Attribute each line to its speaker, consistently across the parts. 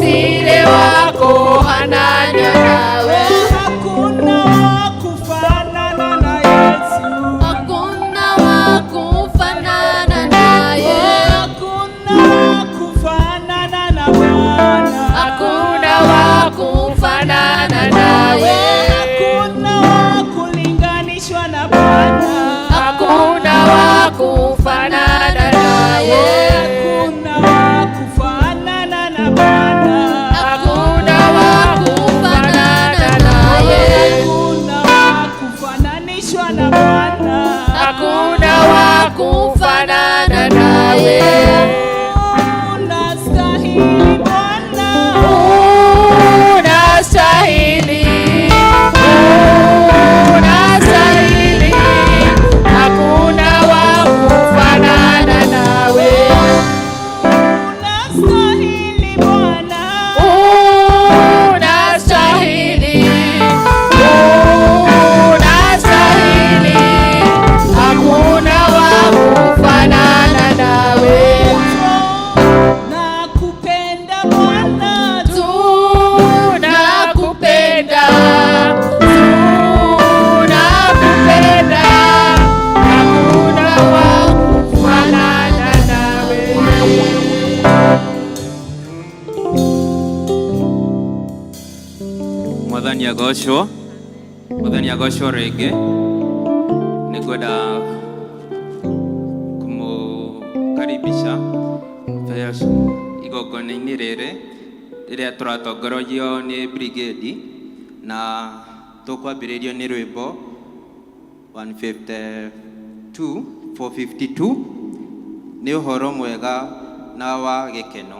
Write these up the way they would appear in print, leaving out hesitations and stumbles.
Speaker 1: gutire wako hanania nawe.
Speaker 2: Hakuna wakufanana na Yesu.
Speaker 1: Hakuna wakufanana naye.
Speaker 2: Hakuna wakufanana na Bwana.
Speaker 1: Hakuna wakufanana naye.
Speaker 2: Hakuna wakulinganishwa na Bwana.
Speaker 1: Hakuna wakufanana naye.
Speaker 2: Hakuna wakufanana na Bwana.
Speaker 1: Hakuna wakufanana naye.
Speaker 2: Hakuna wakufananishwa na Bwana.
Speaker 1: Hakuna wakufanana naye.
Speaker 2: Unastahili Bwana.
Speaker 1: Unastahili. Unastahili. Hakuna wakufanana nawe.
Speaker 2: Unastahili Bwana.
Speaker 1: Unastahili. Unastahili. Hakuna wakufanana nawe.
Speaker 2: Nakupenda Bwana.
Speaker 1: Tunakupenda. Tunakupenda. Hakuna wakufanana nawe.
Speaker 3: Mwathani agocwo rĩngĩ. Nĩngwenda kũmũkaribisha igongona-inĩ rĩrĩ rĩrĩa tũratongoragio nĩ Brigade, na tũkwambĩrĩrio nĩ rwĩmbo 452 nĩ ũhoro mwega na wa gĩkeno.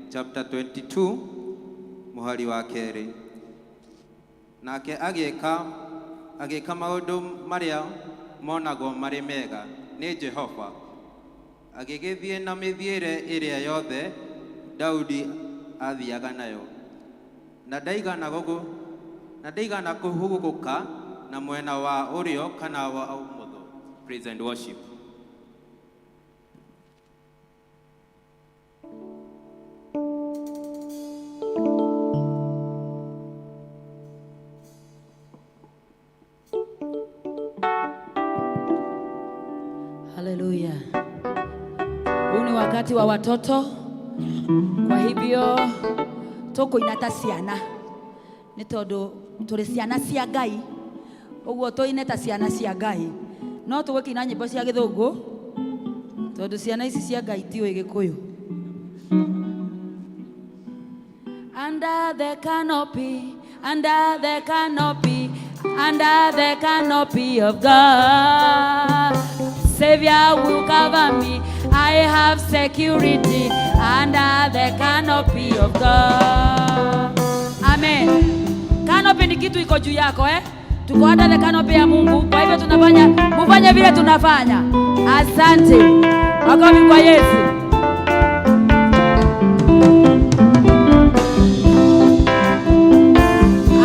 Speaker 3: Chapter 22 muhari wa kerĩ. Nake agĩka maũndũ marĩa monagwo marĩ mega nĩ Jehova, agĩgĩthiĩ na mĩthiĩre ĩrĩa yothe Daudi athiaga nayo, na ndaigana kũhugũka na mwena wa ũrĩo kana wa ũmotho. Praise and worship.
Speaker 4: Haleluya. Huu ni wakati wa watoto, kwa hivyo toko inata ciana nĩ tondũ tũrĩ ciana cia Ngai, ũguo tũineta ciana cia Ngai no tugukina nyimbo cia Githungu tondu ciana ici cia Ngai tiwe Gikuyu. Under the canopy, under the canopy, under the canopy of God, Savior will cover me. I have security under the canopy of God. Amen. Canopy ni kitu iko juu yako Tuko under the canopy ya Mungu. Kwa hivyo mufanye vile tunafanya. Asante. Makofi kwa Yesu.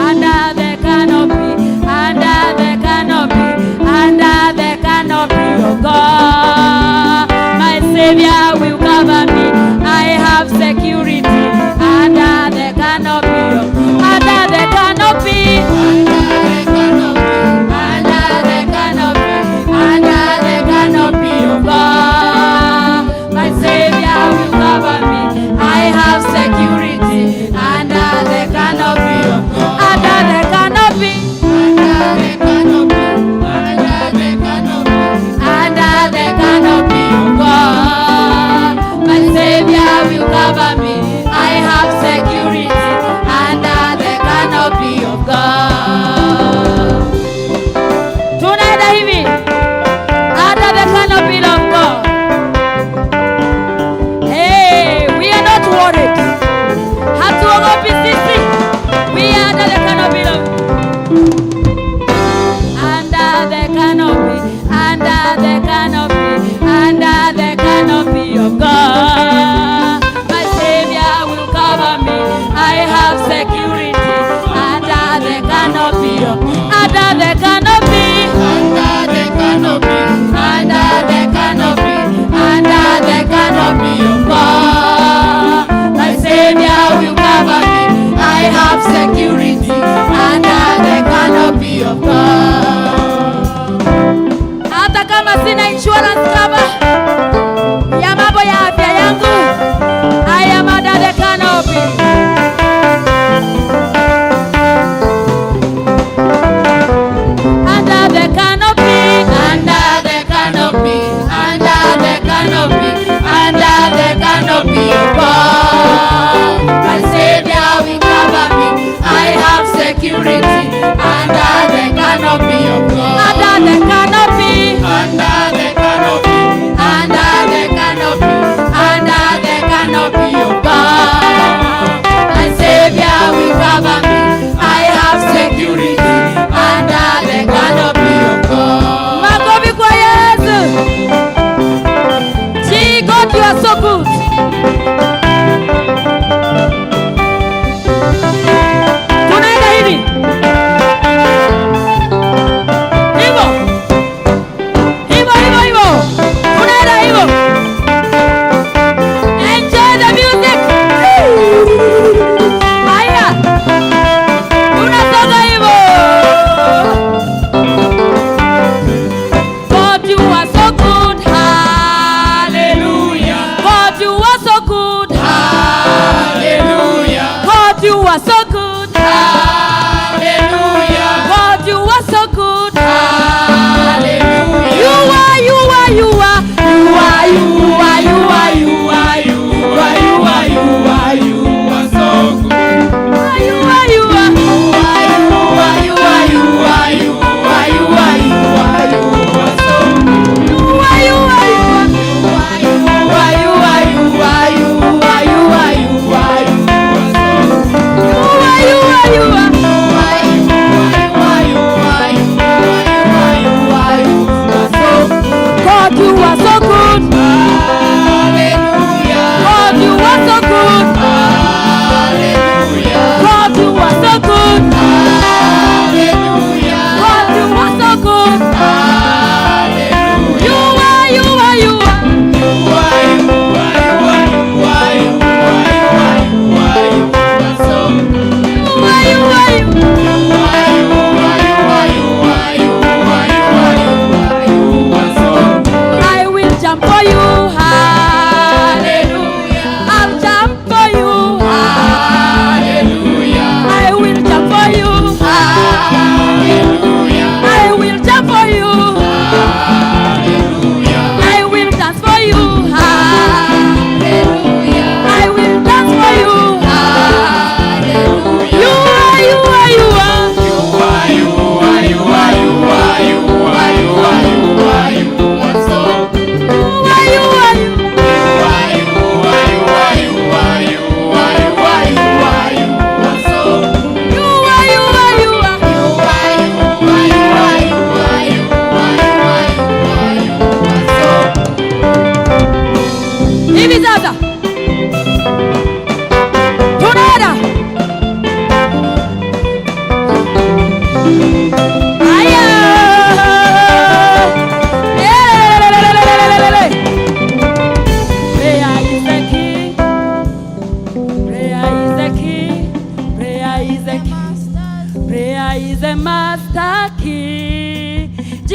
Speaker 4: Under the canopy, under the canopy, under the canopy of God, my Savior will cover me. I have security under the canopy of, under the canopy, under the canopy, under the canopy of God, my Savior.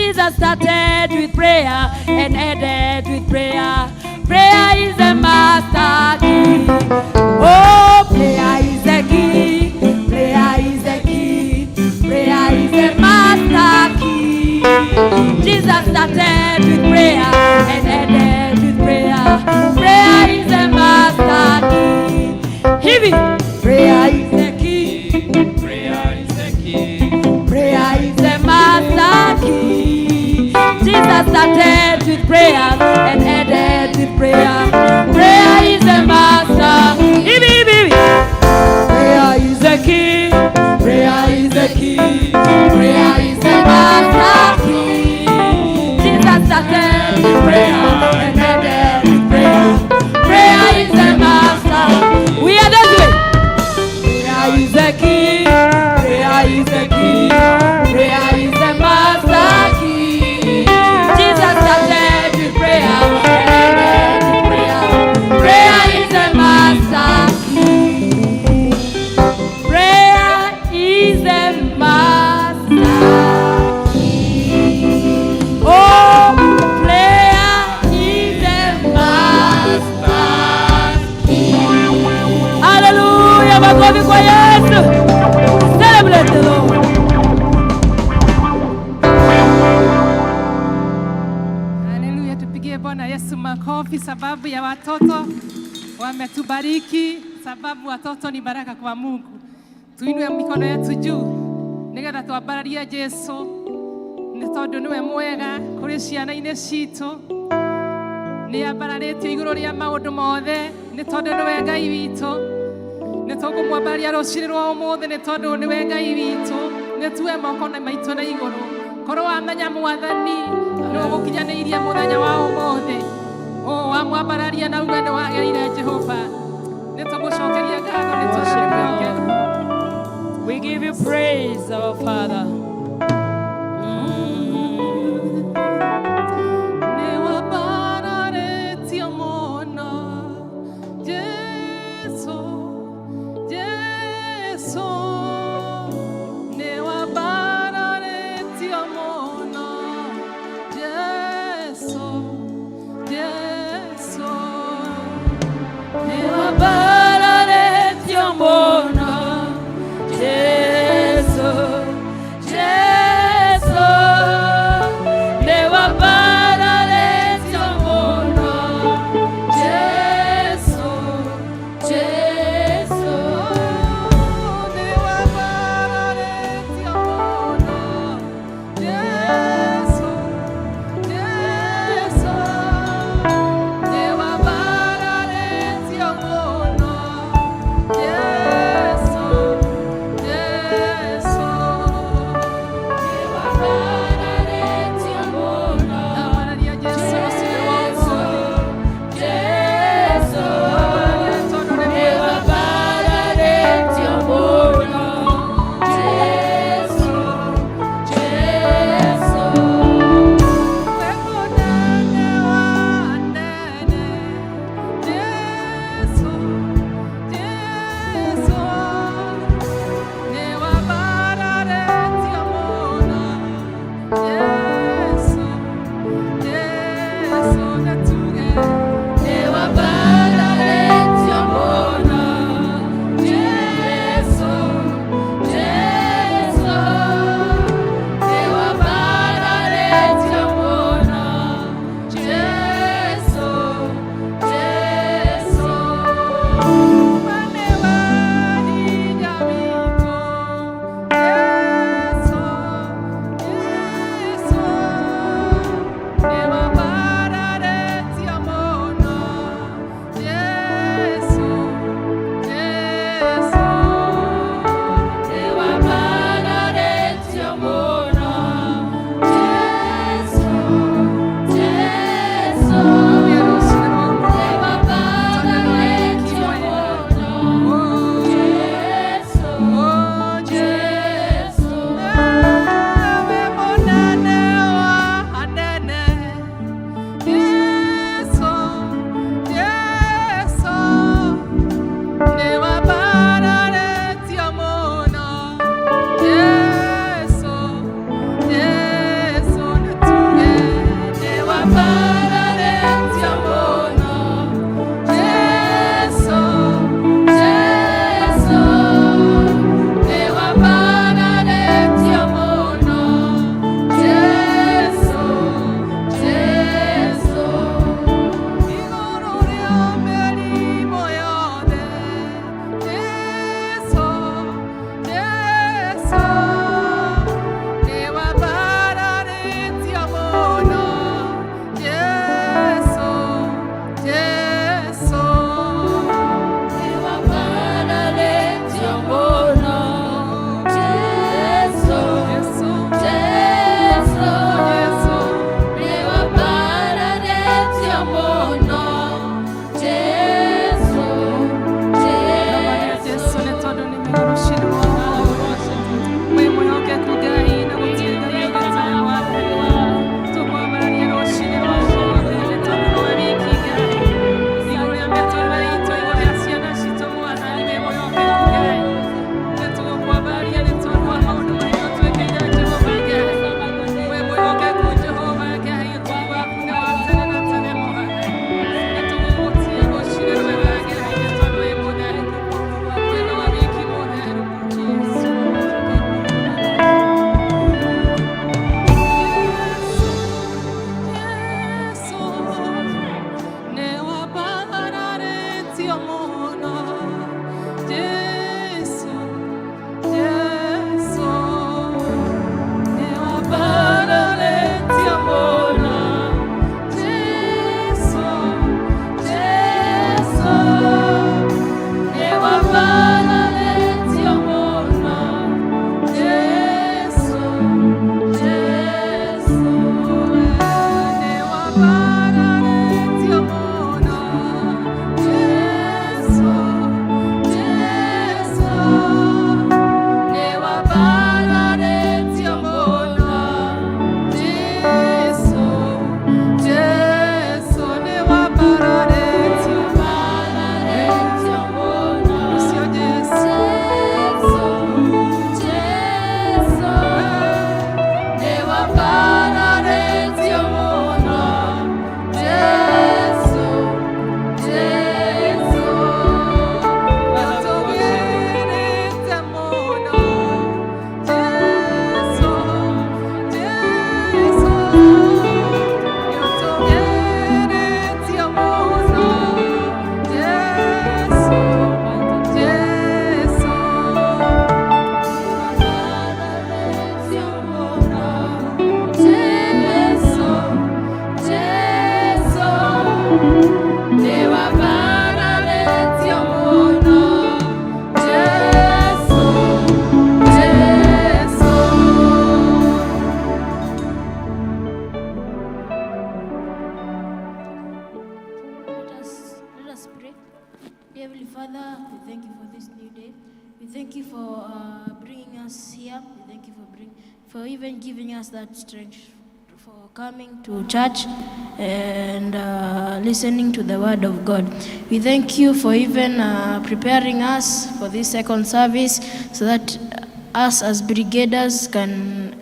Speaker 4: Jesus started with prayer and ended with prayer. Prayer is a master key. Oh, prayer is a key. Prayer is a key. Prayer is a master key. Jesus started with prayer and ended with prayer. Prayer is a master key. Heavy. Prayer is a key.
Speaker 3: Prayer is the key.
Speaker 4: Prayer is a master key. Jesus started with prayer and ended with prayer. Prayer is a master. Prayer is a key. Prayer is a key. Prayer is a master key. Jesus started with prayer and ended with prayer. Prayer is a master. We are the way. Prayer is a key. Prayer is a key. Prayer is a master key. Jesus started with prayer and ended with prayer. Prayer is a master key. Prayer is a master key. Oh, prayer is a master key. Hallelujah, makofi kwa Yesu. Celebrate the Lord.
Speaker 1: Haleluya, tupigie Bwana Yesu makofi sababu ya watoto wametubariki, sababu watoto ni baraka kwa Mungu. Tuinue mikono yetu juu nigetha twambararie Jesu nĩ tondũ nĩwe mwega kũrĩ ciana-inĩ citũ. Nĩ ambararĩtio igũrũ rĩa maũndũ mothe nĩ tondũ nĩwe Ngai witũ. Nĩ tũkũmwambaria rũciinĩ rwa ũmũthĩ nĩ tondũ nĩwe Ngai witũ. Nĩ tuwe moko na maitũ na igũrũ. Korwo wamenya Mwathani nĩ ũgũkinyanĩirie mũthenya wa ũmũthĩ. Wamwambararia na uga nĩ wagĩrĩire Jehova. Nĩ tũgũcokeria ngatho nĩ tũcokeria.
Speaker 4: We give you praise, our Father.
Speaker 5: We thank you for bringing us here. We thank you for even giving us that strength for coming to church and listening to the word of God. We thank you for even preparing us for this second service so that us as brigaders can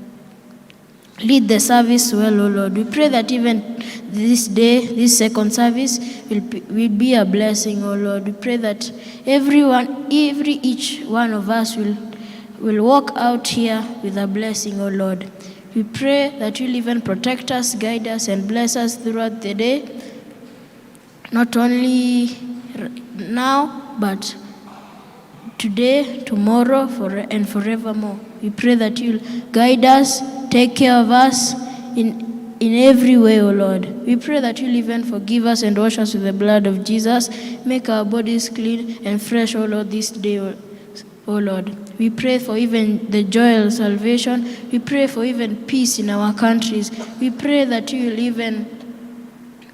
Speaker 5: lead the service well, O Lord. We pray that even this day, this second service will be a blessing, O Lord. We pray that each one of us will walk out here with a blessing, O Lord. We pray that you'll even protect us, guide us, and bless us throughout the day, not only now, but today, tomorrow, and forevermore. We pray that you'll guide us, take care of us in every way, O Lord. We pray that you'll even forgive us and wash us with the blood of Jesus, make our bodies clean and fresh, O Lord, this day, O Lord. We pray for even the joy of salvation. We pray for even peace in our countries. We pray that you will even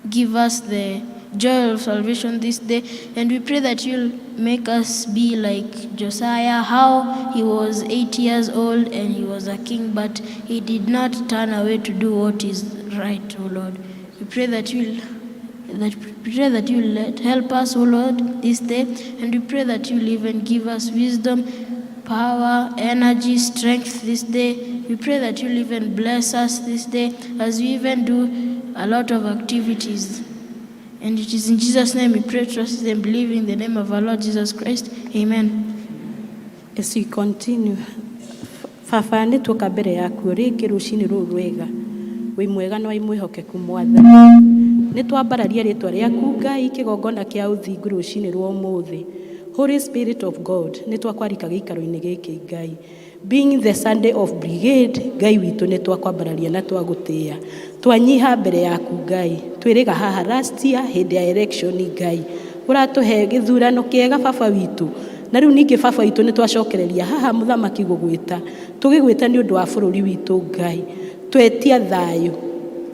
Speaker 5: give us the joy of salvation this day. And we pray that you'll make us be like Josiah, how he was 8 years old and he was a king, but he did not turn away to do what is right, O Lord. We pray that you'll help us, O Lord, this day. And we pray that you'll even give us wisdom, power, energy, strength this day. We pray that you'll even bless us this day as we even do a lot of activities. And it is in Jesus' name we pray, trust, and believe in the name of our Lord Jesus Christ. Amen.
Speaker 6: As we continue, Baba nĩ tũka mbere yaku rĩngĩ rũcinĩ rũrũ rwega. Wĩ mwega na wĩ mwĩhokeku Mwathani. Nĩ twambararia rĩtwa rĩaku Ngai kĩgongona kĩa ũthingu rũcinĩ rwa ũmũthĩ. Holy Spirit of God, nĩ twakwarika gĩikaro-inĩ gĩkĩ Ngai. Being the Sunday of Brigade, Ngai witũ nĩ twakwambararia na twagũtĩĩa. Twanyiha mbere yaku Ngai. Twĩrĩga haha last year hĩndĩ ya election Ngai. Ũratũhe gĩthurano kĩega Baba witũ. Na rĩu ningĩ Baba witũ nĩ twacokereria haha mũthamaki gũgwĩta. Tũgĩgwĩta nĩ ũndũ wa bũrũri witũ Ngai. Twetia thayũ.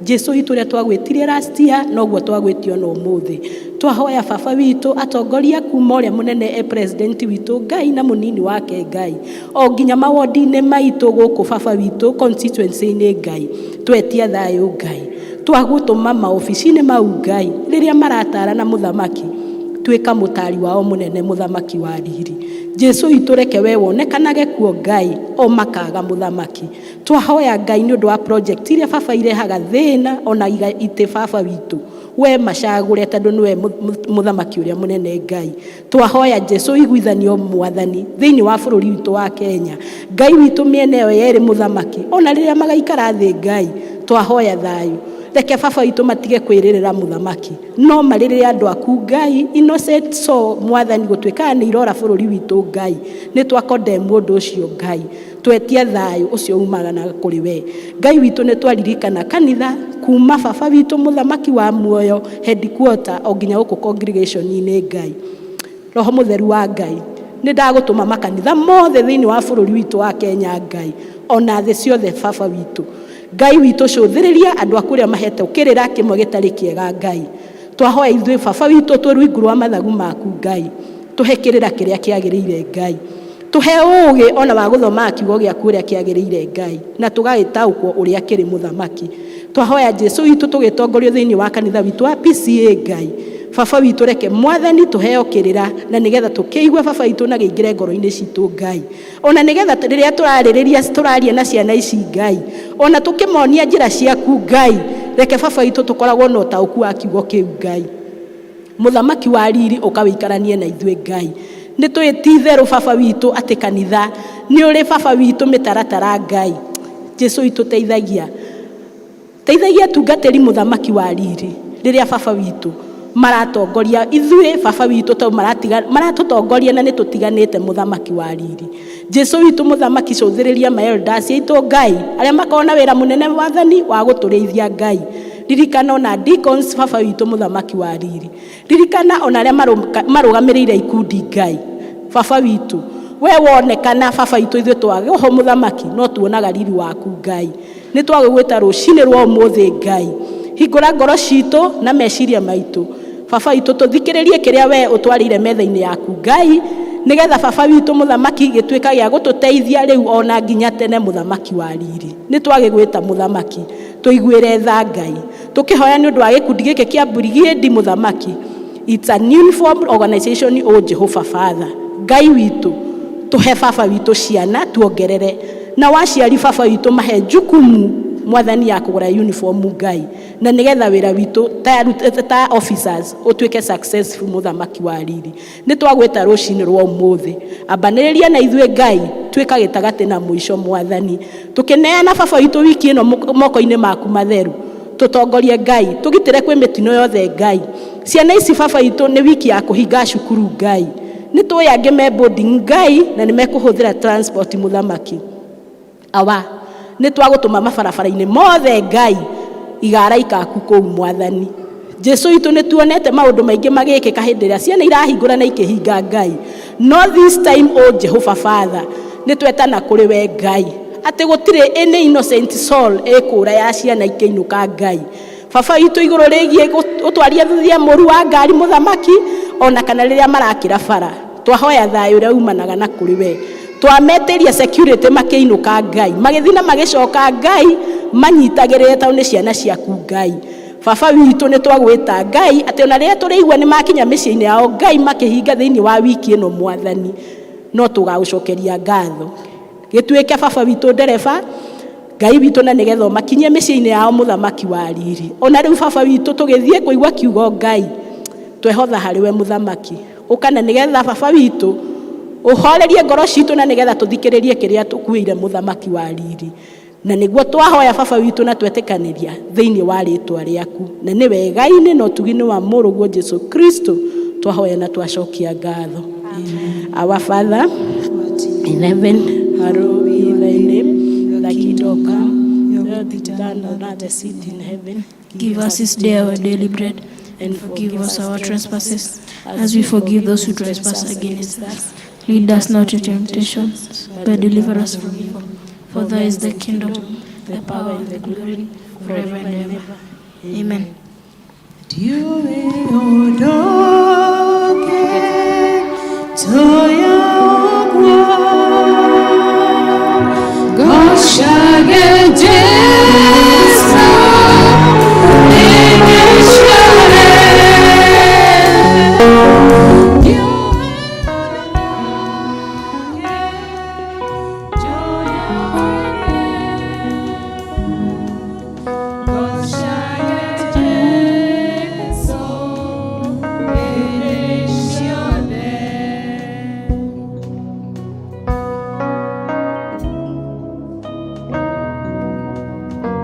Speaker 6: Jesu witũ ũrĩa twagwĩtire last year noguo twagwĩtio na ũmũthĩ. Twahoya Baba witũ atongoria kuma ũrĩa mũnene president witũ Ngai na mũnini wake Ngai. O nginya mawodi-inĩ maitũ gũkũ Baba witũ constituency-inĩ Ngai. Twetia thayũ Ngai. Twagũtũma maofici-inĩ mau Ngai rĩrĩa maratara na mũthamaki. Twĩka mũtari wao mũnene mũthamaki wa riri. Jesu witũ reke we wonekanage kuo Ngai o makaga mũthamaki. Twahoya Ngai nĩ ũndũ wa project iria Baba irehaga thĩna ona ite Baba witũ. We macagũre tondũ nĩwe mũthamaki ũrĩa mũnene Ngai. Twahoya Jesu iguithanio Mwathani thĩinĩ wa bũrũri witũ wa Kenya. Ngai witũ mĩena ĩyo yerĩ mũthamaki ona rĩrĩa magaikara thĩ Ngai. Twahoya thayũ. Reke Baba witũ matige kwĩrĩrĩra mũthamaki. No marĩrĩre andũ aku Ngai innocent so Mwathani gũtuĩka nĩ irora bũrũri witũ Ngai. Nĩ twakondemn mũndũ ũcio Ngai. Twetia thayũ ũcio umagana kũrĩ we. Ngai witũ nĩ twaririkana kanitha kuma Baba witũ mũthamaki wa muoyo headquarter o nginya gũkũ congregation-inĩ Ngai. Roho mũtheru wa Ngai nĩ ndagũtũma makanitha mothe thĩinĩ wa bũrũri witũ wa Kenya Ngai. Ona thĩ ciothe Baba witũ. Ngai witũ cũthĩrĩria andũ aku arĩa mahete ũkĩrĩra kĩmwe gĩtarĩ kĩega Ngai. Twahoya ithuĩ Baba witũ tũrũingu rwa mathagu maku Ngai. Tũhe kĩrĩra kĩrĩa kĩagĩrĩire Ngai. Tũhe ũũgĩ ona wa gũthoma kiugo gĩaku ũrĩa kĩagĩrĩire Ngai. Na tũgagĩtaũkwo ũrĩa kĩrĩ mũthamaki. Twahoya Jesu witũ tũgĩtongorio thĩinĩ wa kanitha witũ wa P.C.E.A Ngai. Baba witũ reke Mwathani tũheo kĩrĩra na nĩgetha tũkĩigua Baba witũ na gĩingĩre ngoro-inĩ citũ Ngai. Ona nĩgetha rĩrĩa tũraria na ciana ici Ngai. Ona tũkĩmonia njĩra ciaku Ngai. Reke Baba witũ tũkoragwo na ũtaũku wa kiugo kĩu Ngai. Mũthamaki wa riri ũkawĩikaranie na ithuĩ Ngai. Nĩ twĩtitherũ Baba witũ atĩ kanitha nĩ ũrĩ Baba witũ mĩtaratara Ngai. Jesu witũ teithagia. Teithagia tungatĩri mũthamaki wa riri rĩrĩa Baba witũ maratongoria ithuĩ Baba witũ to maratũtongoria na nĩ tũtiganĩte mũthamaki wa riri. Jesu witũ mũthamaki cũthĩrĩria ma elders aitũ Ngai arĩa makona wĩra mũnene Mwathani wa gũtũrĩithia Ngai. Ririkana ona deacons Baba witũ mũthamaki wa riri. Ririkana ona arĩa marũgamĩrĩire ikundi Ngai. Baba witũ we wonekana Baba witũ ithuĩ twagĩoho mũthamaki no tuonaga riri waku Ngai. Nĩ twagũgwĩta rũcinĩ rwa ũmũthĩ Ngai. Hingũra ngoro citũ na meciria maitũ. Baba witũ tũthikĩrĩrie kĩrĩa we ũtwarĩire metha-inĩ yaku Ngai nigetha baba witũ mũthamaki gĩtuĩka gĩa gũtũteithia rĩu ona nginya tene mũthamaki wa riri. Nĩ twagĩgwĩta mũthamaki tũiguĩre tha Ngai tũkĩhoya nĩ ũndũ wa gĩkundi gĩkĩ kĩa Brigade mũthamaki. It's an uniform organization, o Jehovah Father. Ngai witũ tũhe baba witũ ciana tuongerere, na waciari baba witũ mahe jukumu mwathani ya kũgũra uniform Ngai, na nigetha wĩra witũ ta officers ũtuĩke successful mũthamaki wa riri. Nĩ twagwĩta rũcinĩ rwa ũmũthĩ, ambanĩrĩria na ithuĩ Ngai tuĩka gĩtagatĩ na mũico mwathani, tũkĩneana baba witũ wiki ĩno moko-inĩ maku matheru. Tũtongorie Ngai, tũgitĩre kwĩ mĩtino yothe Ngai. Ciana ici baba witũ nĩ wiki ya kũhinga cukuru Ngai, nĩ tũĩ angĩ me boarding Ngai na nĩ mekũhũthĩra transport mũthamaki. Awa nĩ twagũtũma mabarabara-inĩ mothe Ngai igara ikaku kũu mwathani. Jesu witũ nĩ tuonete maũndũ maingĩ magĩkĩka hĩndĩ ĩrĩa ciana irahingũra na ikĩhinga Ngai. No this time, o Jehovah Father, nĩ twetana kũrĩ we Ngai atĩ gũtirĩ any innocent soul ĩkũra ya ciana ikĩinũka Ngai. Baba witũ igũrũ rĩgiĩ ũtwaria thuthia mũru wa ngari mũthamaki ona kana rĩrĩa marakĩra bara, twahoya thayũ ũrĩa umanaga na kũrĩ we. Twametĩria security makĩinũka Ngai, magĩthiĩ na magĩcoka Ngai, manyitagĩrĩre tondũ nĩ ciana ciaku Ngai. Baba witũ nĩ twagwĩta Ngai atĩ ona rĩrĩa tũrĩigua nĩ makinya mĩciĩ-inĩ yao Ngai makĩhinga thĩinĩ wa wiki ĩno mwathani, no tũgagũcokeria ngatho. Gĩtuĩke baba witũ ndereba Ngai witũ, na nĩgetha makinyie mĩciĩ-inĩ yao mũthamaki wa riri. Ona rĩu baba witũ tũgĩthiĩ kũigua kiugo Ngai, twehotha harĩ we mũthamaki, ũkana nĩgetha baba witũ ũhorerie ngoro citũ na nĩgetha tũthikĩrĩrie kĩrĩa tũkuĩire mũthamaki wa riri. Na nĩguo twahoya baba witũ na twetĩkanĩria thĩinĩ wa rĩtwa rĩaku, na nĩ wega-inĩ na ũtugi-inĩ wa mũrũguo Jesu Kristo twahoya na twacokia ngatho. Our Father in heaven, hallowed be thy name, thy kingdom come, your will be done on earth as it is in heaven.
Speaker 5: Give us this day our daily bread, and forgive us our trespasses, as we forgive those who trespass against us. Lead us not into temptation, but deliver us from evil. For thine is the kingdom, the power, and the glory, forever and ever. Amen.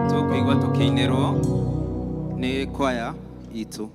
Speaker 3: Tũkũigua tũkĩinĩrwo nĩ kwaya itũ.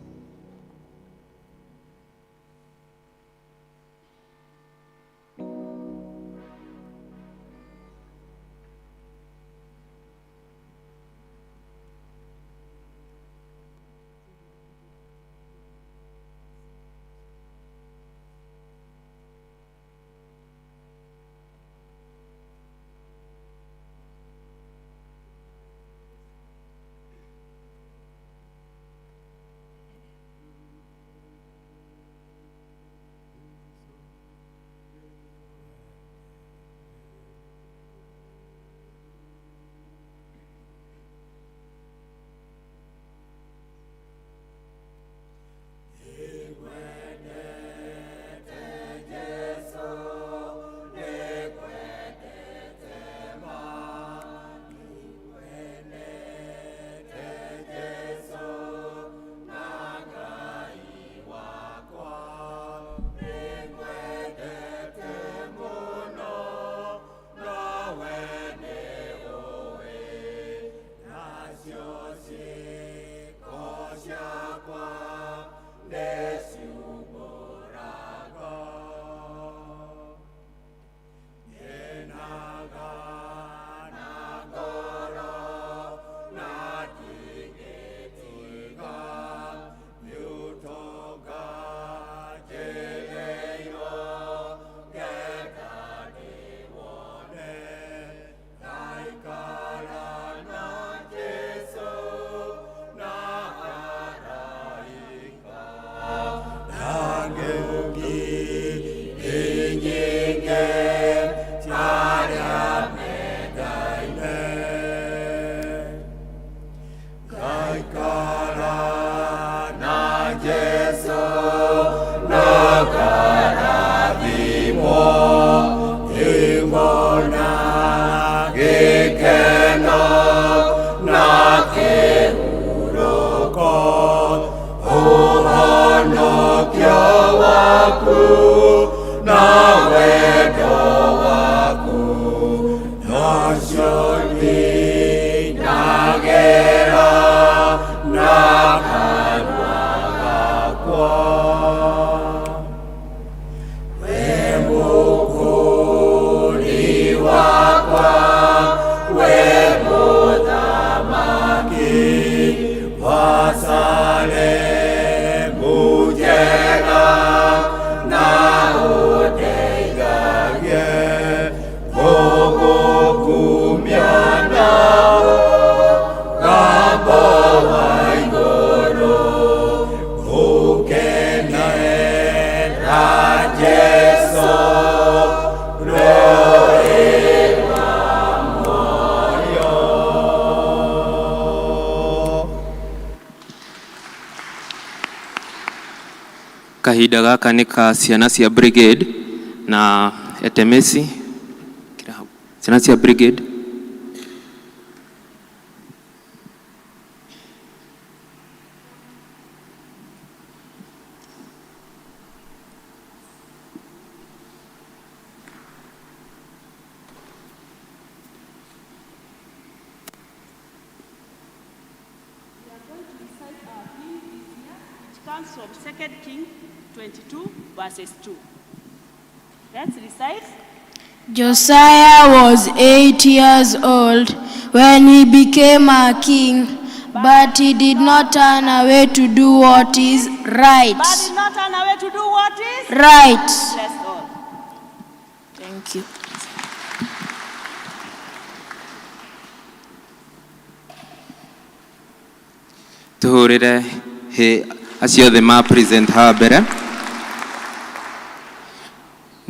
Speaker 7: waku na wendo waku nacio ninagera na kanua gakwa we mukuri wakwa we muthamaki wasale mujega na uteigage gugukumiana gambo wa iguru ukenera Jesu roewa moyo.
Speaker 3: Kahinda gaka nĩ ka ciana cia Brigade na etemesi ciana cia Brigade.
Speaker 2: Comes from 2 Kings 22 verses 2. Let's recite.
Speaker 5: Josiah was 8 years old when he became a king, but he did not turn away to do what is right.
Speaker 2: But did not turn away to do what is
Speaker 5: Right.
Speaker 2: Bless God.
Speaker 5: Thank you.
Speaker 3: Tuhurire he acio othe ma present ha mbere.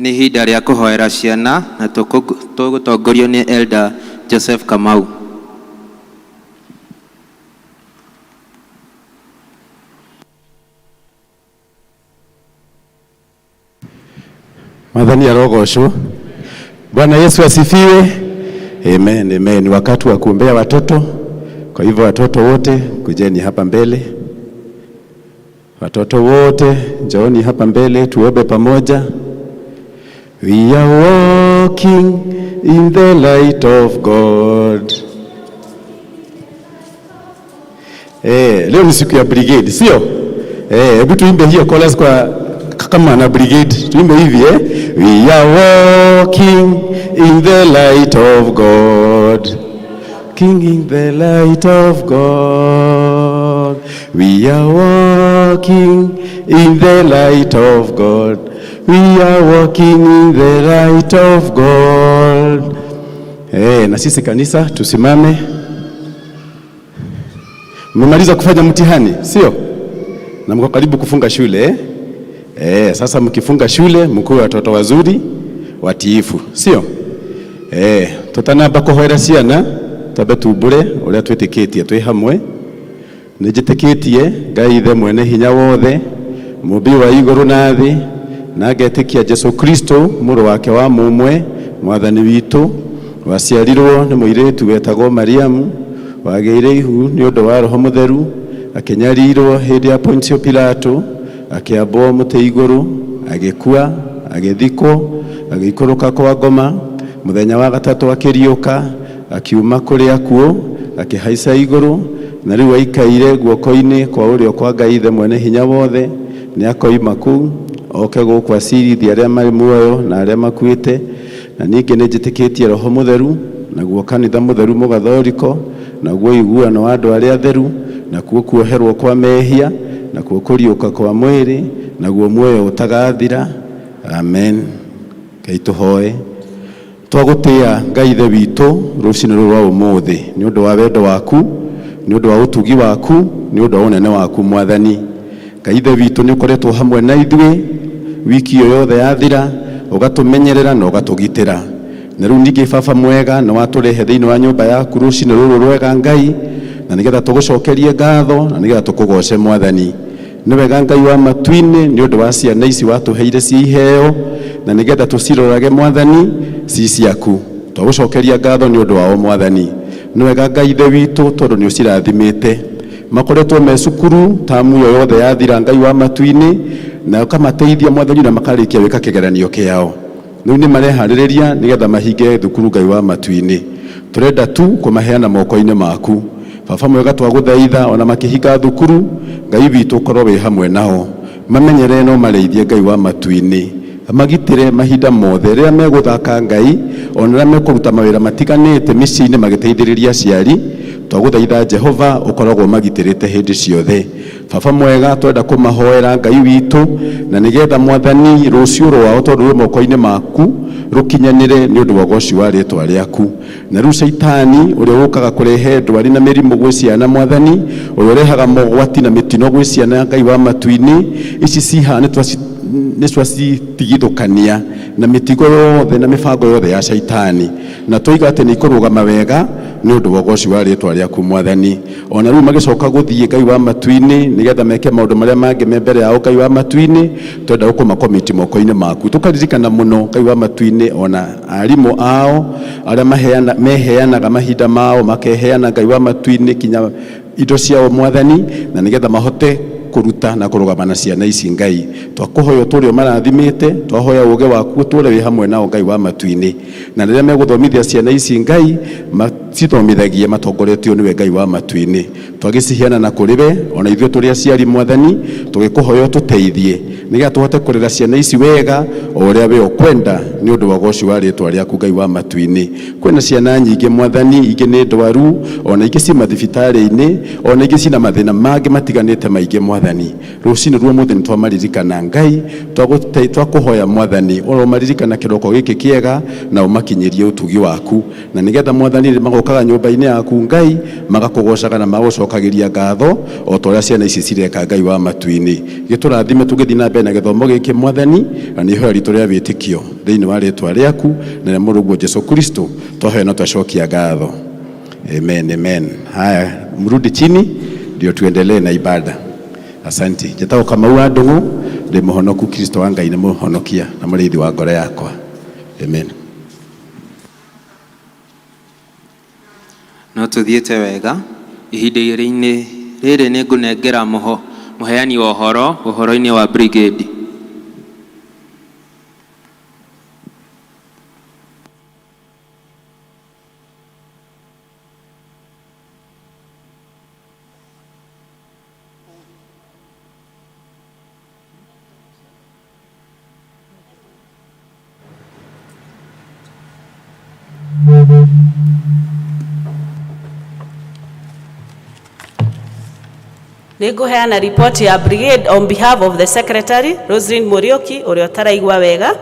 Speaker 3: Nĩ ihinda rĩa kũhoera ciana na tũgũtongorio nĩ Elder Joseph Kamau.
Speaker 8: Mwathani arogocwo. Bwana Yesu asifiwe. Amen, amen. Wakati wa kuombea watoto. Kwa hivyo watoto wote kujeni hapa mbele. Watoto wote njooni hapa mbele tuombe pamoja. We are walking in the light of God. Leo ni siku ya Brigade, sio? Hebu tuimbe hiyo chorus kwa kama na Brigade. Tuimbe hivi We are walking in the light of God. King in the light of God. We are walking in the light of God. We are walking in the light of God. Na sisi kanisa tusimame. Mmemaliza kufanya mtihani, sio? Na mko karibu kufunga shule. Sasa mkifunga shule mkuwe watoto wazuri, watiifu, sio? Tutanamba kuhoera ciana, tabe tubure uria twitikitie twi hamwe. Nijitikitie Ngai ithe mwene hinya wothe, mumbi wa iguru na thi, na ngetikia Jesu Kristo muru wake wa mumwe, mwathani witu, waciarirwo ni muiritu wetagwo Mariamu, wageire ihu ni undu wa Roho Mutheru, akinyarirwo hindi ya Poncio Pilato, akiambwo muti iguru, agikua, agithikwo, agikuruka kwa ngoma, muthenya wa gatatu akiriuka, akiuma kuri akuo, akihaica iguru, na riu aikaire guoko-ini kwa urio kwa Ngai ithe mwene hinya wothe, ni akoima kuu oke guku acirithia aria mari muoyo na aria makuite. Na ningi ni njitikitie Roho Mutheru, naguo kanitha mutheru mugathoriko, naguo iguano wa andu aria atheru, naguo kuoherwo kwa mehia, naguo kuriuka kwa mwiri, naguo muoyo utagathira. Amen. Ngai tuhoe. Twagutia Ngai ithe witu rucini ruru rwa umuthi ni undu wa wendo waku, ni undu wa utugi waku, ni undu wa unene waku Mwathani. Ngai ithe witu ni ukoretwo hamwe na ithui wiki iyo yothe yathira, ugatumenyerera na ugatugitira. Na riu ningi Baba mwega na waturehe thiini wa nyumba yaku rucini ruru rwega Ngai, na nigetha tugucokerie ngatho na nigetha tukugoce Mwathani. Ni wega Ngai wa matu-ini ni undu wa ciana ici watuheire cia iheo, na nigetha tucirorage Mwathani ci ciaku. Twagucokeria ngatho ni undu wao Mwathani. Ni wega Ngai ithe witu tondu ni ucirathimite, makoretwo me cukuru tamu yo yothe yathira Ngai wa matu-ini, na kamateithia mwathani na makarikia wika kigeranio kiao. Riu ni marehariria nigetha mahinge thukuru Ngai wa matu-ini. Turenda tu kumaheana moko-ini maku. Baba mwega twaguthaitha ona makihinga thukuru, Ngai witu korwo wi hamwe nao, mamenyere no mareithie Ngai wa matu-ini, magitire mahinda mothe ria meguthaka Ngai, ona ria mekuruta mawira matiganite micii-ini magiteithiriria aciari. Twaguthaitha Jehova ukoragwo magitirite hindi ciothe. Baba mwega twenda kumahoera Ngai witu, na nigetha mwathani rucio rwao tondu rwi moko-ini maku rukinyanire ni undu wa goci wa ritwa riaku. Na riu Saitani uria ukaga kurehe ndwari na mirimu gwi ciana mwathani, uria urehaga mogwati na mitino gwi ciana Ngai wa matu-ini, ici ciha ni twacitigithukania na mitigo yothe na mibango yothe ya Saitani, na twiga ati ni ikurugama wega ni undu wa goci wa ritwa riaku mwathani. Ona riu magicoka guthie Ngai wa matu-ini nigetha meke maundu maria mangi me mbere yao Ngai wa matu-ini, twenda gukumakomiti moko-ini maku. Tukaririkana muno Ngai wa matu-ini ona arimu ao aria meheanaga mahinda mao makeheana Ngai wa matu-ini kinya indo ciao mwathani, na nigetha mahote kuruta na kurugama na ciana ici Ngai. Twakuhoya turio marathimite, twahoya uge waku tule wi hamwe nao Ngai wa matu-ini, na riria meguthomithia ciana ici Ngai macithomithagie matongoretio niwe Ngai wa matu-ini. Twagicihiana na kuriwe ona ithuĩ turi aciari mwathani, tugikuhoya tuteithie nigetha tuhote kurera ciana ici wega o uria we ukwenda ni undu wa goci wa ritwa riaku Ngai wa matu-ini. Kwina ciana nyingi mwathani, ingi ni ndwaru, ona ingi ci mathibitari-ini, ona ingi cina mathina mangi matiganite maingi mwathani. Rucini ruo muthi ni twamaririkana Ngai, twakuhoya mwathani uromaririkana kiroko giki kiega na umakinyirie utugi waku, na nigetha mwathani magokaga nyumba-ini yaku Ngai magakugocaga na magucokagiria ngatho o ta uria ciana ici cireka Ngai wa matu-ini. Giturathime tugithii na mbere na githomo giki mwathani, na ni ihoya ritu ria witikio thiini wa ritwa riaku na Mũrũguo Jesu Kristo twahoya na twacokia ngatho. Amen, amen. Haya, mrudi chini ndio tuendelee na ibada. Asante. Jetao Kamau wa Ndung'u ndi muhonoku, Kristo wa Ngai ni muhonokia na mũrĩithi wa ngoro yakwa. Amen.
Speaker 3: No tuthiete wega ihinda-inĩ rĩrĩ nĩ ngunengera muheani wa ũhoro-inĩ wa Brigade.
Speaker 2: Niguheana report ya Brigade on behalf of the Secretary Roslyn Murioki uria taraigwa wega.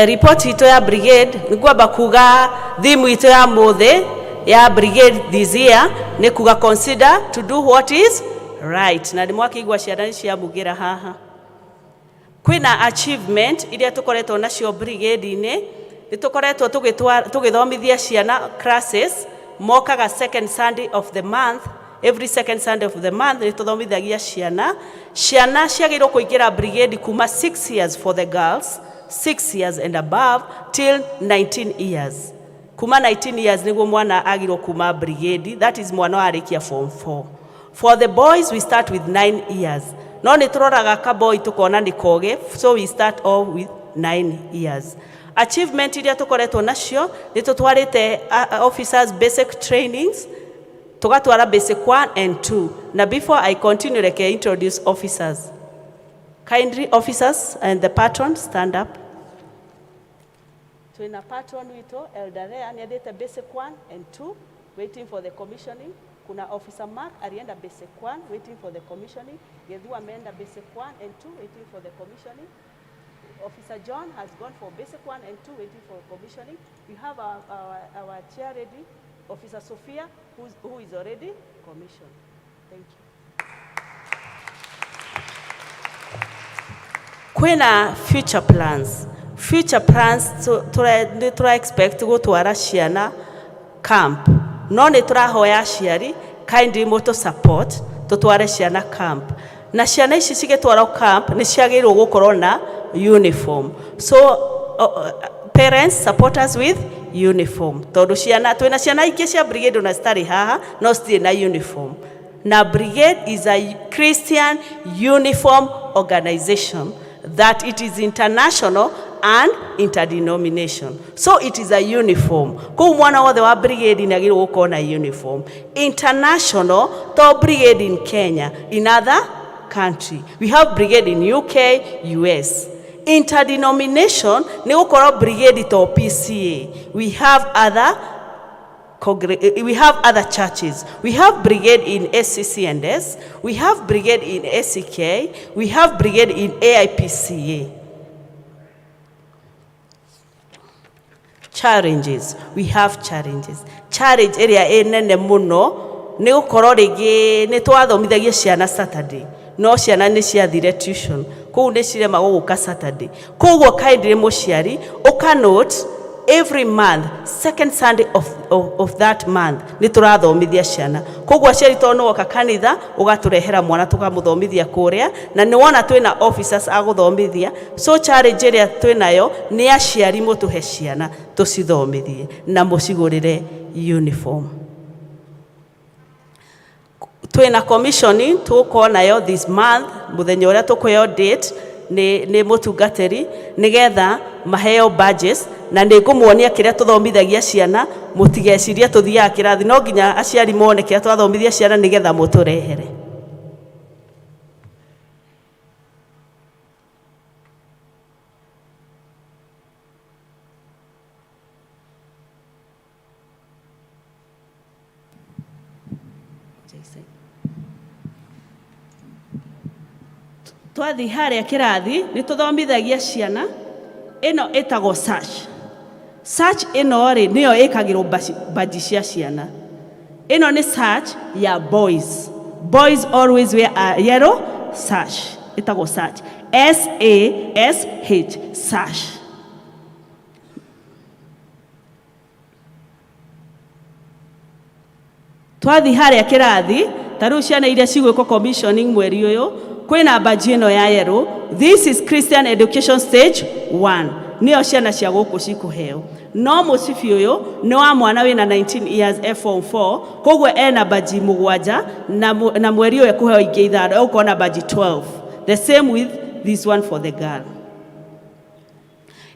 Speaker 2: Report ito ya Brigade nigwamba kuga thimu ito ya muthi ya Brigade this year ni kuga consider to do what is right, na ndimwakigwa ciana cia mugira haha. Kwina achievement iria tukoretwo nacio Brigade-ini, ni tukoretwo tugithomithia ciana classes mokaga second Sunday of the month. Every second Sunday of the month ni tuthomithagia ciana ciagirwo kuingira Brigade kuma 6 years for the girls, 6 years and above till 19 years. Kuma 19 years niguo mwana agirwo kuma Brigade, that is mwana warikia form 4. For the boys we start with 9 years. No ni turoraga ka boy tukona ni koge, so we start all with 9 years. Achievement iria tukoretwo nacio ni tutwarite officers basic trainings, tugatwara basic 1 and 2. Now before I continue, like I introduce officers. Kindly officers and the patron stand up. Tuna patron wito Eldarea aniendete basic 1 and 2 waiting for the commissioning. Kuna officer Mark alienda basic 1 waiting for the commissioning. Gedhu ameenda basic 1 and 2 waiting for the commissioning. Officer John has gone for basic 1 and 2 waiting for commissioning. We have our chair ready, Officer Sophia, who is already commissioned. Thank you. Kwina future plans. Future plans to expect to go to Arashiana camp. No ni turahoya aciari kindly moto support to Arashiana camp. Na ciana ici cigitwara camp ni ciagirwo gukorwo na uniform. So parents support us with uniform. Tondu ciana twina ciana ingĩ cia Brigade na stari haha no stiri na uniform. Na Brigade is a Christian uniform organization that it is international and interdenomination. So it is a uniform. Kwa mwana wothe wa Brigade inagirwo gukorwo na uniform. International to Brigade in Kenya, in other country. We have Brigade in UK, US. Interdenomination ni gukorwo Brigade to P.C.E.A. We have other churches. We have Brigade in SCC&S, we have Brigade in SCK, we have Brigade in Pcea. Challenges. We have challenges. Challenge area enene muno ni gukorwo ringi ni twathomithagia ciana Saturday. No ciana ni ciathire tuition. Kou ni cirema guka Saturday. Koguo kindly muciari uka note every month, second Sunday of that month, ni turathomithia ciana. Koguo aciari to no oka kanitha ugaturehera mwana tukamuthomithia kuria na ni wona twina officers aguthomithia. So challenge ria twinayo ni aciari mutuhe ciana tucithomithie na mucigurire uniform. Twina commissioning tuko nayo this month, muthenya uria tukweo date ni mutungatiri nigetha maheo badges na ni ngumuonia kiria tuthomithagia ciana mutigeciria tuthia kirathi no nginya aciari mone kiria twathomithia ciana nigetha muturehere. Twathi haria kirathi ni tuthomithagia ciana ino etago search ino ri niyo ikagirwo badge cia ciana. Ino ni search ya boys always wear a yellow sash. Etago search SASH sash. Twathi haria kirathi taru ciana iria cigwiko commissioning mweri uyu kwina badge ino ya yellow. This is Christian education stage 1. Niyo ciana cia guku cikuheo. No mucibi uyu ni wa mwana wina 19 years F4 koguo ena badge 7 na mweri uyu kuheo ingi 5 ukona badge 12. The same with this one for the girl.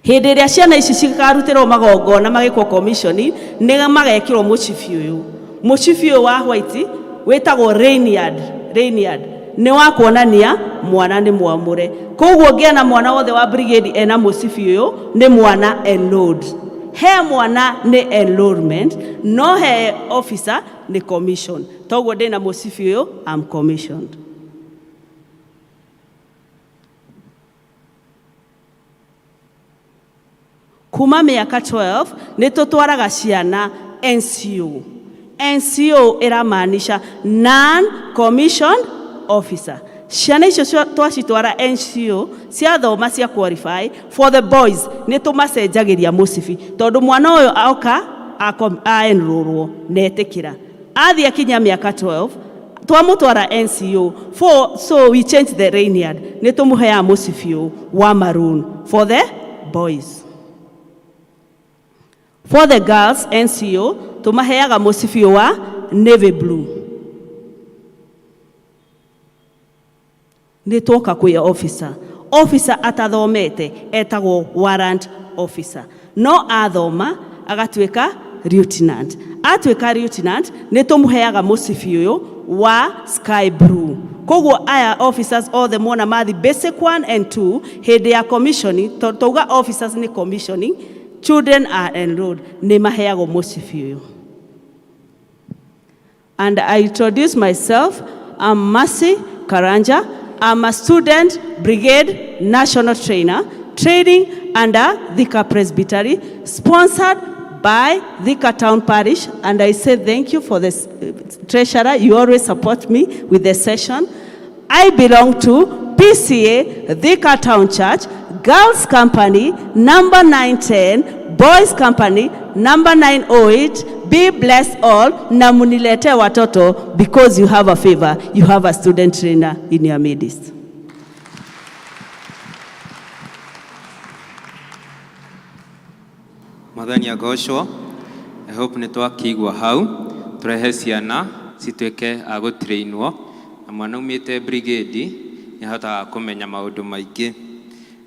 Speaker 2: Hindi iria ciana ici cikarutirwo magongona magikwo commissioning ni magekirwo mucibi uyu. Mucibi uyu wa white wetagwo Rainyard ni wa kuonania mwana ni mwamure. Koguo ngiana mwana wothe wa Brigade ena mucibi uyu ni mwana enrolled. He mwana ni enrollment, no he officer ni commission. Toguo ndina mucibi uyu am commissioned. Kuma miaka 12 ni tutwaraga ciana NCO. NCO iramaanisha non-commissioned officer. Ciana icio twacitwara NCO ciathoma cia qualify for the boys ni tumacenjagiria mucibi tondu mwana uyu aoka enrollwo netikira athi akinya miaka 12 twamutwara NCO so we change the Rainyard ni tumuhea mucibi wa maroon for the boys. For the girls NCO tumaheaga mucibi wa navy blue. Ni toka kwi officer atathomete etagwo warrant officer no athoma agatuika lieutenant. Atuika lieutenant ni tumuheaga mucibi uyu wa sky blue. Koguo aya officers all the mona mathi basic 1 and 2 hindi ya commissioning toga officers ni commissioning, children are enrolled ni maheago mucibi uyu. And I introduce myself. I'm Mercy Karanja. I'm a student Brigade National Trainer, training under Thika Presbytery, sponsored by Thika Town Parish. And I say thank you for this treasurer. You always support me with the session. I belong to P.C.E.A, Thika Town Church, Girls Company, number 910, Boys Company, number 908. Be blessed all, na munilete watoto because you have a favor. You have a student trainer in your midst.
Speaker 3: Mathani agoshwo. I hope nitwakigwa hau turehe ciana cituĩke a gũtrainwo, na mwana umĩte Brigade nĩahotaga kũmenya maũndũ maingĩ.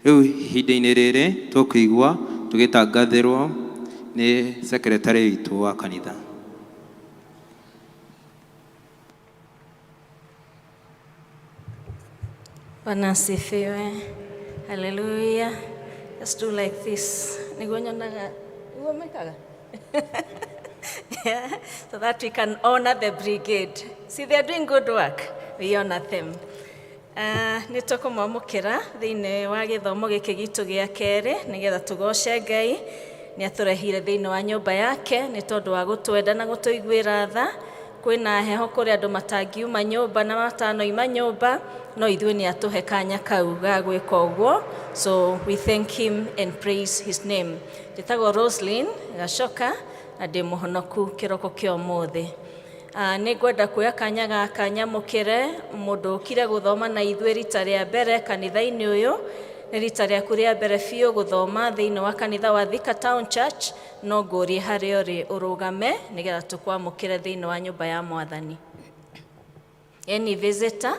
Speaker 3: Rĩu ihinda-inĩ rĩrĩ tũkũigua tũgĩtangathĩrwo nĩ secretary witũ wa kanitha.
Speaker 9: Bwana asifiwe. Hallelujah. Let's do like this. Yeah, so that we can honor the brigade. See, they are doing good work. We honor them. Nĩ tũkũmwamũkĩra thĩinĩ wa gĩthomo gĩkĩ gitũ gĩa kerĩ nĩgetha tũgoce Ngai. Nĩ atũrehire thĩinĩ wa nyũmba yake nĩ tondũ wa gũtwenda na gũtũiguĩra tha. Kwĩna heho kũrĩ andũ matangiuma nyũmba na matanoima nyũmba, no ithuĩ nĩ atũhe kanya kau ga gwĩka ũguo. So we thank him and praise his name. Njĩtagwo Roslyn Gacoka na ndĩ mũhonoku kĩroko kĩa ũmũthĩ. Nĩ ngwenda kuoya kanya gaka nyamũkĩre mũndũ ũkire gũthoma na ithuĩ rita rĩa mbere kanitha-inĩ ũyũ. Nĩ rita rĩaku rĩa mbere biũ gũthoma thĩinĩ wa kanitha wa Thika Town Church, no ngũrie harĩa ũrĩ ũrũgame nĩgetha tũkwamũkĩre thĩinĩ wa nyũmba ya Mwathani. Any visitor,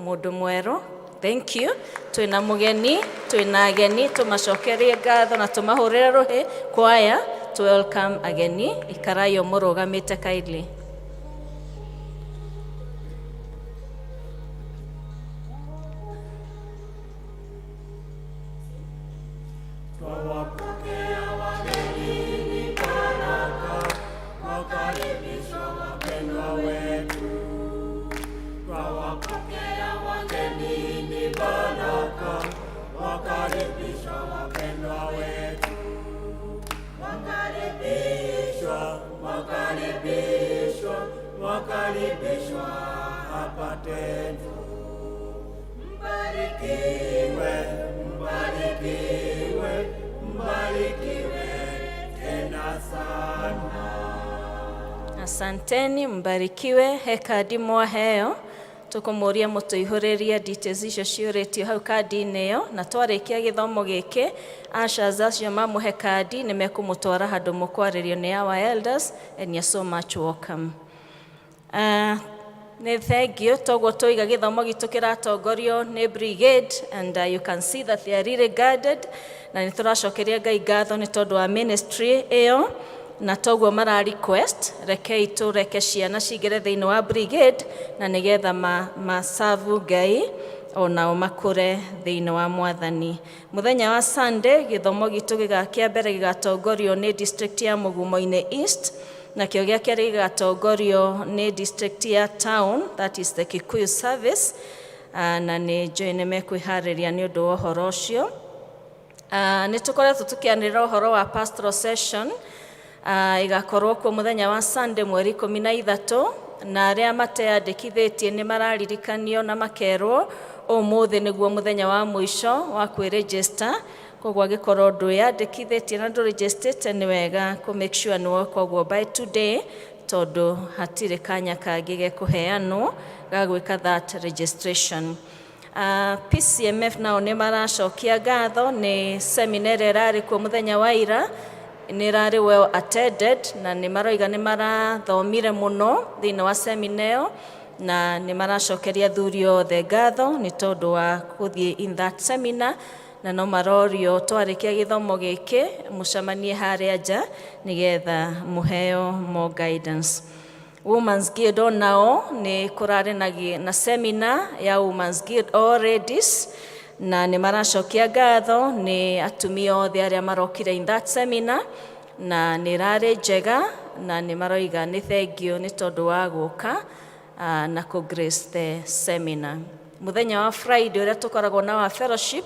Speaker 9: mũndũ mwerũ, thank you. Twĩna mũgeni, twĩna ageni, tũmacokerie ngatho na tũmahũrĩre rũhĩ kwaya to welcome ageni. Ikarai o mũrũgamĩte kindly.
Speaker 7: Wakaribishwa hapa tena. Mbarikiwe, mbarikiwe, mbarikiwe tena sana.
Speaker 9: Asanteni, mbarikiwe, hekadi mwaheo. Tũkũmũria mũtũihũrĩrie details icio ciũrĩtio hau kandi-inĩ ĩyo, na twarĩkia gĩthomo gĩkĩ ushers acio mamũhe kandi nĩ mekũmũtwara handũ mũkwarĩrio nĩ our elders, and you're so much welcome. Nĩ thengio toguo tũiga gĩthomo gitũ kĩratongorio nĩ Brigade, and you can see that they are really guarded, na nĩ tũracokeria Ngai ngatho nĩ tondũ wa ministry ĩyo, na toguo mara request rekei tũreke ciana cingĩre thĩinĩ wa Brigade na nĩgetha masavu Ngai onao makũre thĩinĩ wa Mwathani. Mũthenya wa Sunday gĩthomo gitũ gĩgakĩa mbere gĩgatongorio nĩ district ya Mũgumo-inĩ East, na kĩo gĩa kerĩ gĩgatongorio nĩ district ya Town, that is the Kikuyu service, na nĩ njũĩ nĩ mekwĩharĩria nĩ ũndũ wa ũhoro ũcio. Nĩ tũkoretwo tũkĩanĩrĩra ũhoro wa pastoral session igakorwo kuo mũthenya wa Sunday mweri 13, na arĩa mateyandĩkithĩtie nĩ mararirikanio na makerwo ũmũthĩ nĩguo mũthenya wa mũico wa kwĩregister. Koguo angĩkorwo ndwĩyandĩkithĩtie na ndũregistĩte nĩ wega kũ make sure nĩ woka ũguo by today, tondũ hatirĩ kanya kangĩ gekũheanwo ga gwĩka that registration. PCMF nao nĩ maracokia ngatho nĩ seminar ĩrarĩ kuo mũthenya wa ira, nĩ rarĩ well attended, na nĩ maroiga nĩ marathomire mũno thĩinĩ wa seminar, na nĩ maracokeria athuri othe ngatho nĩ tondũ wa gũthiĩ in that seminar, na no marorio twarĩkia gĩthomo gĩkĩ mũcemanie harĩa nja nĩgetha mũheo more guidance. Women's Guild onao nĩ kũrarĩ na seminar ya Women's Guild all ladies, na nĩ maracokia ngatho nĩ atumia othe arĩa marokire in that seminar, na nĩ rarĩ njega, na nĩ maroiga nĩ thengio nĩ tondũ wa gũka na kũ grace the seminar. Mũthenya wa Friday ũrĩa tũkoragwo na wa fellowship,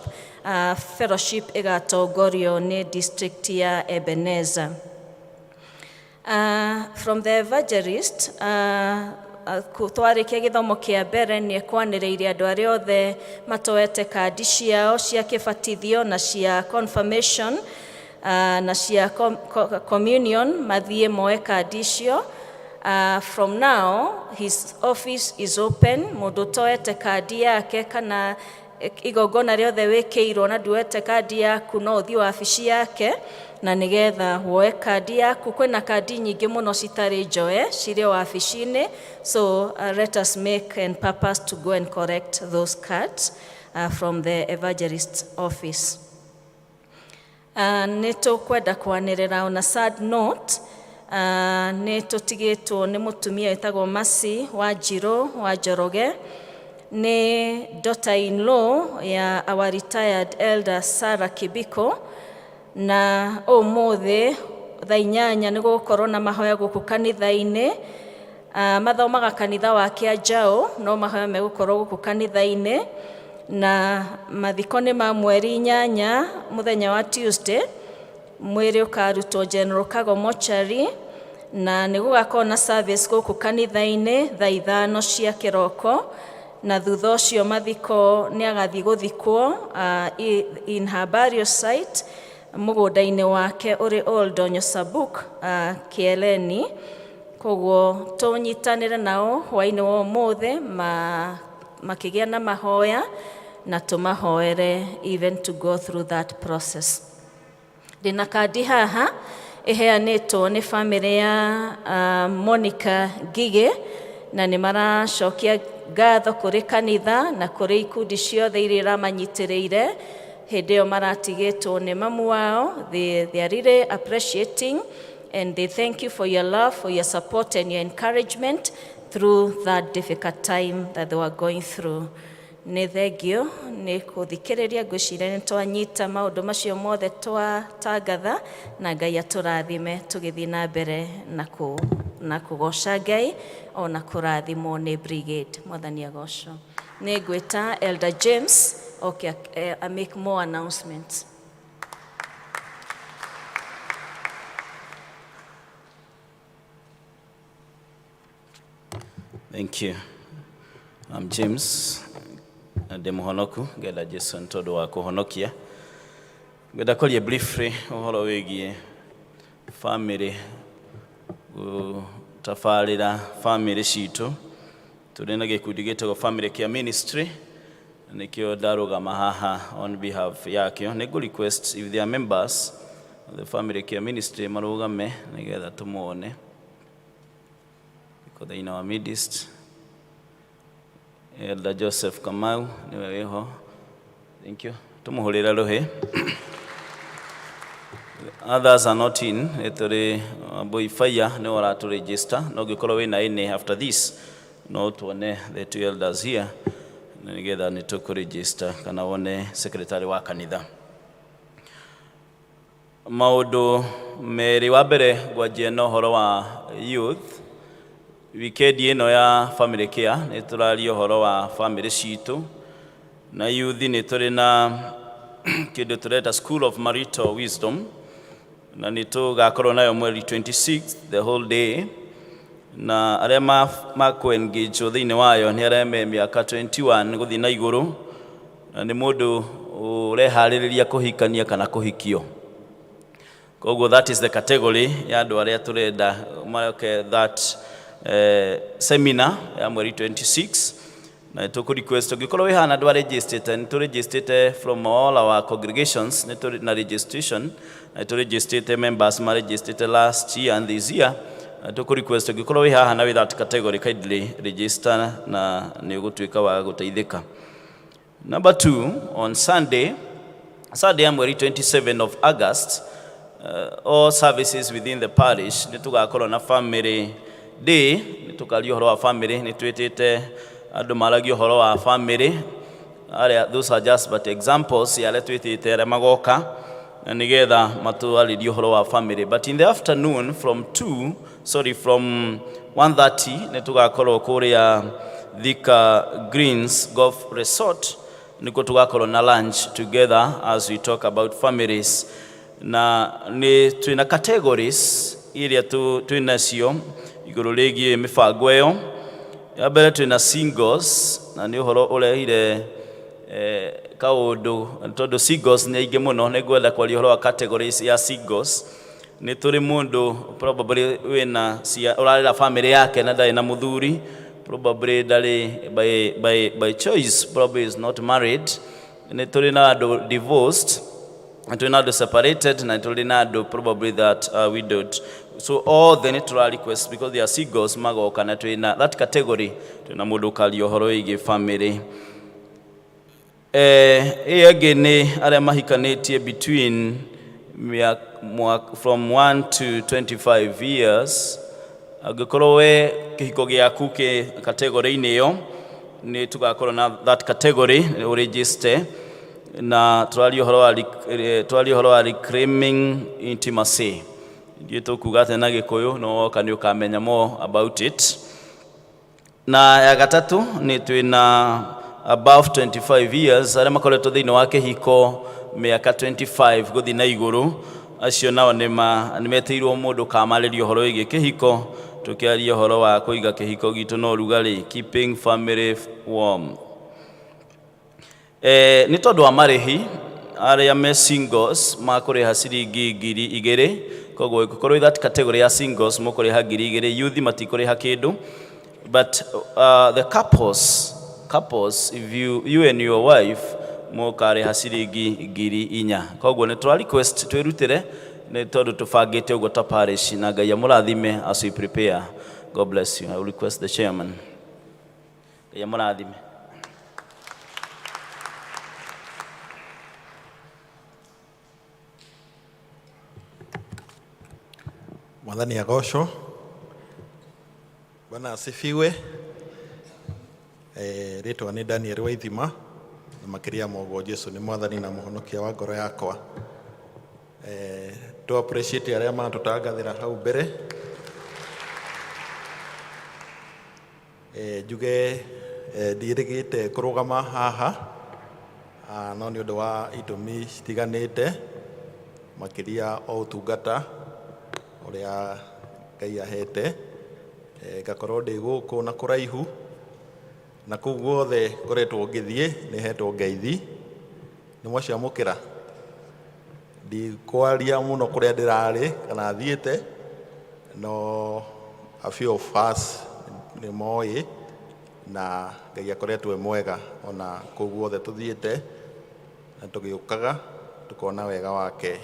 Speaker 9: fellowship ĩgatongorio nĩ district ya Ebenezer. From the evangelist, twarĩkia gĩthomo kĩa mbere nĩ ekwanĩrĩire andũ arĩa othe matoete kandi ciao cia kĩbatithio na cia confirmation na cia communion mathiĩ moe kandi icio. From now his office is open. Mũndũ toete kandi yake kana igongona riothe wikirwo na nduete kandi yaku no uthi wabici yake na nigetha woe kandi yaku. Kwina kandi nyingi muno citari njoe ciri wabici-ini, so let us make and purpose to go and correct those cards from the evangelist office. Nĩ tũkwenda kwanĩrĩra on a sad note, nĩ tũtigĩtwo nĩ mũtumia wĩtagwo Mercy Wanjirũ wa Njoroge, nĩ daughter-in-law ya our retired elder Sarah Kibiko, na ũmũthĩ thaa 8 nĩ gũgũkorwo na mahoya gũkũ kanitha-inĩ. Mathomaga kanitha wa Kĩanjaũ no mahoya megũkorwo gũkũ kanitha-inĩ, na mathiko nĩ ma mweri 8 mũthenya wa Tuesday. Mwĩrĩ ũkarutwo General Kago Mochari, na nĩ gũgakorwo na service gũkũ kanitha-inĩ thaa 5 cia kĩroko, na thutha ũcio mathiko nĩ agathiĩ gũthikwo in her burial site mũgũnda-inĩ wake ũrĩ Old Donyo Sabuk Kieleni. Koguo tũnyitanĩre nao hwaĩ-inĩ wa ũmũthĩ makĩgĩa na mahoya na tũmahoere even to go through that process. Ndĩna kandi haha ĩheanĩtwo nĩ family ya Monica Ngigĩ, na nĩ maracokia ngatho kũrĩ kanitha na kũrĩ ikundi ciothe iria iramanyitĩrĩire hĩndĩ ĩyo maratigĩtwo nĩ mamu wao. They are really appreciating and they thank you for your love, for your support and your encouragement through that difficult time that they were going through. Nĩ thengio nĩ kũthikĩrĩria, ngwĩciria nĩ twanyita maũndũ macio mothe twatangatha, na Ngai atũrathime tũgĩthiĩ na mbere na kũgoca Ngai o na kũrathimwo nĩ Brigade. Mwathani agocwo. Nĩ ngwĩta Elder James okay, I make more announcements.
Speaker 10: Thank you. I'm James Demuhonoku, ngenda Jesu ntondo wa kuhonokia. Ngenda kwaria briefly uhoro wigie family, tafarira family citu. Turi na gikundi gitagwo Family Care Ministry, nikio ndarugama haha on behalf yakio. Nego request if they are members of the Family Care Ministry marugame nigetha tumuone iko in our midst. Elder Joseph Kamau niwe weho. Thank you. Tumuhurira ruhi. Others are not in. Etore boy fire no ora to register. No gikorwo we na ine after this. No tuone the two elders here. Nigetha ni to register kana wone secretary wa kanitha. Maundu meri wa mbere gwajie no horo wa youth. Wikendi ino ya Family Care ni turaria horo wa family citu, na youth ni turi na kindu tureta School of Marital Wisdom, na ni tugakorwo nayo mweri 26 the whole day, na aria mako engage thiini wayo ni aria me miaka 21 guthi na iguru, na ni mundu urehaririria kuhikania kana kuhikio. Koguo that is the category ya andu aria turenda maroke that seminar ya mweri 26, na tuku request gikorwo we hana dwa registered from all our congregations na registration, na to registered members ma registered last year and this year. Tuku request gikorwo we hana with that category kindly register na ni gutwika wa guteithika. Number 2, on Sunday ya mweri 27 of August, all services within the parish ni tugakorwo na family day. Ni tukario horo wa family, ni twetete andu maragio horo wa family. Those are just but examples ya twetete re magoka na nigetha matuaririo horo wa family. But in the afternoon from 1:30 ni tugakorwo kuria Thika Greens Golf Resort, niko tugakorwo na lunch together as we talk about families. Na ni twina categories iria twinacio iguru rigie mifango eyo. Ya mbere twina singles, na ni uhoro urehire kaundu tondu singles ni aingi muno, ni gwenda kwaria uhoro wa categories ya singles. Ni turi mundu probably wina urarira family yake na ndari na muthuri, probably by choice, probably is not married, nĩ tũrĩ na andũ divorced, na tũrĩ na andũ separated, na tũrĩ na andũ probably that are widowed. So all the natural requests, because they are singles, magoka na tũrĩ na that category, tũrĩ na mũndũ ũkaria ũhoro wĩgiĩ family. Ĩngĩ nĩ arĩa mahikanĩtie between from 1 to 25 years. Angĩkorwo we kĩhiko gĩaku kĩ category-inĩ ĩyo, nĩ tugakorwo na that category register, na tũraria ũhoro wa reclaiming intimacy. Ndiĩ tũkuga atĩ na Gĩkũyũ, no woka nĩ ũkamenya more about it. Na ya gatatũ nĩ twĩ na above 25 years, arĩa makoretwo thĩinĩ wa kĩhiko mĩaka 25 gũthiĩ na igũrũ. Acio nao nĩ metĩirwo mũndũ kamarĩria ũhoro wĩgiĩ kĩhiko, tũkĩaria ũhoro wa kũiga kĩhiko gitũ na ũrugarĩ, keeping family warm. Nĩ tondũ wa marĩhi, arĩa me singles makũrĩha ciringi 2,000, koguo ĩkorwo that category ya singles mũkũrĩha 2,000, youth matikũrĩha kĩndũ. But the couples, if you and your wife mũkarĩha ciringi 4,000. Koguo nĩ tũra request twĩrutĩre, nĩ tondũ tũbangĩte ũguo ta parish, na Ngai amũrathime as we prepare. God bless you. I will request the chairman. Ngai amũrathime.
Speaker 11: Mwathani agocwo. Bwana asifiwe. Rĩtwa nĩ Daniel Waithima, na makĩria mogo Jesu nĩ mwathani na mũhonokia wa ngoro yakwa. To appreciate arĩa matũtangathĩra hau mbere. Njuge ndirĩgĩte kũrũgama haha, no nĩ ũndũ wa itũmi citiganĩte, makĩria o ũtungata ũrĩa Ngai ahete, ngakorwo ndĩ gũkũ na kũraihu, na kũu guothe ngoretwo ngĩthiĩ nĩ hetwo ngeithi. Nĩ mwaciamũkĩra? Ndikwaria mũno kũrĩa ndĩrarĩ kana thiĩte, no a few of us nĩ moĩ, na Ngai akoretwo mwega ona kũu guothe tũthiĩte, na tũgĩũkaga tũkona wega wake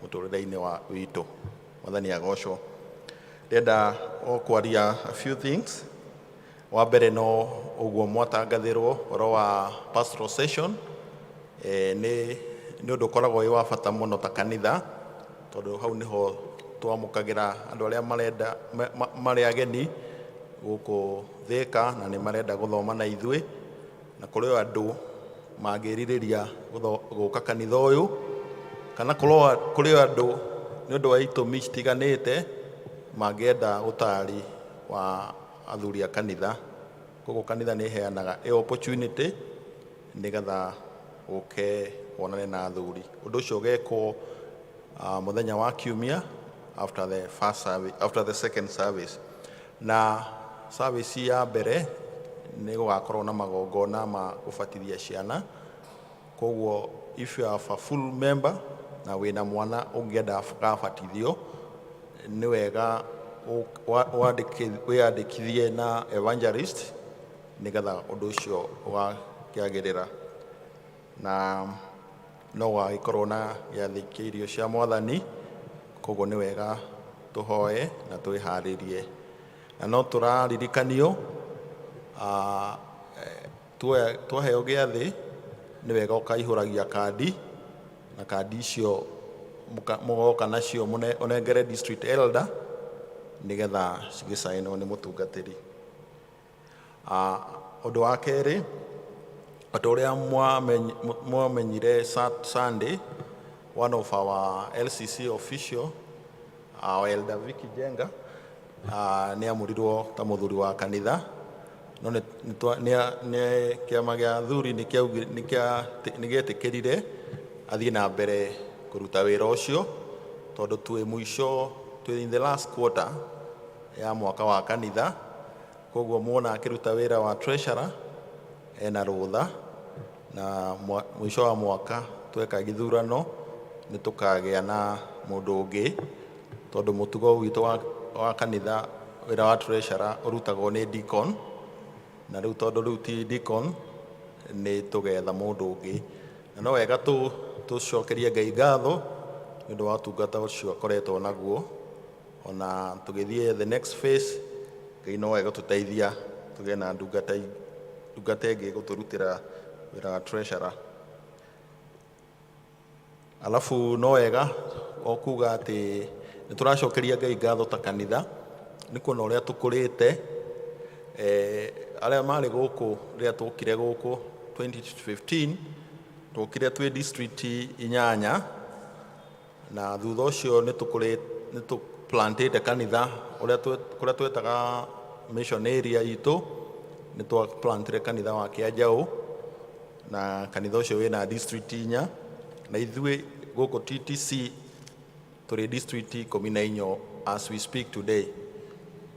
Speaker 11: mũtũrĩre-inĩ witũ. Mwathani agocwo. Ndĩrenda o kwaria a few things. Wa mbere no ũguo mwatangathĩrwo ũhoro wa pastoral session, nĩ ũndũ ũkoragwo wĩ wa bata mũno ta kanitha, tondũ hau nĩho twamũkagĩra andũ arĩa marĩ ageni gũkũ Thika na nĩ marenda gũthoma na ithuĩ, na kũrĩ andũ mangĩrirĩria gũka kanitha ũyũ, kana kũrĩ andũ nĩ ũndũ wa itũmi citiganĩte mangĩenda ũtaari wa athuri a kanitha. Koguo kanitha nĩ heanaga opportunity nĩgetha ũke wonane na athuri. Ũndũ ũcio ũgekwo mũthenya wa Kiumia after the second service. Na service ya mbere nĩ gũgakorwo na magongona ma gũbatithia ciana. Koguo if you are a full member na wĩna mwana ũngĩenda gabatithio, nĩ wega wĩyandĩkithie na evangelist nĩgetha ũndũ ũcio ũgakĩagĩrĩra. Na no gũgagĩkorwo na gĩathĩ kĩa irio cia Mwathani, koguo nĩ wega tũhoe na twĩharĩrie. Na no tũraririkanio twaheo gĩathĩ, nĩ wega ũkaihũragia kandi, na kandi icio mũgoka nacio ũnengere district elder nĩgetha cigĩcainwo nĩ mũtungatĩri. Ũndũ wa kerĩ, ta ũrĩa mwamenyire Sunday, one of our LCC official, our elder Vicky Jenga, nĩ amurirwo ta mũthuri wa kanitha, no nĩ kĩama gĩa athuri nĩ gĩetĩkĩrire athiĩ na mbere kũruta wĩra ũcio, tondũ twĩ mũico, twĩ in the last quarter ya mwaka wa kanitha. Koguo mwona akĩruta wĩra wa treasurer ena rũtha, na mũico wa mwaka tweka gĩthurano nĩ tũkagĩa na mũndũ ũngĩ, tondũ mũtugo witũ wa kanitha wĩra wa treasurer ũrutagwo nĩ deacon, na rĩu tondũ rĩu ti deacon nĩ tũgetha mũndũ ũngĩ, na no wega tũcokerie Ngai ngatho nĩ ũndũ wa ũtungata ũcio akoretwo naguo, ona tũgĩthiĩ the next phase Ngai no wega tũteithia tũgĩe na ndungata ĩngĩ gũtũrutĩra wĩra wa treasurer. Alafu no wega o kuga atĩ nĩ tũracokeria Ngai ngatho ta kanitha nĩ kuona ũrĩa tũkũrĩte. Arĩa marĩ gũkũ rĩrĩa tũkire gũkũ 2015 tũkire twĩ district 8, na thutha ũcio nĩ tũplantĩte kanitha kũrĩa twetaga mission area itũ, nĩ twaplantire kanitha wa Kĩanjaũ, na kanitha ũcio wĩna district 4, na ithuĩ gũkũ TTC tũrĩ district 14 as we speak today.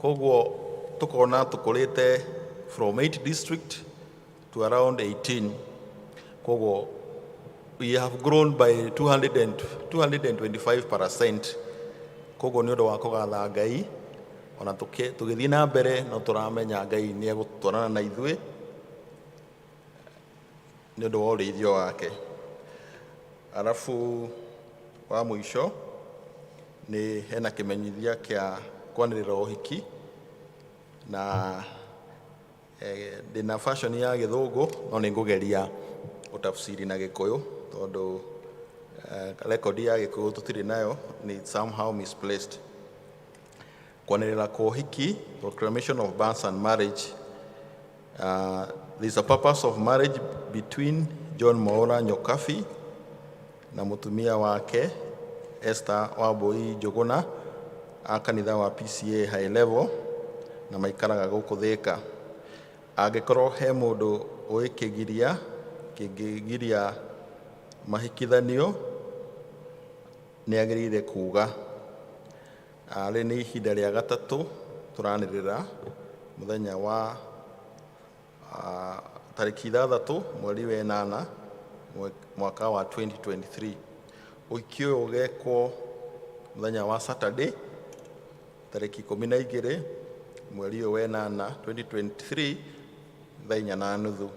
Speaker 11: Koguo tukona tukurite from 8 district to around 18. Koguo we have grown by 225%. Koguo nĩ ũndũ wa kũgatha Ngai, ona tũgĩthiĩ na mbere no tũramenya Ngai nĩ egũtwarana na ithuĩ nĩ ũndũ wa ũrĩithio wake. Alafu wa mũico nĩ hena kĩmenyithia kĩa kwanĩrĩra ũhiki, na ndĩna fashion ya Gĩthũngũ no nĩ ngũgeria gũtafsiri na Gĩkũyũ tondũ record ya Gĩkũyũ tũtirĩ nayo, ni somehow misplaced. Kwanĩrĩra kwa ũhiki, proclamation of birth and marriage. There is a purpose of marriage between John Mwaura Nyokabi na mũtumia wake Esther Wambui Njũgũna a kanitha wa P.C.E.A high level, na maikaraga gũkũ Thika. Angĩkorwo he mũndũ ũĩ kĩngĩgiria mahikithanio nĩ agĩrĩire kuga. Rĩ nĩ ihinda rĩa gatatũ tũranĩrĩra mũthenya wa tarĩki 6 mweri wa 8 mwaka wa 2023. Ũhiki ũyũ ũgekwo mũthenya wa Saturday tarĩki 12 mweri wa 8 2023 thaa 4:30,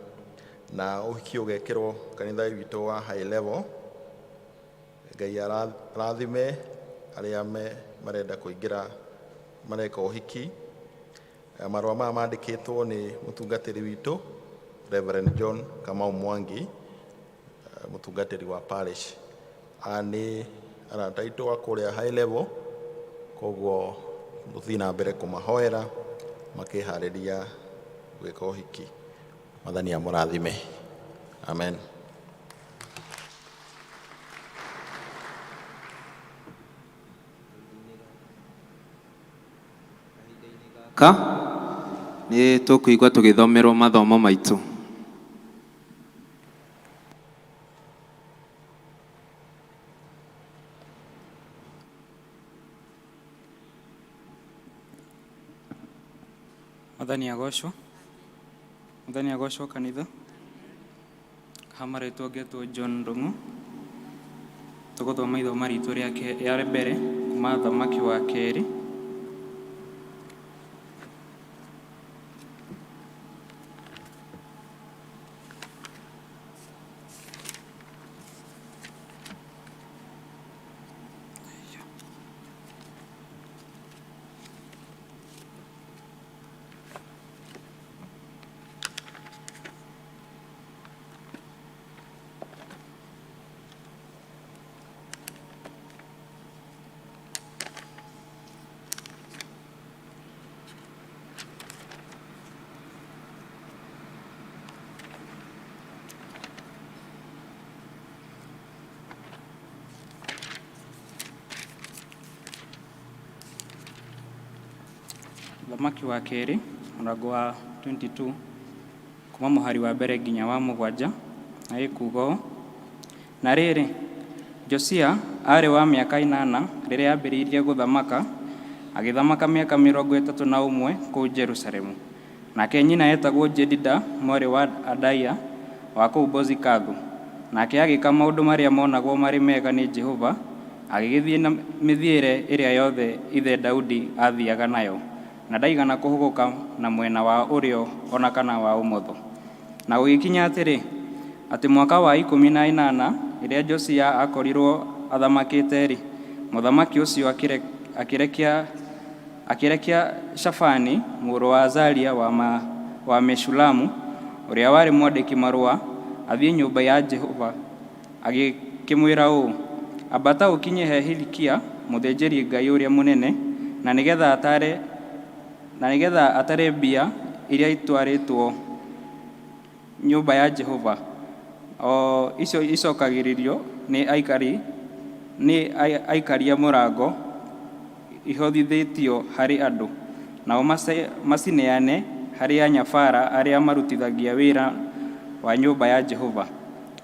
Speaker 11: na ũhiki ũgekĩrwo kanitha witũ wa high level. Ngai arathime arĩa marenda kũingĩra mareka ũhiki. Marũa maya mandĩkĩtwo nĩ mũtungatĩri witũ Reverend John Kamau Mwangi, mũtungatĩri wa parish. Nĩ arata aitũ a kũrĩa high level, koguo tũthiĩ na mbere kũmahoera makĩharĩria gwĩka ũhiki. Mwathani amũrathime. Amen.
Speaker 3: Nĩ tũkũigua tũgĩthomerwo mathomo maitũ.
Speaker 12: Mwathani agocwo kanitha. Hamarĩtwo ngetwo John Ndung'u. Tũgũthoma ithoma ritũ rĩa mbere kuma thamaki wa kerĩ. Thamaki wa kerĩ mũrango wa 22 kuma mũhari wa mbere nginya wa 7, na ĩkuuga ũũ: na rĩrĩ, Josia arĩ wa mĩaka 8 rĩrĩa ambĩrĩirie gũthamaka, agĩthamaka mĩaka 31 kũu Jerusalemu. Nake nyina etagwo Jedida mwarĩ wa Adaia wa kũu Bozikathu. Nake agĩka maũndũ marĩa monagwo marĩ mega nĩ Jehova, agĩgĩthiĩ na mĩthiĩre ĩrĩa yothe ithe Daudi athiaga nayo. na ndaigana kũhũgũka na mwena wa ũrĩo ona kana wa ũmotho. Na gũgĩkinya atĩrĩ, atĩ mwaka wa 18 rĩrĩa Josia akorirwo athamakĩte-rĩ, mũthamaki ũcio akĩrekia Shafani mũrũ wa Azalia wa Meshulamu, ũrĩa warĩ mwandĩki marũa, athiĩ nyũmba ya Jehova, agĩkĩmwĩra ũũ: ambata ũkinye he Hilikia mũthĩnjĩri Ngai ũrĩa mũnene, na nĩgetha atare mbia iria itwarĩtwo nyũmba ya Jehova, o icio icokagĩrĩrio nĩ aikaria mũrango ihothithĩtio harĩ andũ, nao macineane harĩ anyabara arĩa marutithagia wĩra wa nyũmba ya Jehova.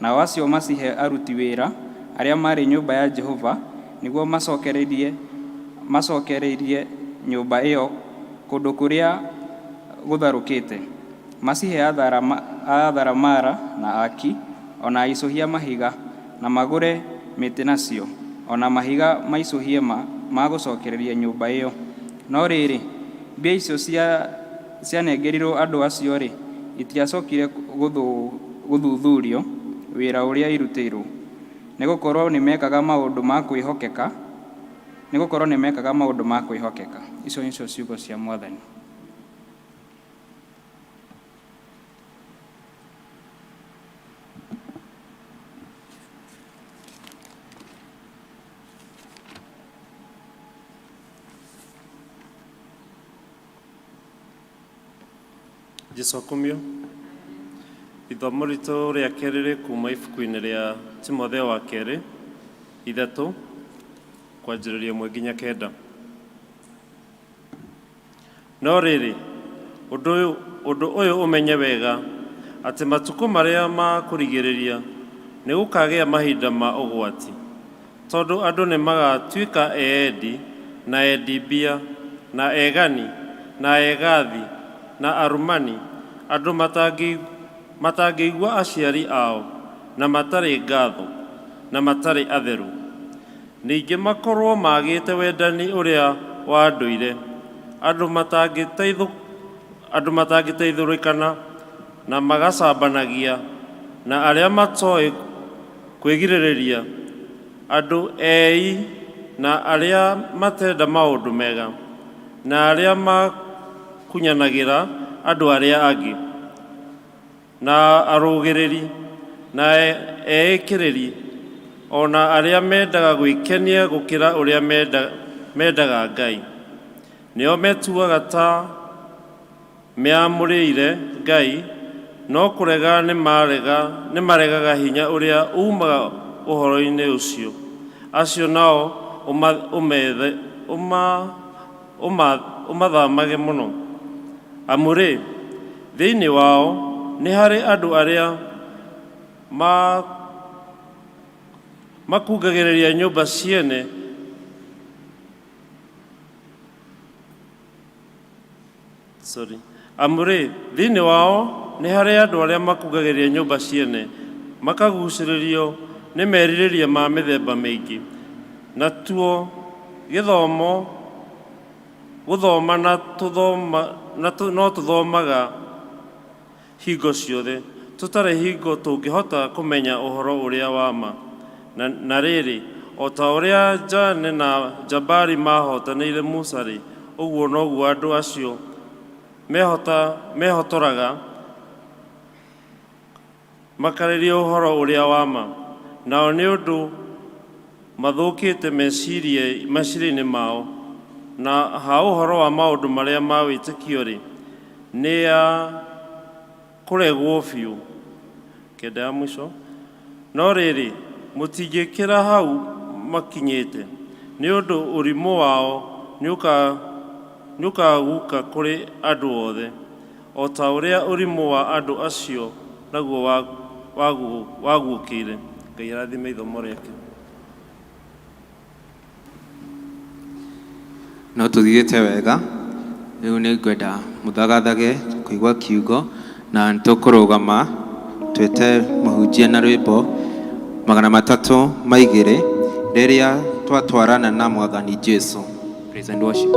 Speaker 12: Nao acio macihe aruti wĩra arĩa marĩ nyũmba ya Jehova, nĩguo macokereirie nyũmba ĩyo kũndũ kũrĩa gũtharũkĩte. Macihe atharamara na aki, ona aicũhia mahiga, na magũre mĩtĩ nacio, ona mahiga maicũhie ma gũcokereria nyũmba ĩyo. No rĩrĩ, mbia icio cianengerirwo andũ acio-rĩ, itiacokire gũthuthurio wĩra ũrĩa irutĩirwo, nĩgũkorwo nĩmekaga maũndũ ma kwĩhokeka. Icio nĩcio ciugo cia Mwathani.
Speaker 13: Jesu akumio. Ithomo ritũ rĩa kerĩ rĩ kuma ibuku-inĩ rĩa Timotheo wa kerĩ 3 kwanjĩrĩria 1 nginya 9. No rĩrĩ, ũndũ ũyũ ũmenye wega, atĩ matukũ marĩa ma kũrigĩrĩria nĩ gũkagĩa mahinda ma ũgwati, tondũ andũ nĩ magatuĩka eedi na endi mbia na egani na egathi na arumani, andũ matangĩigua aciari ao, na matarĩ ngatho, na matarĩ atheru. Ningĩ makorwo magĩte wendani ũrĩa wa ndũire, andũ matangĩteithũrĩkana, na magacambanagia, na arĩa matoĩ kwĩgirĩrĩria, andũ ei, na arĩa matenda maũndũ mega, na arĩa makunyanagĩra andũ arĩa angĩ, na arũgĩrĩri, na eĩkĩrĩri, ona arĩa mendaga gwĩkenia gũkĩra ũrĩa mendaga Ngai. Nĩo metuaga ta meamũrĩire Ngai, no kũrega nĩ maregaga hinya ũrĩa umaga ũhoro-inĩ ũcio. Acio nao ũmathamage mũno. Amũrĩ, thĩinĩ wao nĩ harĩ andũ arĩa makungagĩrĩria nyũmba ciene, amũrĩ, thĩinĩ wao nĩ harĩ andũ arĩa makungagĩrĩria nyũmba ciene, makagucĩrĩrio nĩ merirĩria ma mĩthemba mĩingĩ. Natuo gũthoma no tũthomaga hingo ciothe, tũtarĩ hingo tũngĩhota kũmenya ũhoro ũrĩa wa ma. Na rĩrĩ, o ta ũrĩa Jane na Jabari mahotanĩire Musa-rĩ, ũguo noguo andũ acio mehotoraga makarĩrie ũhoro ũrĩa wa ma. Nao nĩ ũndũ mathũkĩte meciria-inĩ mao, na ha ũhoro wa maũndũ marĩa ma wĩtĩkio-rĩ, nĩ ya kũregwo biũ. Kenda ya mũico. No rĩrĩ, mũtingĩkĩra hau makinyĩte, nĩ ũndũ ũrimũ wao nĩũkaguka kũrĩ andũ othe, o ta ũrĩa ũrimũ wa andũ acio naguo waguũkĩire. Ngai arathime ithomo rĩake.
Speaker 3: No tũthiĩte wega, rĩu nĩ ngwenda mũthagathage kũigua kiugo, na nĩtũkũrũgama twĩte mũhunjia na rwĩmbo 302 rĩrĩa twatwarana na Mwathani Jesu. Praise and worship.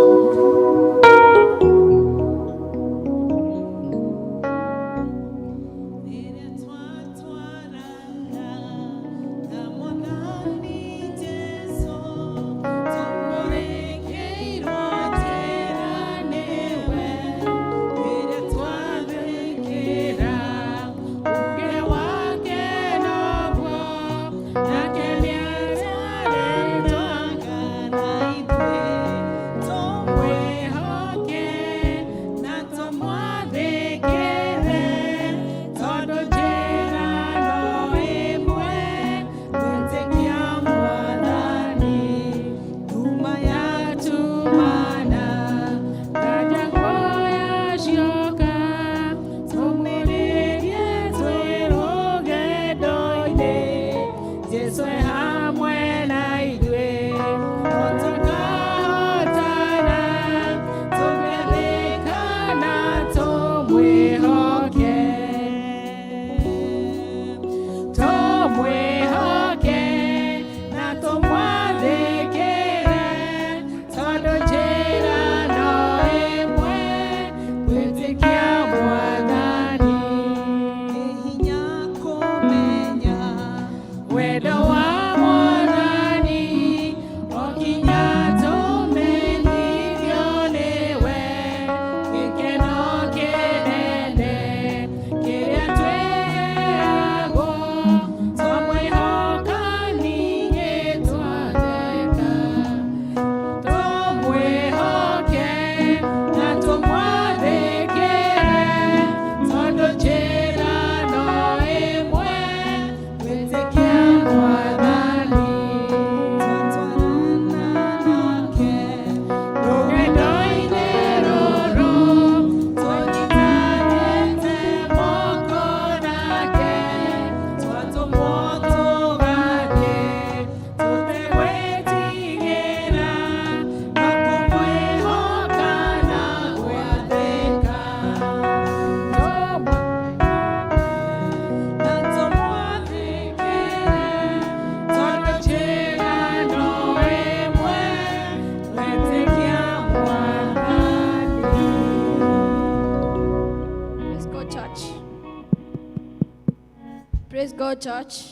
Speaker 5: Praise God, church.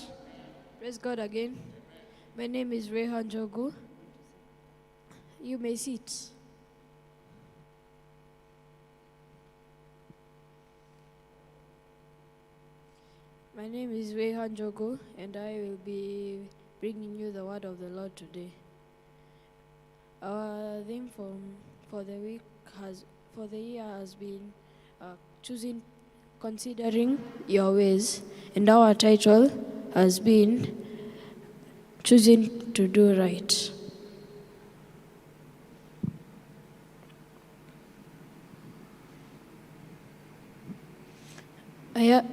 Speaker 5: Praise God again. My name is Rehan Jogu. You may sit. My name is Rehan Jogu, and I will be bringing you the word of the Lord today. Our theme for the year has been considering your ways, and our title has been choosing to do right.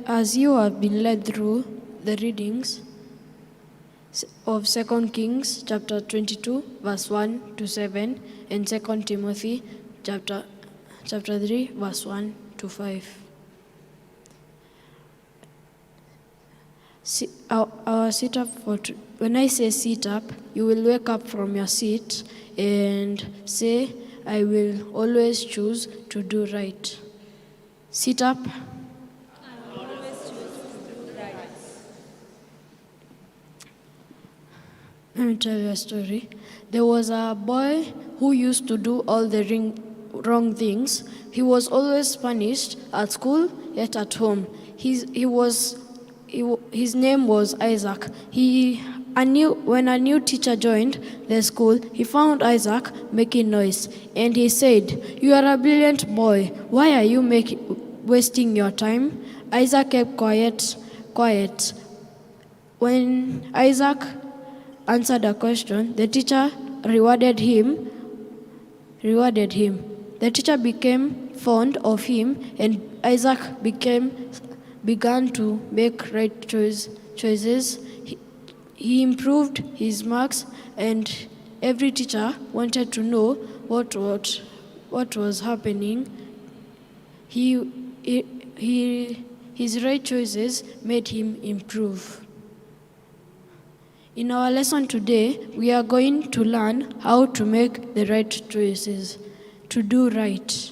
Speaker 5: As you have been led through the readings of 2 Kings chapter 22 verse 1 to 7 and 2 Timothy chapter 3 verse 1 to 5. Our sit up when I say sit up, you will wake up from your seat and say, I will always choose to do right. Sit up. Let me tell you a story. There was a boy who used to do all the wrong things. He was always punished at school, yet at home. His name was Isaac. When a new teacher joined the school, he found Isaac making noise, and he said, "You are a brilliant boy. Why are you wasting your time?" Isaac kept quiet. When Isaac answered a question, the teacher rewarded him. The teacher became fond of him, and Isaac began to make right choices. He improved his marks, and every teacher wanted to know what was happening. His right choices made him improve. In our lesson today, we are going to learn how to make the right choices, to do right.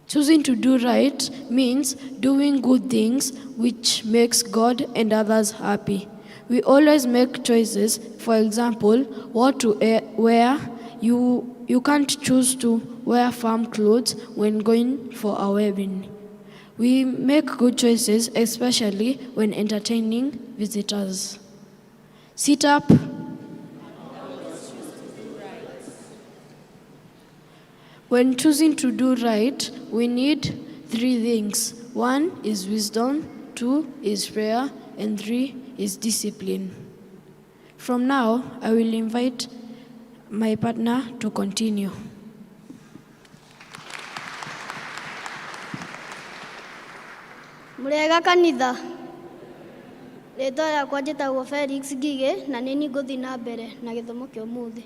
Speaker 5: Choosing to do right means doing good things which makes God and others happy. We always make choices. For example, what to wear. You can't choose to wear farm clothes when going for a wedding. We make good choices, especially when entertaining visitors. Sit up. When choosing to do right, we need 3 things. 1 is wisdom, 2 is prayer, and 3 is discipline. From now, I will invite my partner to continue.
Speaker 14: Murega kanitha. Rĩtwa rĩakwa njĩtagwo Felix Ngigĩ na nĩ niĩ ngũthiĩ na mbere na gĩthomo kĩa ũmũthĩ.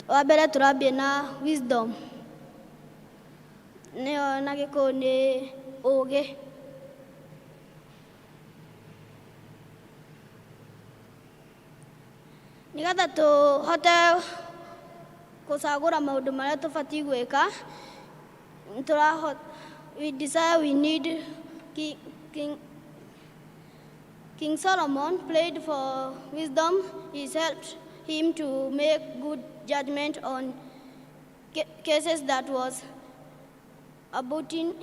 Speaker 14: Wa mbere tũrambia na wisdom. Nĩyo na Gĩkũyũ nĩ ũũgĩ. Nĩgetha tũhote gũcagũra maũndũ marĩa tũbatiĩ gwĩka, we decide we need King Solomon prayed for wisdom. It helped him to make good judgment on cases that was about him,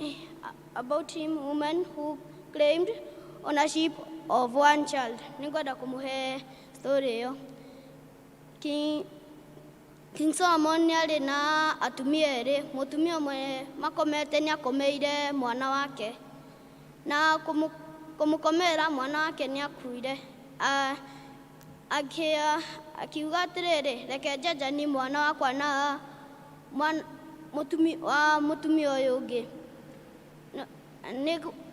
Speaker 14: woman who claimed ownership of one child. Nĩngwenda kũmũhe story ĩyo. King Solomon nĩ arĩ na atumia erĩ. Mũtumia ũmwe makomete nĩ akomeire mwana wake. Na kũmũkomera mwana wake nĩ akuire. Akiuga atĩrĩrĩ, reke njanjanie mwana wakwa na mũtumia ũyũ ũngĩ.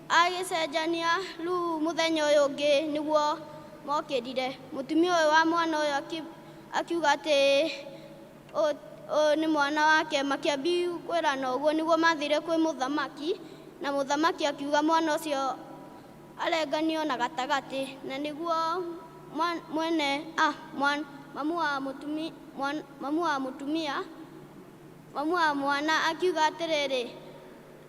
Speaker 14: Agĩcenjania rĩu mũthenya ũyũ ũngĩ nĩguo mokĩrire. Mũtumia ũyũ wa mwana ũyũ akiuga atĩ ũyũ nĩ mwana wake. Makĩambia kwĩrana ũguo nĩguo mathire kwĩ mũthamaki, na mũthamaki akiuga mwana ũcio arenganio na gatagatĩ, na nĩguo mamu wa mwana akiuga atĩrĩrĩ,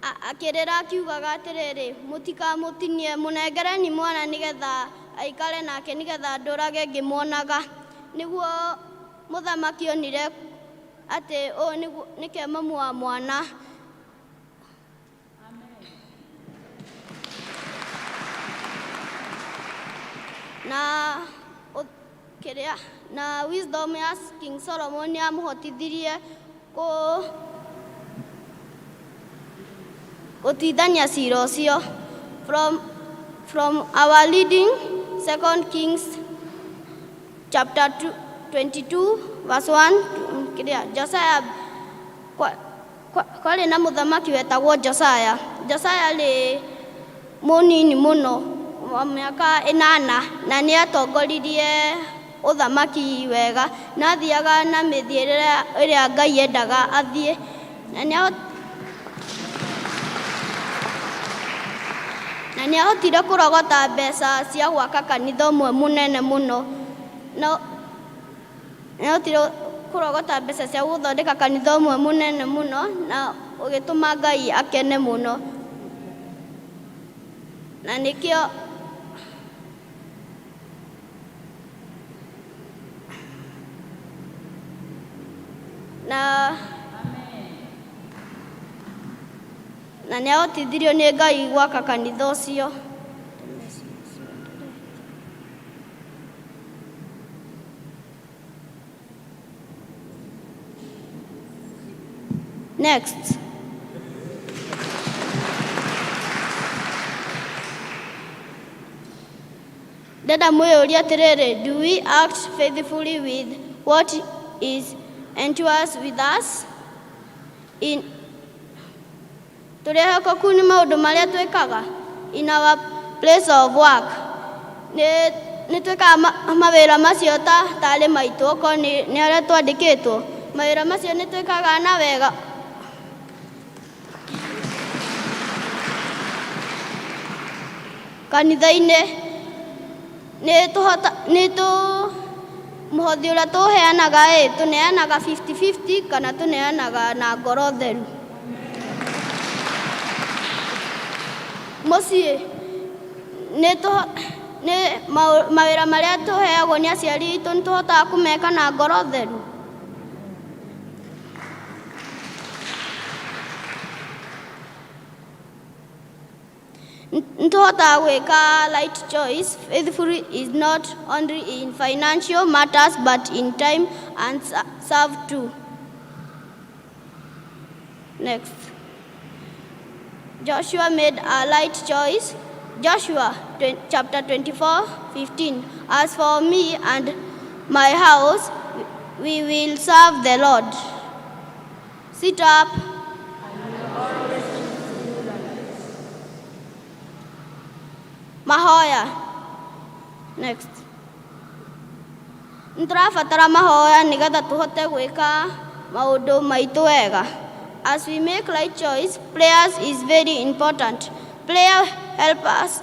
Speaker 14: akĩrĩra akiugaga atĩrĩrĩ, mũtikamũtinie, mũnengereni mwana nĩgetha aikare nake nĩgetha ndũrage ngĩmuonaga. Nĩguo mũthamaki onire atĩ ũũ nĩke mamu wa mwana. Na wisdom ya King Solomon yamũhotithirie gũtuithania cira ũcio. From our leading 2 Kings chapter 22 verse 1, Josiah kwarĩ na mũthamaki wetagwo Josiah. Josiah arĩ mũnini mũno wa mĩaka 8 na nĩ atongoririe ũthamaki wega na athiaga na mĩthiĩre ĩrĩa Ngai endaga athiĩ, na nĩ ahotire kũrogota mbeca cia gwaka kanitha ũmwe mũnene mũno. Nĩ ahotire kũrogota mbeca cia gũthondeka kanitha ũmwe mũnene mũno na ũgĩtũma Ngai akene mũno. Na nĩkĩo na nĩ ahotithirio nĩ Ngai gwaka kanitha ũcio. Next. Dada mwĩyũria atĩrĩrĩ, do we act faithfully with what is endures with us? Tũrĩhokeku nĩ maũndũ marĩa twĩkaga in our place of work. Nĩ twĩkaga mawĩra macio tarĩ maitũ, okorwo nĩ arĩa twandĩkĩtwo. Mawĩra macio nĩ twĩkaga na wega. Kanitha-inĩ mũhothi ũrĩa tũheanaga tũneanaga 50-50 kana tũneanaga na ngoro theru. Mũciĩ mawĩra marĩa tũheagwo nĩ aciari aitũ nĩ tũhotaga kũmeka na ngoro theru. Nĩtũhotaga gwĩka right choice. Faithfully is not only in financial matters but in time and serve too. Next. Joshua made a right choice. Joshua chapter 24:15. As for me and my house, we will serve the Lord. Sit up. Mahoya. Next. Nĩtũrabatara mahoya nĩgetha tũhote gwĩka maũndũ maitũ wega. As we make right choice, prayers is very important. Prayer help us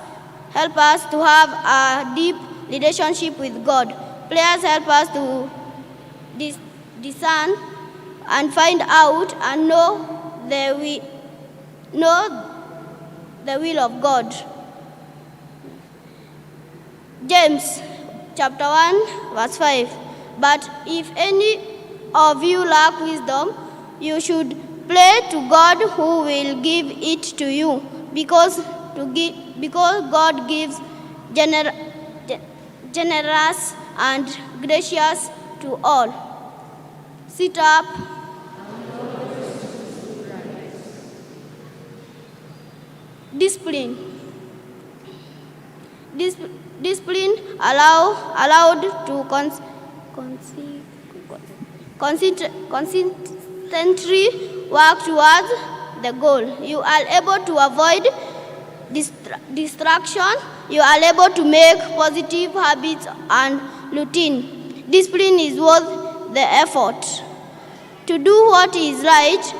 Speaker 14: to have a deep relationship with God. Prayers help us to discern and find out and know the will of God. James chapter 1 verse 5. But if any of you lack wisdom, you should pray to God who will give it to you, because God gives generous and gracious to all. Sit up. Discipline. Discipline allowed to consistently work towards the goal. You are able to avoid distraction. You are able to make positive habits and routine. Discipline is worth the effort. To do what is right,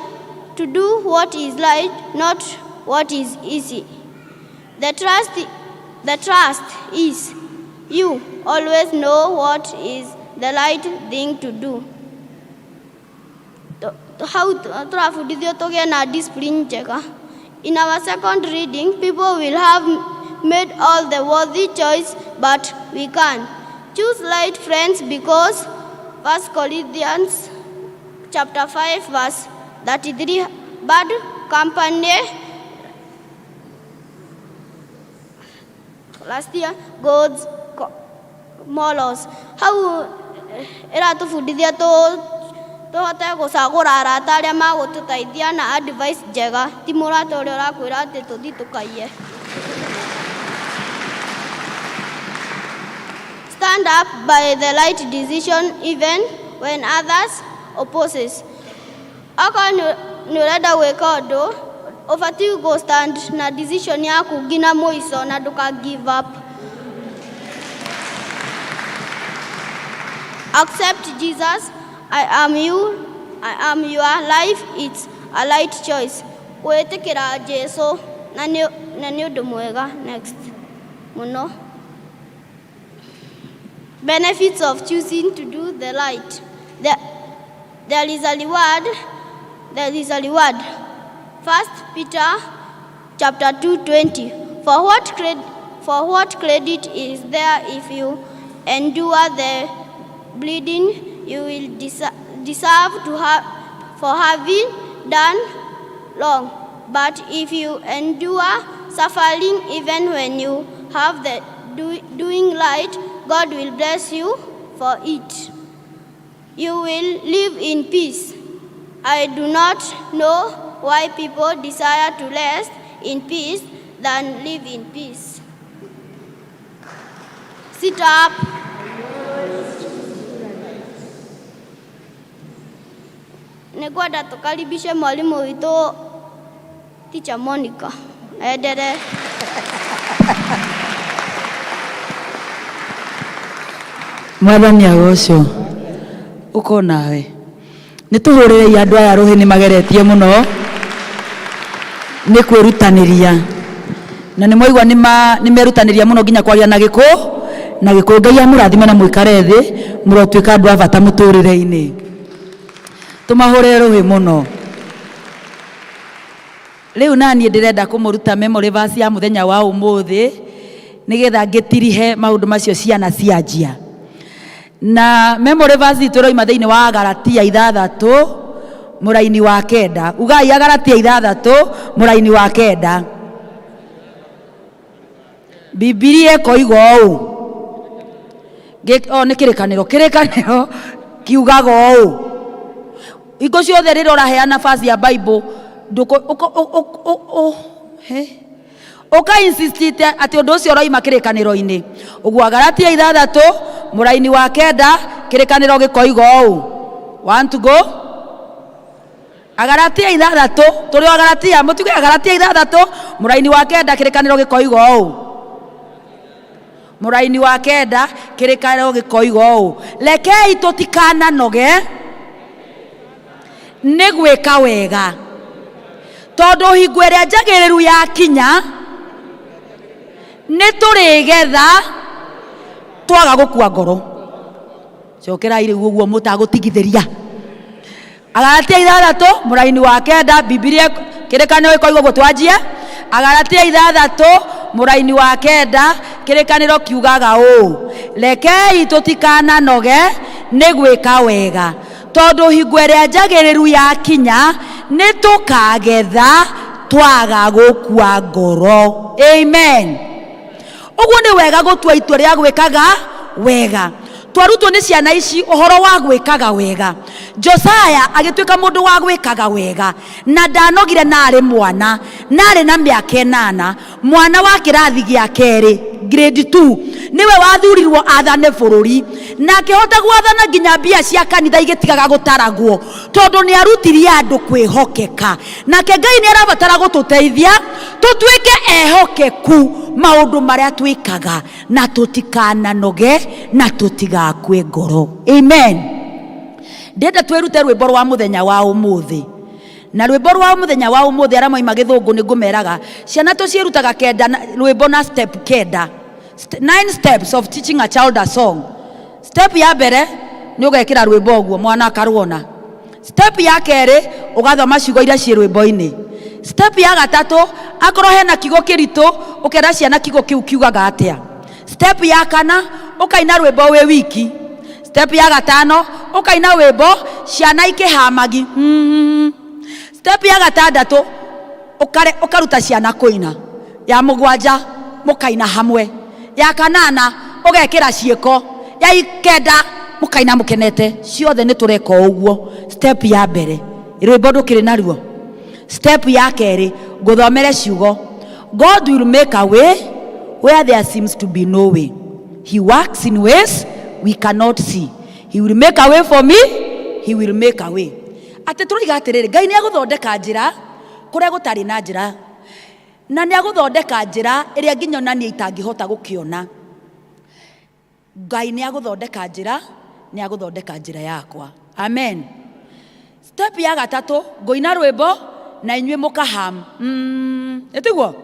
Speaker 14: not what is easy. The trust is you always know what is the right thing to do. How tũrabundithio tũgĩe na discipline njega In our second reading, people will have made all the worthy choice, but we can't. Choose light, friends, because 1 Corinthians chapter 5, verse 33, bad company last year, God's morals. How iratufundithia tuhote gucagura arata aria magututaithia na advice njega, ti murata uria urakwira ati tuthi tukaiye. Stand up by the right decision even when others opposes. Aka ni urenda gwika undu ubati go stand na decision yaku ngina muico na nduka give up. Accept Jesus. I am you. I am your life. It's a light choice. Wetikira Jesu na ni undu mwega. Next. Muno. Benefits of choosing to do the light. There is a reward. There is a reward. 1 Peter chapter 2:20. For what credit is there if you endure the bleeding you will deserve to have for having done wrong? But if you endure suffering even when you have the doing right, God will bless you for it. You will live in peace. I do not know why people desire to rest in peace than live in peace. Sit up. Nĩngwenda tukaribishe mwalimu witũ Teacher Monica. Endere.
Speaker 15: Mwathani agocwo uko nawe nĩ tũhũrĩre andũ aya rũhĩ nĩ mageretie mũno nĩ kwĩrutaniria na nĩ moigwa nĩ merutaniria mũno nginya kwaria na gĩkũ Ngai amũrathime na mũikare thĩ mũrotuĩka andũ a bata mũtũrĩre-inĩ. Tũmahũrĩre rũhĩ mũno. Rĩu naniĩ ndĩrenda kũmũruta memory verse ya mũthenya wa ũmũthĩ nĩgetha ngĩtirihe maũndũ macio ciana cianjia. Na memory verse tũroima thĩinĩ wa Galatia 6 mũraini wa 9. Ugai Galatia 6 mũraini wa 9. Biblia ĩkoiga ũũ. Nĩ kĩrĩkanĩro kiugaga ũũ. Iko ciothe rĩrĩa ũraheana nafasi ya Bible insistite ati ũndũ ũcio ũroima kĩrĩkanĩro-inĩ. Ũguo Galatia 6 mũraini wa 9 kĩrĩkanĩro gĩkoiga ũũ. Want to go? Galatia 6 tũrĩ o Galatia mũtuge Galatia 6 mũraini wa 9 kĩrĩkanĩro gĩkoiga ũũ. Mũraini wa 9 kĩrĩkanĩro gĩkoiga ũũ. Rekei tũtikananoge nĩ gwĩka wega tondũ hingo ĩrĩa njagĩrĩru yakinya nĩ tũrĩgetha twaga gũkua ngoro. Cokerai rĩu ũguo mũtagũtigithĩria. Galatia 6 mũraini wa 9 Biblia kĩrĩkanĩro gĩkoiga ũguo twanjie. Galatia 6 mũraini wa 9 kĩrĩkanĩro kiugaga ũũ. Rekei tũtikananoge nĩ gwĩka wega tondũ hingo ĩrĩa njagĩrĩru yakinya nĩ tũkagetha twaga gũkua ngoro. Amen. Ũguo nĩ wega gũtua itua rĩa gwĩkaga wega. Twarutwo nĩ ciana ici ũhoro wa gwĩkaga wega. Josiah agĩtuĩka mũndũ wa gwĩkaga wega na ndanogire na arĩ mwana na arĩ na mĩaka 8 mwana wa kĩrathi gĩa 2 grade 2 niwe wathurirwo athane bũrũri na akĩhota gwathana nginya mbia cia kanitha igĩtigaga gũtaragwo tondũ nĩ arutirie andũ kwĩhokeka. Nake Ngai nĩ arabatara gũtũteithia tũtuĩke ehokeku maũndũ marĩa twĩkaga na tũtikananoge na tũtigakue ngoro. Amen. Ndenda twĩrute rwĩmbo rwa mũthenya wa ũmũthĩ. Na rwĩmbo rwa mũthenya wa ũmũthĩ arĩa moima gĩthũngũ nĩ ngũmeraga ciana tũciĩrutaga rwĩmbo na step 9 steps of teaching a child a song. Step ya mbere nĩ ũgekĩra rwĩmbo ũguo mwana akaruona. Step ya kerĩ ũgathoma ciugo iria ciĩ rwĩmbo-inĩ. Step ya gatatu akorwo hena kigo kirito ukera ciana kigo kiu kiugaga atia. Step ya kana ukaina rwimbo we wiki. Step ya gatano ukaina wimbo ciana ikihamagi. Step ya gatandatu ukaruta ciana kuina. Ya mugwanja mukaina hamwe. Ya kanana ugekira ciiko. Ya ikenda mukaina mukenete. Ciothe ni tureka uguo. Step ya mbere rwimbo ndukiri naruo. Step ya keri guthomere ciugo. God will make a way where there seems to be no way. He works in ways we cannot see. He will make a way for me. He will make a way. Ate turiga atiriri Ngai ni aguthondeka njira kuria gutari na njira, na ni aguthondeka njira iria nginya nani itangihota gukiona. Ngai ni aguthondeka njira, ni aguthondeka njira yakwa. Amen. Step ya gatatu ngoina rwimbo na inywe mukaham. Etiguo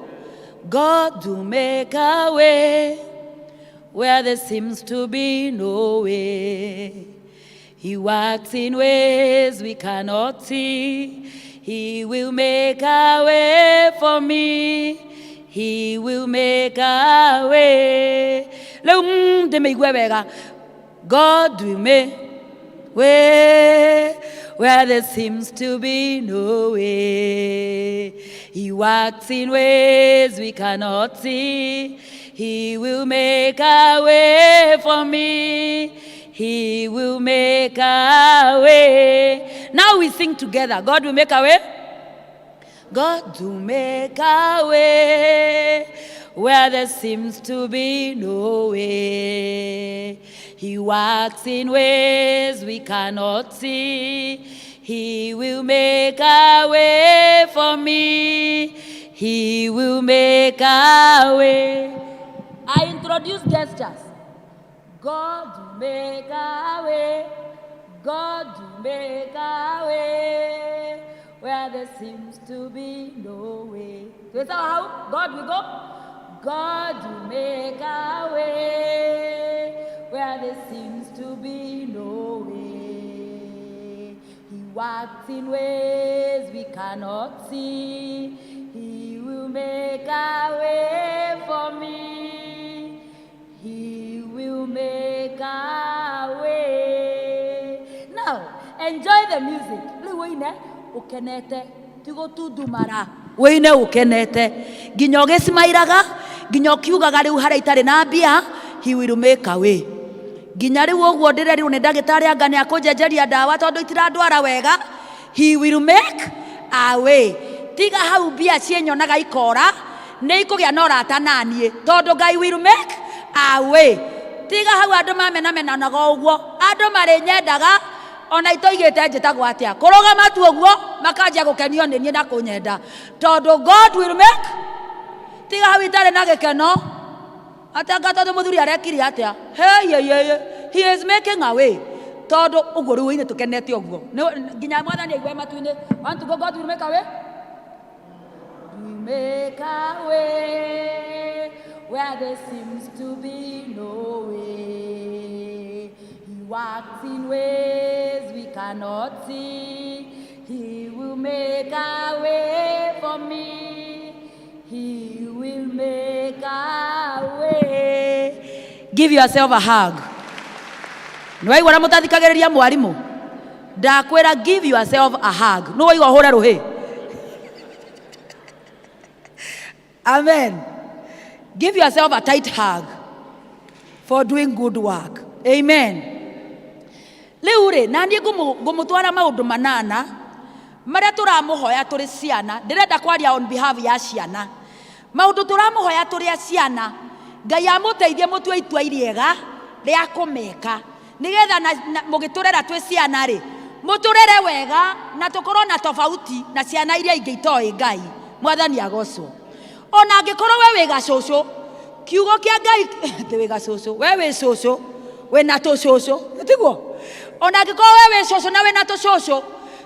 Speaker 15: God will make a way where there seems to be no way. He works in ways we cannot see. He will make a way for me. He will make a way. God will make way where there seems to be no way. He works in ways we cannot see. He will make a way for me. He will make a way. Now we sing together. God will make a way. God will make a way where there seems to be no way. He works in ways we cannot see. He will make a way for me. He will make a way. I introduce gestures. God will make a way. God will make a way where there seems to be no way. So is that how God will go? God will make a way where there seems to be no way. He works in ways we cannot see. He will make a way for me. He will make a way. Now, enjoy the music. Wine ukenete tigo tudumara. Wine ukenete nginya ugicimairaga nginya ukiugaga riu hara itari na mbia. He will make a way. Nginya riu uguo ndire riu ni ndagitari anga ni akunjenjeria ndawa tondu itirandwara wega. He will make a way. Tiga hau mbia cienyonaga ikora ni ikugia na urata nanie tondu Ngai will make a way. Tiga hau andu mamenamenanaga uguo andu mari nyendaga ona itoigite njitagwo atia kurugama tu uguo makanjia gukenio ni nie na kunyenda tondu God will make. Tiga hau itare na gikeno atanga tondu muthuri arekiri atia he is making a way tondu uguo riu ine tukenete uguo nginya mwathani aigwe matuini. Want to go, God will make a way. Make a way where there seems to be no way. He works in ways we cannot see. He will make a way for me. He will make a way. Give yourself a hug. Nwaigua mutathikagiriria mwarimu ndakwira give yourself a hug. No waigua hura ruhi. Amen. Give yourself a tight hug for doing good work. Amen. Leure nani ngumutwara maundu manana maria turamuhoya turi ciana. Ndirenda kwaria on behalf ya ciana. Maundu turamuhoya turi ciana Ngai amuteithie mutue itua iriega ria kumeka nigetha mugiturera twi ciana ri muturere wega na tukorwo na tofauti na ciana iria ingi itoi Ngai. Mwathani agocwo. Ona angikorwo we wi gacucu kiugo kia Ngai ti wi gacucu we wi cucu we na tucucu tiguo. Ona angikorwo we wi cucu na we na tucucu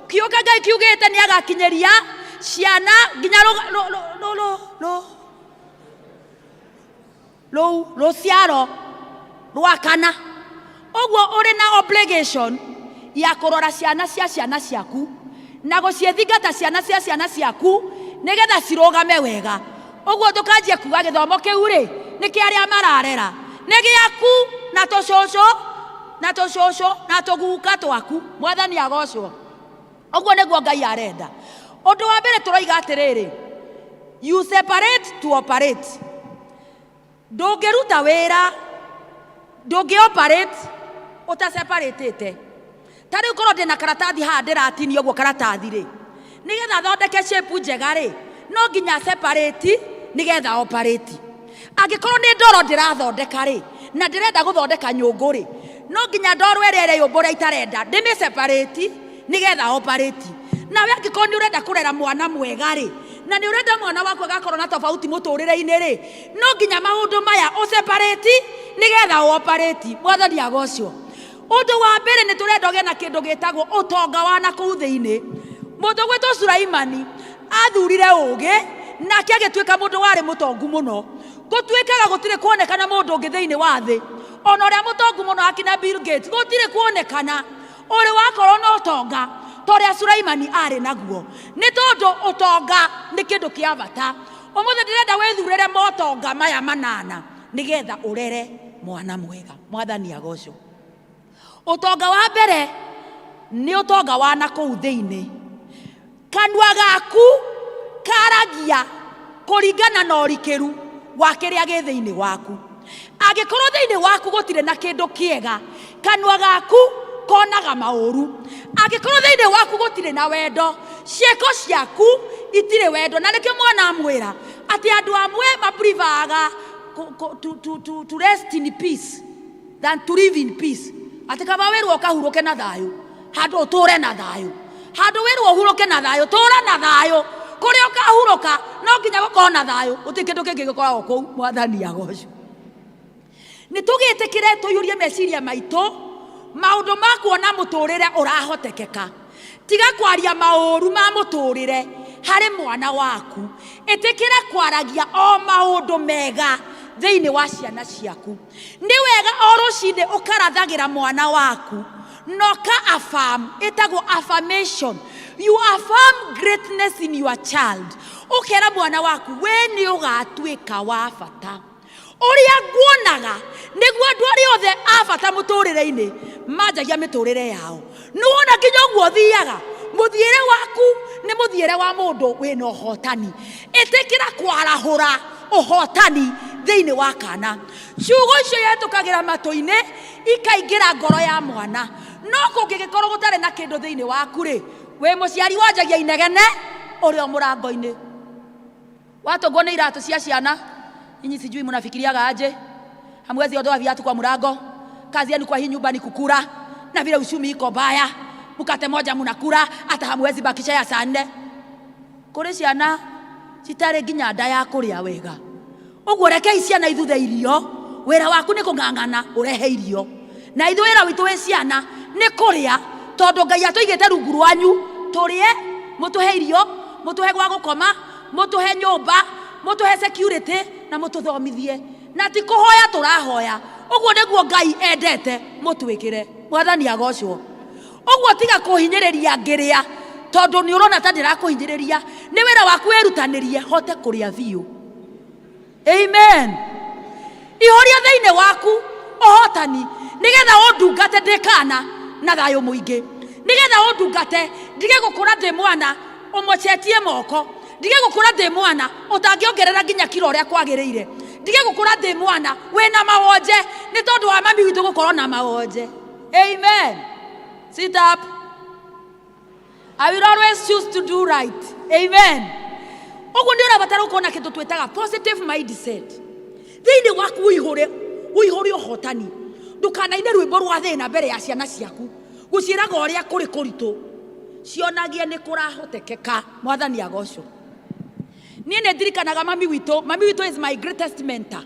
Speaker 15: kiugo kia Ngai kiugite ni agakinyeria ciana nginya ruciaro rwa kana. Oguo uri na obligation ya kurora ciana cia ciana ciaku na guciethingata ciana cia ciana ciaku nigetha cirugame wega uguo tukanjia kuga githomo kiu ri ni kia aria mararera ni giaku na tucũcũ na tuguka twaku mwathani agocwo uguo niguo Ngai arenda undu wa mbere turoiga atiriri you separate to operate ndũngĩruta wĩra ndũngĩoperate utaseparatĩte ta rĩu korwo ndĩna karatathi haha ndĩratinio ũguo karatathi rĩ nigetha thondeke shape njega rĩ no nginya separate nigetha operate angĩkorwo nĩ ndoro ndĩrathondeka rĩ na ndĩrenda gũthondeka nyũngũ rĩ no nginya ndoro ĩrĩa yũmbũra itarenda ndĩmĩ separate nigetha operate nawe angĩkorwo nĩ ũrenda kũrera mwana mwega rĩ na nĩ ũrenda mwana waku agakorwo na tofauti mũtũrĩre-inĩ rĩ no nginya maũndũ maya ũseparate nigetha operate mwathani agocwo undu wa mbere nĩ tũrenda ũgĩe na kĩndũ gĩtagwo ũtonga wa na kũu thĩinĩ mũndũ gwĩtwo Sulaimani athurire ũgĩ nake agĩtuĩka mũndũ warĩ mũtongu mũno gũtuĩkaga gũtirĩ kuonekana mũndũ ũngĩ thĩinĩ wa thĩ ona ũrĩa mũtongu mũno akina Bill Gates gũtirĩ kuonekana ũrĩ wakorwo na ũtonga torĩa Sulaimani arĩ naguo nĩ tondũ ũtonga nĩ kĩndũ kĩa bata ũmũthĩ ndĩrenda wĩthurĩre motonga maya manana nigetha ũrere mwana mwega mwathani agocwo ũtonga wa mbere nĩ ũtonga wa na kũu thĩinĩ kanua gaku karagia kũringana na ũrikĩru wa kĩrĩa gĩ thĩinĩ waku angĩkorwo thĩinĩ waku gũtirĩ na kĩndũ kĩega kanua gaku konaga maũru angĩkorwo thĩinĩ waku gũtirĩ na wendo ciĩko ciaku itirĩ wendo na nĩkĩo mwana amwĩra atĩ andũ amwe maprivaga to rest in peace than to live in peace atĩ kama wĩrwo ũkahurũke na thayũ handũ ũtũre na thayũ handũ wĩrwo ũhurũke na thayũ tũra na thayũ kũrĩa ũkahurũka no nginya gũkorwo na thayũ gũtirĩ kĩndũ kĩngĩ gĩkoragwo kũu mwathani agocwo nĩ tũgĩtĩkĩre tũiyũrie meciria maitũ maũndũ ma kuona mũtũrĩre ũrahotekeka tiga kwaria maũru ma mũtũrĩre harĩ mwana waku ĩtĩkĩra kwaragia o maũndũ mega thĩinĩ wa ciana ciaku nĩ wega o rũcinĩ ũkarathagĩra mwana waku noka affirm ĩtagwo affirmation you affirm greatness in your child ũkera mwana waku we nĩ ũgatuĩka wa bata ũrĩa nguonaga nĩguo andũ arĩa othe a bata mũtũrĩre-inĩ manjagia mĩtũrĩre yao nĩwona nginya ũguo ũthiaga mũthiĩre waku nĩ mũthiĩre wa mũndũ wĩna ũhotani ĩtĩkĩra kwarahũra ũhotani thĩinĩ wa kana ciugo icio yetũkagĩra matũ-inĩ ikaingĩra ngoro ya mwana no kũngĩgĩkorwo gũtarĩ na kĩndũ thĩinĩ waku rĩ wĩ mũciari wanjagia inegene ũrĩ o mũrango-inĩ watũngwo nĩ iratũ cia ciana nyinyi sijui mnafikiriaga aje hamwezi ondoa viatu kwa mlango kazi yenu kwa hii nyumba ni kukula na vile uchumi iko baya mkate moja mnakula hata hamwezi bakisha ya saa 4 kuri ciana citare nginya nda ya kuria wega uguo reke ciana ithuthe irio wĩra waku nĩ kũng'ang'ana ũrehe irio na ithuĩ wĩra witũ wĩ ciana nĩ kũrĩa tondũ Ngai atũigĩte rungu rwanyu tũrĩe mũtũhe irio mũtũhe gwa gũkoma mũtũhe nyũmba mũtũhe security na mũtũthomithie na ti kũhoya tũrahoya ũguo nĩguo Ngai endete mũtwĩkĩre mwathani agocwo ũguo tiga kũhinyĩrĩria ngĩrĩa tondũ nĩ ũrona ta ndĩrakũhinyĩrĩria nĩ wĩra waku wĩrutanĩrie hote kũrĩa biũ amen ihoria thĩinĩ waku ũhotani nigetha ũndungate ndĩkana na thayũ mũingĩ nigetha ũndungate ndige gũkũra ndĩ mwana ũmocetie moko ndige gũkũra ndĩ mwana ũtangĩongerera nginya kilo ũrĩa kwagĩrĩire ndige gũkũra ndĩ mwana wĩna mawonje nĩ tondũ wa mami witũ gũkorwo na mawonje amen sit up I will always choose to do right amen ũguo nĩ ũrabatara gũkorwo na kĩndũ twĩtaga positive mindset thĩinĩ waku ũihũre ũhotani ndũkanaine rwĩmbo rwa thĩna mbere ya ciana ciaku gũciĩraga ũrĩa kũrĩ kũritũ cionagie nĩ kũrahotekeka mwathani agocwo niĩ nĩ ndirikanaga mami witũ is my greatest mentor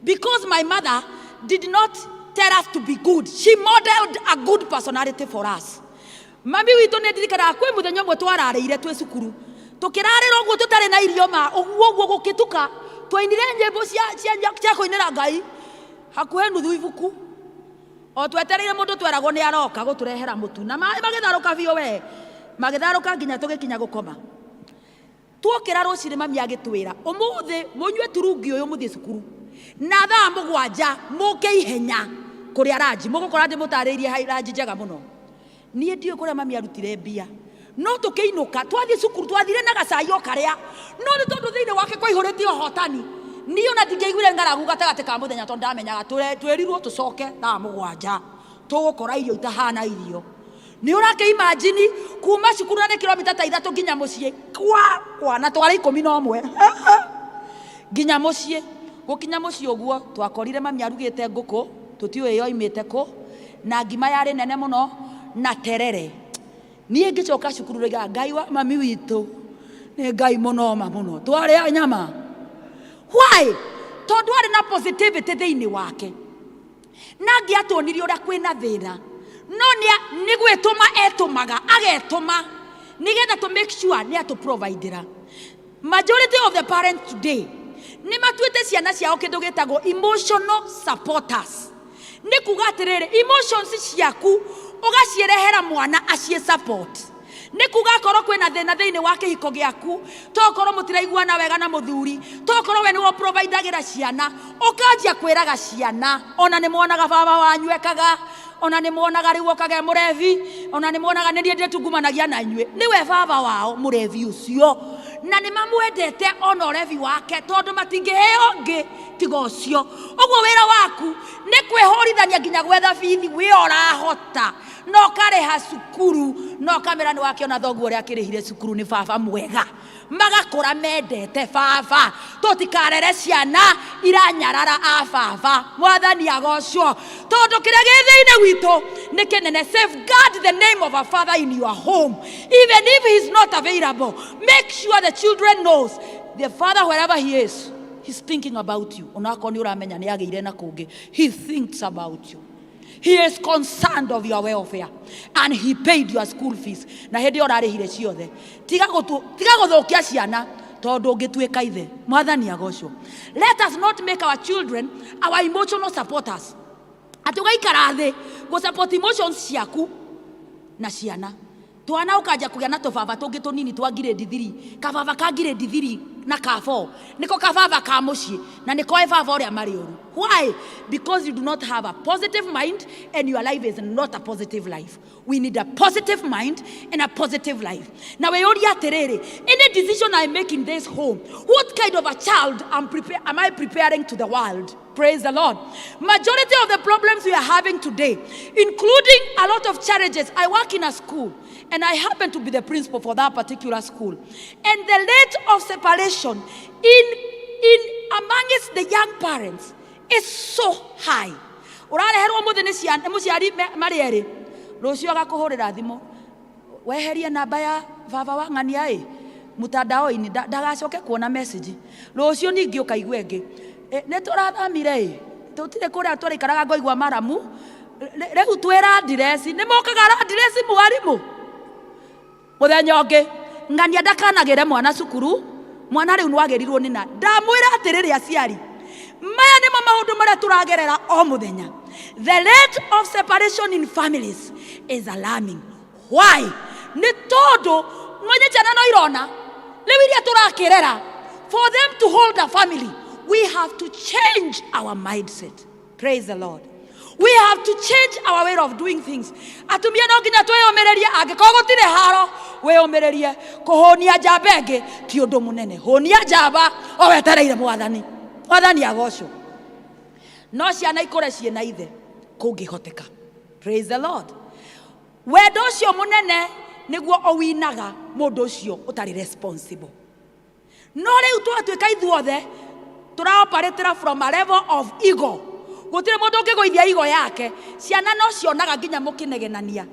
Speaker 15: because my mother did not tell us to be good she modeled a good personality for us mami witũ nĩ ndirikanaga kwĩ mũthenya ũmwe twararĩire twĩ cukuru tũkĩrarĩra ũguo tũtarĩ na irio ma ũguo gũkĩtuka twainire nyĩmbo cia kũinĩra Ngai hakuhĩ nuthu ibuku o twetereire mũndũ tweragwo nĩ aroka gũtũrehera mũtu na maĩ magĩtharũka biũ we magĩtharũka nginya tũgĩkinya gũkoma twokera ruciri mami agitwira umuthi munywe turungi uyu muthi cukuru na thaa mugwanja muke ihenya kuria ranji mugukora ndi mutariirie hai ranji njega muno nie ndio kuria mami arutire mbia no tukiinuka twathie cukuru twathire na gacai o karia no ni tondu thiini wake kwa ihuriti hotani ni ona ndingeiguire ngaragu gatagate ka muthenya tondu ndamenyaga twerirwo tucoke thaa mugwanja tugukora irio itahana irio ni urake imagine kuma cukuru na kilomita ta 3 nginya mucii kwa na twara 11 nginya mucii gukinya mucii uguo twakorire mami arugite nguku tutiwe yo imite ku na ngima yari nene muno na terere nie ngicoka cukuru rega ngai wa mami witu ni ngai muno muno twari nyama why tondu ari na positivity thiini wake na ngiatonirie uria kwina thina no ni gwituma etumaga agetuma nigetha to make sure ni atu providera majority of the parents today ni matuite ciana ciao kindu gitagwo emotional supporters ni kuga atiriri emotions ciaku ugacierehera mwana acie support ni kuga korwo kwina thina thiini wa kihiko giaku tokorwo mutiraiguana wega na muthuri tokorwo we ni wo providagira ciana ukanjia kwiraga ciana ona ni mwonaga baba wanywekaga ona ni mwonaga riu okage murevi ona ni mwonaga ni ndie tungumanagia na nywe ni we baba wao murevi ucio na ni mamwendete ona urevi wake tondu matingiheo ngi tiga ucio uguo wira waku ni kwihorithania nginya gwetha bithi wi orahota no kareha cukuru no kamera ni wake ona thoguo ria kirihire cukuru ni baba mwega magakura mendete baba tutikarere ciana iranyarara a baba mwathani agocwo tondu kiria githiine witu ni kinene. Safeguard the name of our father in your home even if he is not available. Make sure the children knows the father wherever he is, he's thinking about you. Onako ni uramenya ni ageire na kungi, he thinks about you. He is concerned of your welfare and he paid your school fees. Na hindi orarihire ciothe tiga guthukia ciana tondu ngitwika ithe mwathani agocwo. Let us not make our children our emotional supporters. Atugaikara thi go support emotions ciaku na ciana twana ukaja kugia na tobaba tungi tunini twa grade 3 kababa ka grade 3 na ka 4 niko kababa ka mucii na niko baba uria mari uru. Why? Because you do not have a positive mind and your life is not a positive life. We need a positive mind and a positive life. Now we only atiriri, any decision I make in this home, what kind of a child am I preparing to the world? Praise the Lord. Majority of the problems we are having today, including a lot of challenges. I work in a school and I happen to be the principal for that particular school. And the rate of separation in amongst the young parents is so high. Urareherwo muthini ciana muciari marieri rucio agakuhurira thimu weherie namba ya baba wa ng'ania mutandao-ini ndagacoke kuona message rucio ningi ukaigwe ngi ni turathamire tutire kuria twarikaraga ngoigwa maramu riu twira address ni mokaga address mwarimu muthenya ungi ng'ania ndakanagire mwana cukuru mwana riu nwagirirwo nina ndamwira atiriri aciari maya nimo maundu maria turagerera o muthenya. The rate of separation in families is alarming. Why? Ni tondu mwenye ciana no irona riu iria turakirera for them to hold a family we have to change our mindset. Praise the Lord. We have to change our way of doing things. Atumia no nginya tweyomererie angikorwo gutire haro weyomererie kuhonia njamba ingi ti undu munene honia njamba o wetereire mwathani agocwo no ciana ikore ciena ithe kungihoteka. Praise the Lord. Wendo ucio munene niguo owinaga mundu ucio utari responsible. No riu twatuika ithuothe turaoperatera from a level of ego. Gutire mundu ungigoithia ego yake ciana no cionaga nginya mukinegenania.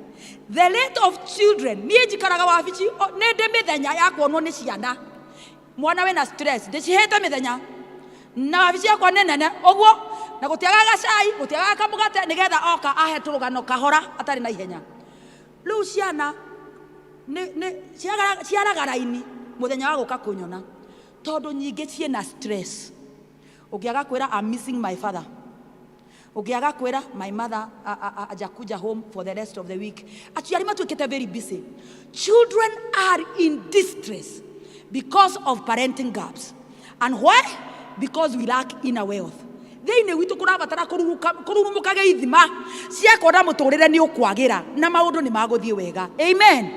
Speaker 15: The rate of children nie njikaraga wabici ni ndi mithenya ya kuonwo ni ciana mwana wina stress ndicihete mithenya na wabici yakwa ni nene uguo na gutiaga gacai gutiaga kamugate nigetha oka ahe turugano kahora atari na ihenya. Riu ciana ni ciaraga raini muthenya wa guka kunyona tondu nyingi ciena stress. Ukiaga kwira I'm missing my father, ukiaga kwira my mother ajakuja home for the rest of the week, aciari matuikite very busy. Children are in distress because of parenting gaps. And why? Because we lack inner wealth. Thĩinĩ witũ kũrabatara kũrurumũkage ithima cia kuona mũtũrĩre nĩ ũkwagĩra na maũndũ nĩ magũthiĩ wega. Amen.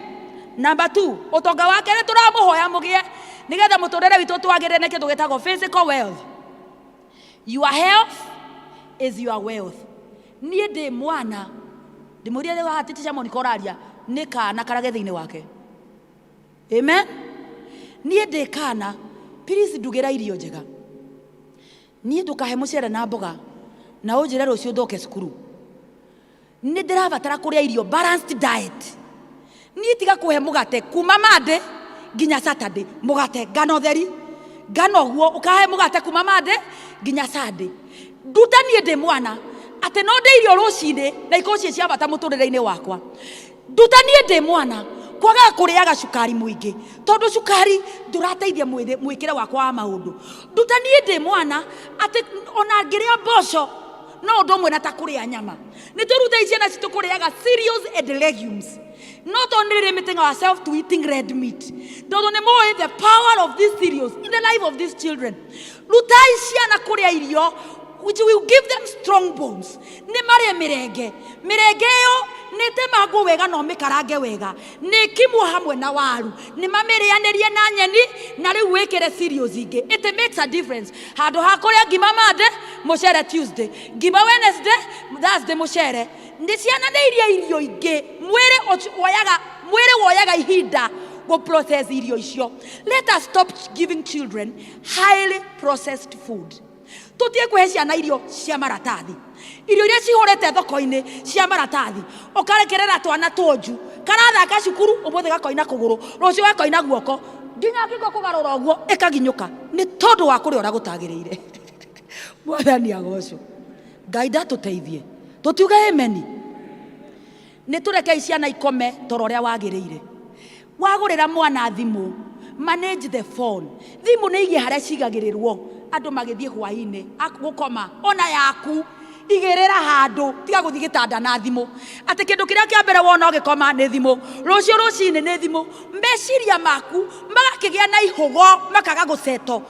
Speaker 15: Number 2, ũtonga wa kerĩ tũramũhoya mũgĩe nĩgetha mũtũrĩre witũ twagĩrĩre nĩ kĩndũ gĩtagwo physical wealth. Your health is your wealth. Niĩ ndĩ mwana ndĩmũria rĩu hatĩtisha Monica ũraria nĩ kana karage thĩinĩ wake. Amen. Niĩ ndĩ kana please ndugĩra irio njega. Niĩ ndũkahe mũcere na mboga na ũnjĩre rũciũ ndoke cukuru. Nĩ ndĩrabatara kũrĩa irio balanced diet. Niĩ tiga kũhe mũgate kuma Monday nginya Saturday, mũgate ngano theri ngano guo ũkahe mũgate kuma Monday nginya Sunday. Nduta niĩ ndĩ mwana atĩ no ndĩ irio rũcinĩ na ikoci cia bata mũtũrĩre-inĩ wakwa. Nduta niĩ ndĩ mwana kwaga kũrĩaga cukari mũingĩ tondũ cukari ndũrateithia mwĩkĩre wakwa wa maũndũ. Nduta niĩ ndĩ mwana atĩ ona ngĩrĩa mboco no ũndũ ũmwe na ta kũrĩa nyama. Nĩ tũrute ciana citũ kũrĩaga cereals and legumes, not only limiting ourselves to eating red meat. Tondũ nĩ mũĩ the power of these cereals in the life of these children. Rutai ciana kũrĩa irio which will give them strong bones. Nĩ marĩa mĩrenge ĩyo nĩ temagwo wega no mĩkarange wega, nĩ kimwo hamwe na waru, nĩ mamĩrĩanĩrie na nyeni na rĩu wĩkĩre cereals ingĩ. It makes a difference. Handũ ha kũrĩa ngima Monday mũcere Tuesday, ngima Wednesday, Thursday mũcere. Nĩ ciana nĩ irio ingĩ mwĩrĩ woyaga ihinda go process irio icio. Let us stop giving children highly processed food. Tutie kũhe ciana irio cia maratathi, irio iria cihũrĩte thoko-inĩ cia maratathi, ũkarekerera twana tũnju karathaka cukuru ũmũthĩ gakoina kũgũrũ rũciũ gakoina guoko nginya ngĩko kũgarũra ũguo ĩkaginyũka nĩ tondũ wa kũrĩa ũrĩa gũtagĩrĩire. Mwathani agocwo. Ngai ndatũteithie tũtiuge ameni. Nĩ tũrekei ciana ikome toro ũrĩa wagĩrĩire. Wagũrĩra mwana thimũ, manage the phone. Thimũ nĩ igie harĩa cigagĩrĩrwo andũ magĩthiĩ hwainĩ gũkoma, ona yaku igĩrĩra handũ tiga gũthiĩ gĩtanda na thimũ atĩ kĩndũ kĩrĩa kĩa mbere wona ũgĩkoma nĩ thimũ, rũciũ rũcinĩ nĩ thimũ. Meciria maku magakĩgĩa na ihũgo makaga gũceto,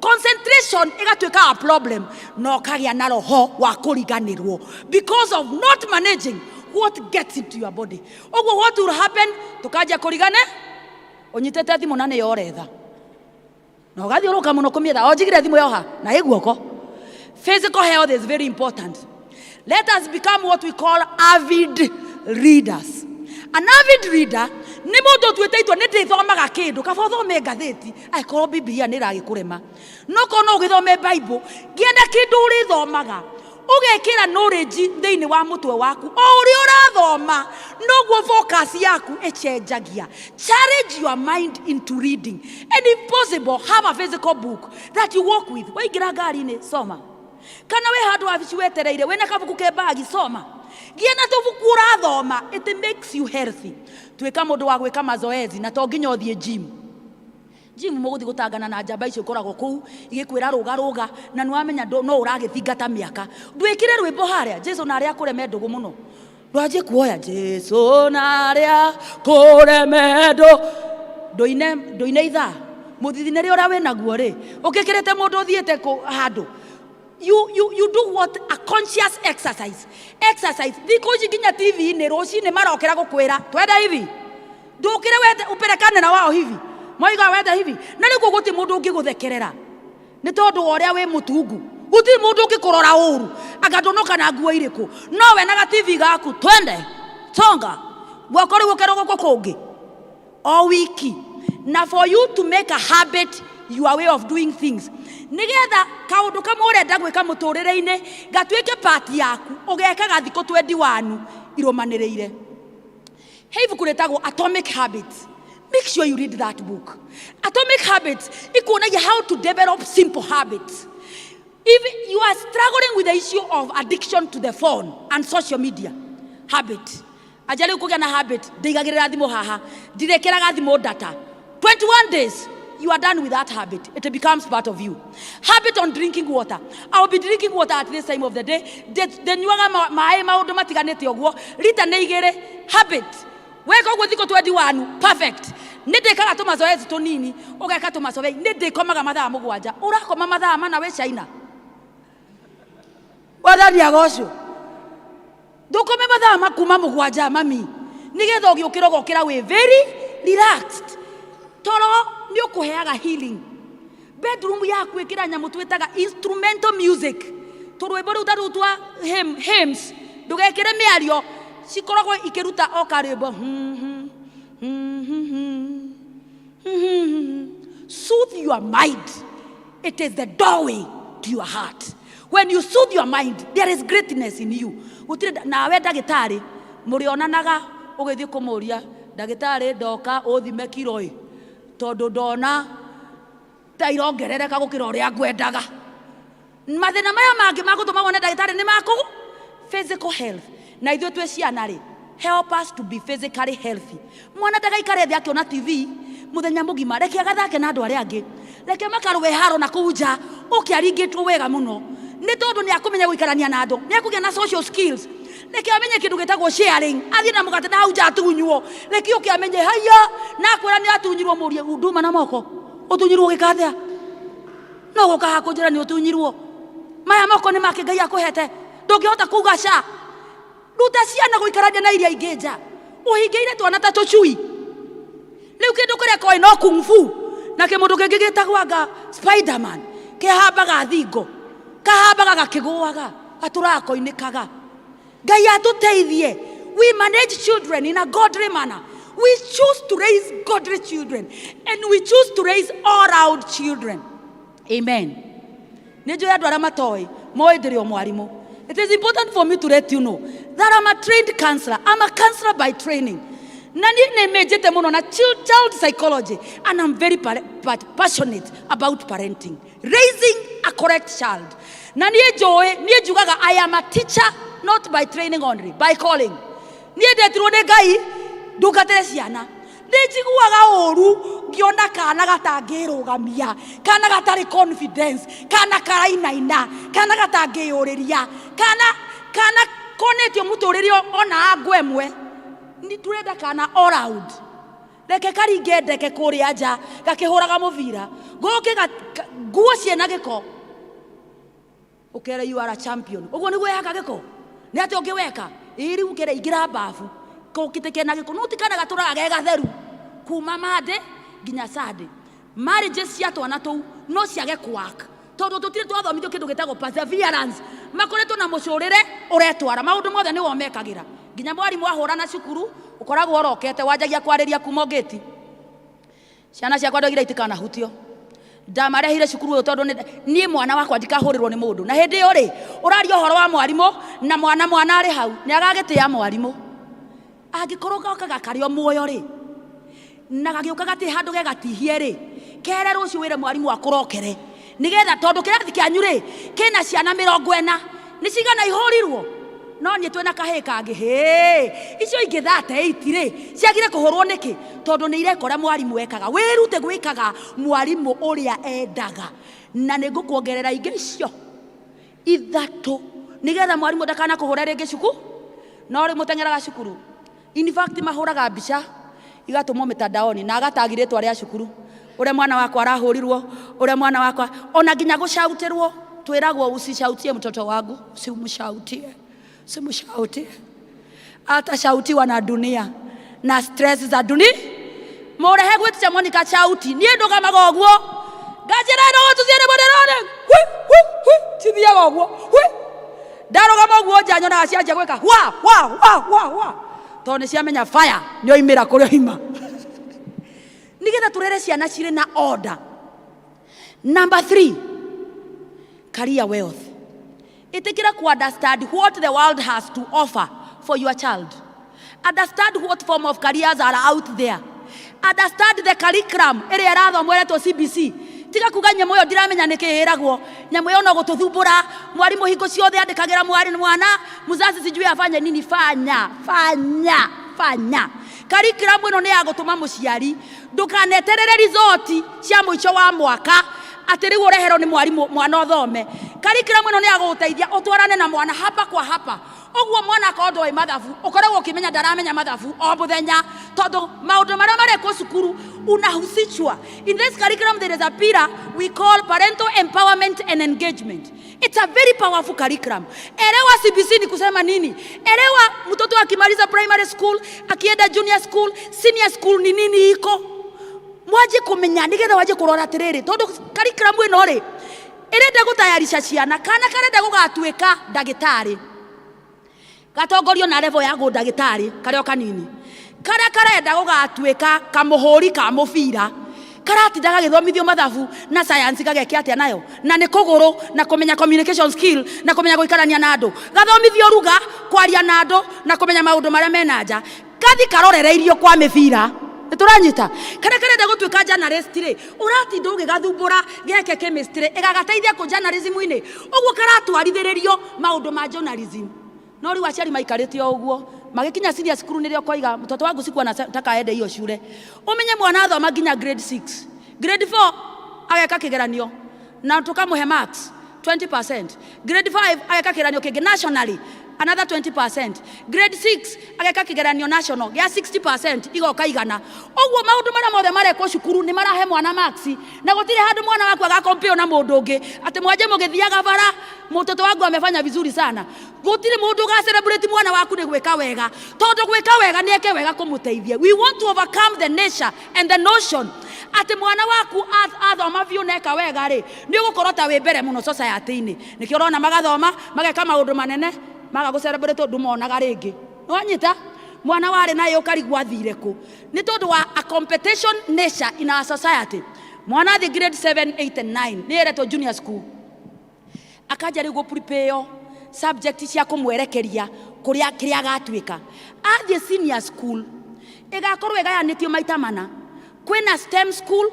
Speaker 15: concentration ĩgatuĩka a problem na ũkagĩa na roho wa kũriganĩrwo because of not managing what gets into your body. Ũguo what will happen? Tũkanjia kũrigane ũnyitĩte thimũ na nĩyo ũretha na ũgathiĩ ũrũka mũno kũmĩetha njigire thimũ yoha na ĩ guoko. Physical health is very important. Let us become what we call avid readers. An avid reader nĩ mũndũ tuĩtĩtwo nĩ ndĩthomaga kĩndũ kaba ũthome ngathĩti angĩkorwo Biblia nĩ ĩragĩkũrema, no korwo no ũgĩthome Bible gĩenda kĩndũ ũrĩthomaga ũgekĩra knowledge thĩinĩ wa mũtwe waku o ũrĩa ũrathoma noguo focus yaku ĩcenjagia. Challenge your mind into reading and if possible have a physical book that you walk with. Waingĩra ngari-inĩ soma, kana we handũ wabici wetereire wĩna kabuku ke bagi soma, gĩa na tũbuku ũrathoma. It makes you healthy. Tuĩka mũndũ wa gwĩka mazoezi na to nginya ũthiĩ gym. Gym mũgũthiĩ gũtangana na njamba icio ikoragwo kũu igĩkwĩra rũga na nĩwamenya no ũragĩthingata mĩaka. Ndwĩkire rwĩmbo harĩa Jesu na arĩa akũreme ndũgũ mũno ndwanjie kuoya Jesu na arĩa akũreme ndũine ithaa mũthithinĩre ũrĩa wĩnaguo rĩ ũkĩkĩrĩte mũndũ ũthiĩte handũ. You do what? A conscious exercise. Thikũ ici nginya TV-inĩ rũcinĩ marokĩra gũkwĩra twenda hivi ndũkĩre wende upelekane na wao hivi moiga wende hivi na nĩguo gũtirĩ mũndũ ũngĩgũthekerera nĩ tondũ wa ũrĩa wĩ mũtungu. Gũtirĩ mũndũ ũngĩkũrora ũru anga ndũnoka na nguo irĩkũ no we na TV gaku twende tonga guoko rĩu ũkĩrwo gũkũ kũngĩ o wiki. Na for you to make a habit your way of doing things nigetha kaũndũ kamwe ũrenda gwĩka mũtũrĩre-inĩ gatuĩke part yaku ũgekaga thikũ 21 irũmanĩrĩire. He ibuku rĩtagwo Atomic Habits. Make sure you read that book. Atomic Habits ikuonagia how to develop simple habits. If you are struggling with the issue of addiction to the phone and social media habit, ajali kũgĩa na habit ndigagĩrĩra thimũ haha ndirekeraga thimũ data 21 days you are done with that habit. It becomes part of you. Habit on drinking water. I will be drinking water at this time of the day. Then you are my automatic. Rita neigere habit. Wake up with 21. Perfect. ndikaga tumazoezi tunini ugeka tumazoezi ndikomaga mathaa mugwanja urakoma mathaa mana we China wathani agocio ndukome mathaa makuma mugwanja mami nigetha ugiukira gokira we very relaxed toro ni ukuheaga healing bedroom yaku ikira nyamu twitaga instrumental music turwimbo ru tarutwa hymns ndugekire miario cikoragwo ikiruta okarwimbo soothe your mind. It is the doorway to your heart. When you soothe your mind, there is greatness in you. Nawe ndagitari murionanaga ugithii kumuria ndagitari ndoka uthime kiro tondu ndona ta irongerereka gukira uria ngwendaga mathina maya mangi magutuma wone ndagitari ni maku physical health na ithuĩ twĩ ciana rĩ help us to be physically healthy. Mwana ndagaikare thĩ akiona TV muthenya mugima reke agathake na andũ arĩa angĩ reke makarũe haro na kũu nja ũkĩaringĩtwo wega mũno nĩ tondũ nĩ akũmenya gũikarania na andũ nĩ akũgĩa na social skills reke amenye kĩndũ gĩtagwo sharing athiĩ na mũgate na hau nja atunywo reke ũke amenye haya na akwĩra nĩ atunyirwo mũrie nduma na moko ũtunyirwo gĩkathĩa no gũka hakũ njĩra nĩ ũtunyirwo maya moko nĩ make Ngai akũhete ndũngĩhota kuuga ca ruta ciana gũikarania na iria ingĩ nja ũhingĩire twana ta tũcui rĩu kĩndũ kĩrĩa koĩ no kung fu na kĩmũndũ kĩngĩ gĩtagwanga Spiderman kĩhambaga thingo kahambaga gakĩgũaga gatũrakoinĩkaga Ngai atũteithie. We manage children in a godly manner. We choose to raise godly children and we choose to raise all round children. Amen. Nĩnjũĩ andũ arĩa matoĩ moĩ ndĩrĩ o mwarimũ. It is important for me to let you know that I'm a trained counselor. I'm a counselor by training. Nani nemejete muno na child psychology and I'm very passionate about parenting, raising a correct child. Nani enjoy nie jugaga I am a teacher not by training only, by calling. Nie ndetirwo nĩ Ngai ndungatĩre ciana. Nĩnjiguaga ũru ngiona kana gatangĩrũgamia kana gatarĩ confidence kana karainaina kana gatangĩyũrĩria kana konetio mũtũrĩre ona ngwemwe ni turenda kana all round reke karinge ndeke kũrĩa nja gakĩhũraga mũbira gũke nguo ciena gĩko ukere you are a champion ũguo nĩguo yaka gĩko nĩ atĩ ũngĩweka iri ukere igira bafu kokiteke na gĩko no tikana gatũraga gegatheru kuma mande nginya sade marriages cia twana tũu no ciage kwak tondũ tũtirĩ twathomithio kĩndũ gĩtagwo perseverance makoretwo na mũcũrĩre ũretwara maũndũ mothe nĩ womekagĩra nginya mwarimũ ahũra na cukuru ukoragwo orokete wanjagia kwarĩria kuma ngeti ciana ciakwa ndogira itikana hutio ndamarehire cukuru ũyũ tondũ niĩ mwana wakwa ndikahũrĩrwo nĩ mũndũ na hĩndĩ ĩyo rĩ ũraria ũhoro wa mwarimũ na mwana arĩ hau nĩ agagĩtĩa mwarimũ angĩkorwo gakaga karĩo muoyo rĩ na gagĩũka gatĩ handũ gegatihie rĩ kere rũciũ wĩre mwarimũ akũrokere nigetha tondũ kĩrathi kĩanyu rĩ kĩna ciana 40 nĩ cigana ihũrirwo no niĩ twĩna kahĩ kangĩ icio ingĩ 38 rĩ ciagire kũhũrwo nĩkĩ tondũ nĩ irekora mwarimũ ekaga wĩrute gwĩkaga mwarimũ ũrĩa endaga na nĩ ngũkuongerera ingĩ icio ithatũ nigetha mwarimũ ndakana kũhũra rĩngĩ cukuru no rĩ mũteng'eraga cukuru. In fact mahũraga mbica igatũmwo mitandaoni na agatagirĩtwo arĩa cukuru ũrĩa mwana wakwa arahũrirwo ũrĩa mwana wakwa ona nginya gũcautirwo twĩragwo usishautie mtoto wangu usimshautie atashautiwa na dunia na stress za dunia mũrehe gwĩtia Monica chauti niĩ ndũgamaga ũguo ngajĩra no tũthiĩre mũnderone tithiaga ũguo ndarũgama ũguo nja nyonaga cianjia gwĩka wa tondũ nĩ ciamenya fire nĩ oimĩra kũrĩa oima nigetha tũrere ciana cirĩ na order. Number 3, career wealth. Itikira ku understand what the world has to offer for your child. Understand what form of careers are out there. Understand the curriculum ĩrĩa ĩrathomweretwo CBC. Tiga kuga nyamũ ĩyo ndiramenya nĩkĩ ĩragwo nyamũ ĩyo no gũtũthumbũra mwarimũ hingo ciothe andĩkagĩra mwana muzazi sijui afanye nini fanya curriculum ĩno nĩ ya gũtũma mũciari ndũkaneterere result cia mũico wa mwaka ati riu urehero ni mwarimu mwana othome curriculum ino ni aguteithia utwarane na mwana hapa kwa hapa oguo mwana akondo wa mathabu ukoragwo ukimenya ndaramenya mathabu o muthenya tondu maundu maria mareko cukuru unahusishwa. In this curriculum there is a pillar we call parental empowerment and engagement. It's a very powerful curriculum. Elewa CBC ni kusema nini? Elewa mtoto akimaliza primary school, akienda junior school, senior school ni nini iko? Mwaje kumenya nigetha waje kurora atiriri tondu curriculum ino ri irenda gutayarisha ciana kana karenda gugatuika ndagitari gatongorio na level ya ndagitari kario kanini karia karenda gugatuika kamuhuri ka mubira karatindaga githomithio mathabu na science gagekia atia nayo na ni kuguru na kumenya communication skill na kumenya guikarania na andu gathomithio ruga kwaria na andu na kumenya maundu maria menanja kathi karorereirio kwa mibira turanyita kana karenda gutuika journalist ri uratinda ugigathumbura geke chemistry igagateithia ku journalism ine uguo karatwarithiririo maundu ma journalism no ri waciari maikarite uguo magikinya senior school nirio koiga mtoto wangu siku anataka aende hiyo shule umenye mwana athoma nginya grade 6 grade 4 ageka kigeranio na tukamuhe marks 20%. Grade 5 ageka kigeranio kingi nationally another 20%. Grade 6 ageka kigeranio national ya 60% igoka igana oguo maundu maria mothe mareko cukuru ni marahe mwana marks na gutire handu mwana waku agakompeo na mundu ungi ati mwaje mugithiaga bara mtoto wangu amefanya vizuri sana gutire mundu ga celebrate mwana waku ni gweka wega tondu gweka wega ni eke wega kumuteithia. We want to overcome the nature and the notion ati mwana waku athoma biu neka wega ri ni ugukorwo ta wi mbere muno society ini nikio rona magathoma mageka maundu manene maga go celebrate tondu monaga ringi nwanyita mwana wari nayo karigwa thire ku ni tondu wa a competition nature in our society. Mwana the grade 7 8 and 9 ni ereto junior school akaja rigo prepare subject cia kumwerekeria kuria kiria gatuika at the senior school igakorwo igayanitio maita mana kwina STEM school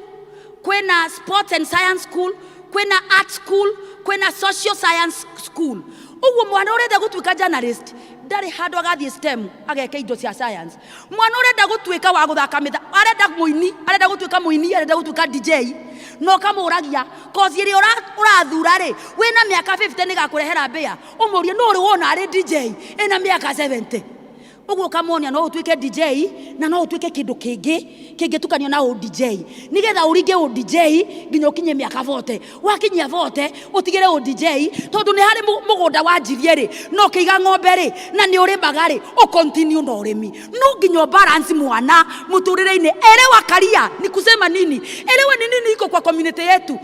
Speaker 15: kwina sports and science school kwina art school kwina social science school uguo mwana urenda gutuika journalist ndari handu agathie STEM ageke indo cia science mwana urenda gutuika wa guthaka mitha arenda muini arenda gutuika muini arenda gutuika DJ no kamuragia cause iri urathura ri wina miaka 50 ni gakurehera mbia umurie no uri wona ari DJ ina miaka 70 uguo kamonia no utuike DJ na no utuike kindu kingi tukanio na DJ nigetha uringe DJ nginya ukinye miaka 40 wakinyia 40 utigire DJ tondu ni hari mugunda wanjirie ri no kiiga ng'ombe ri na ni uri magari o continue no urimi no nginya balance mwana muturire-ini elewa karia ni kusema nini elewa ni nini iko kwa community yetu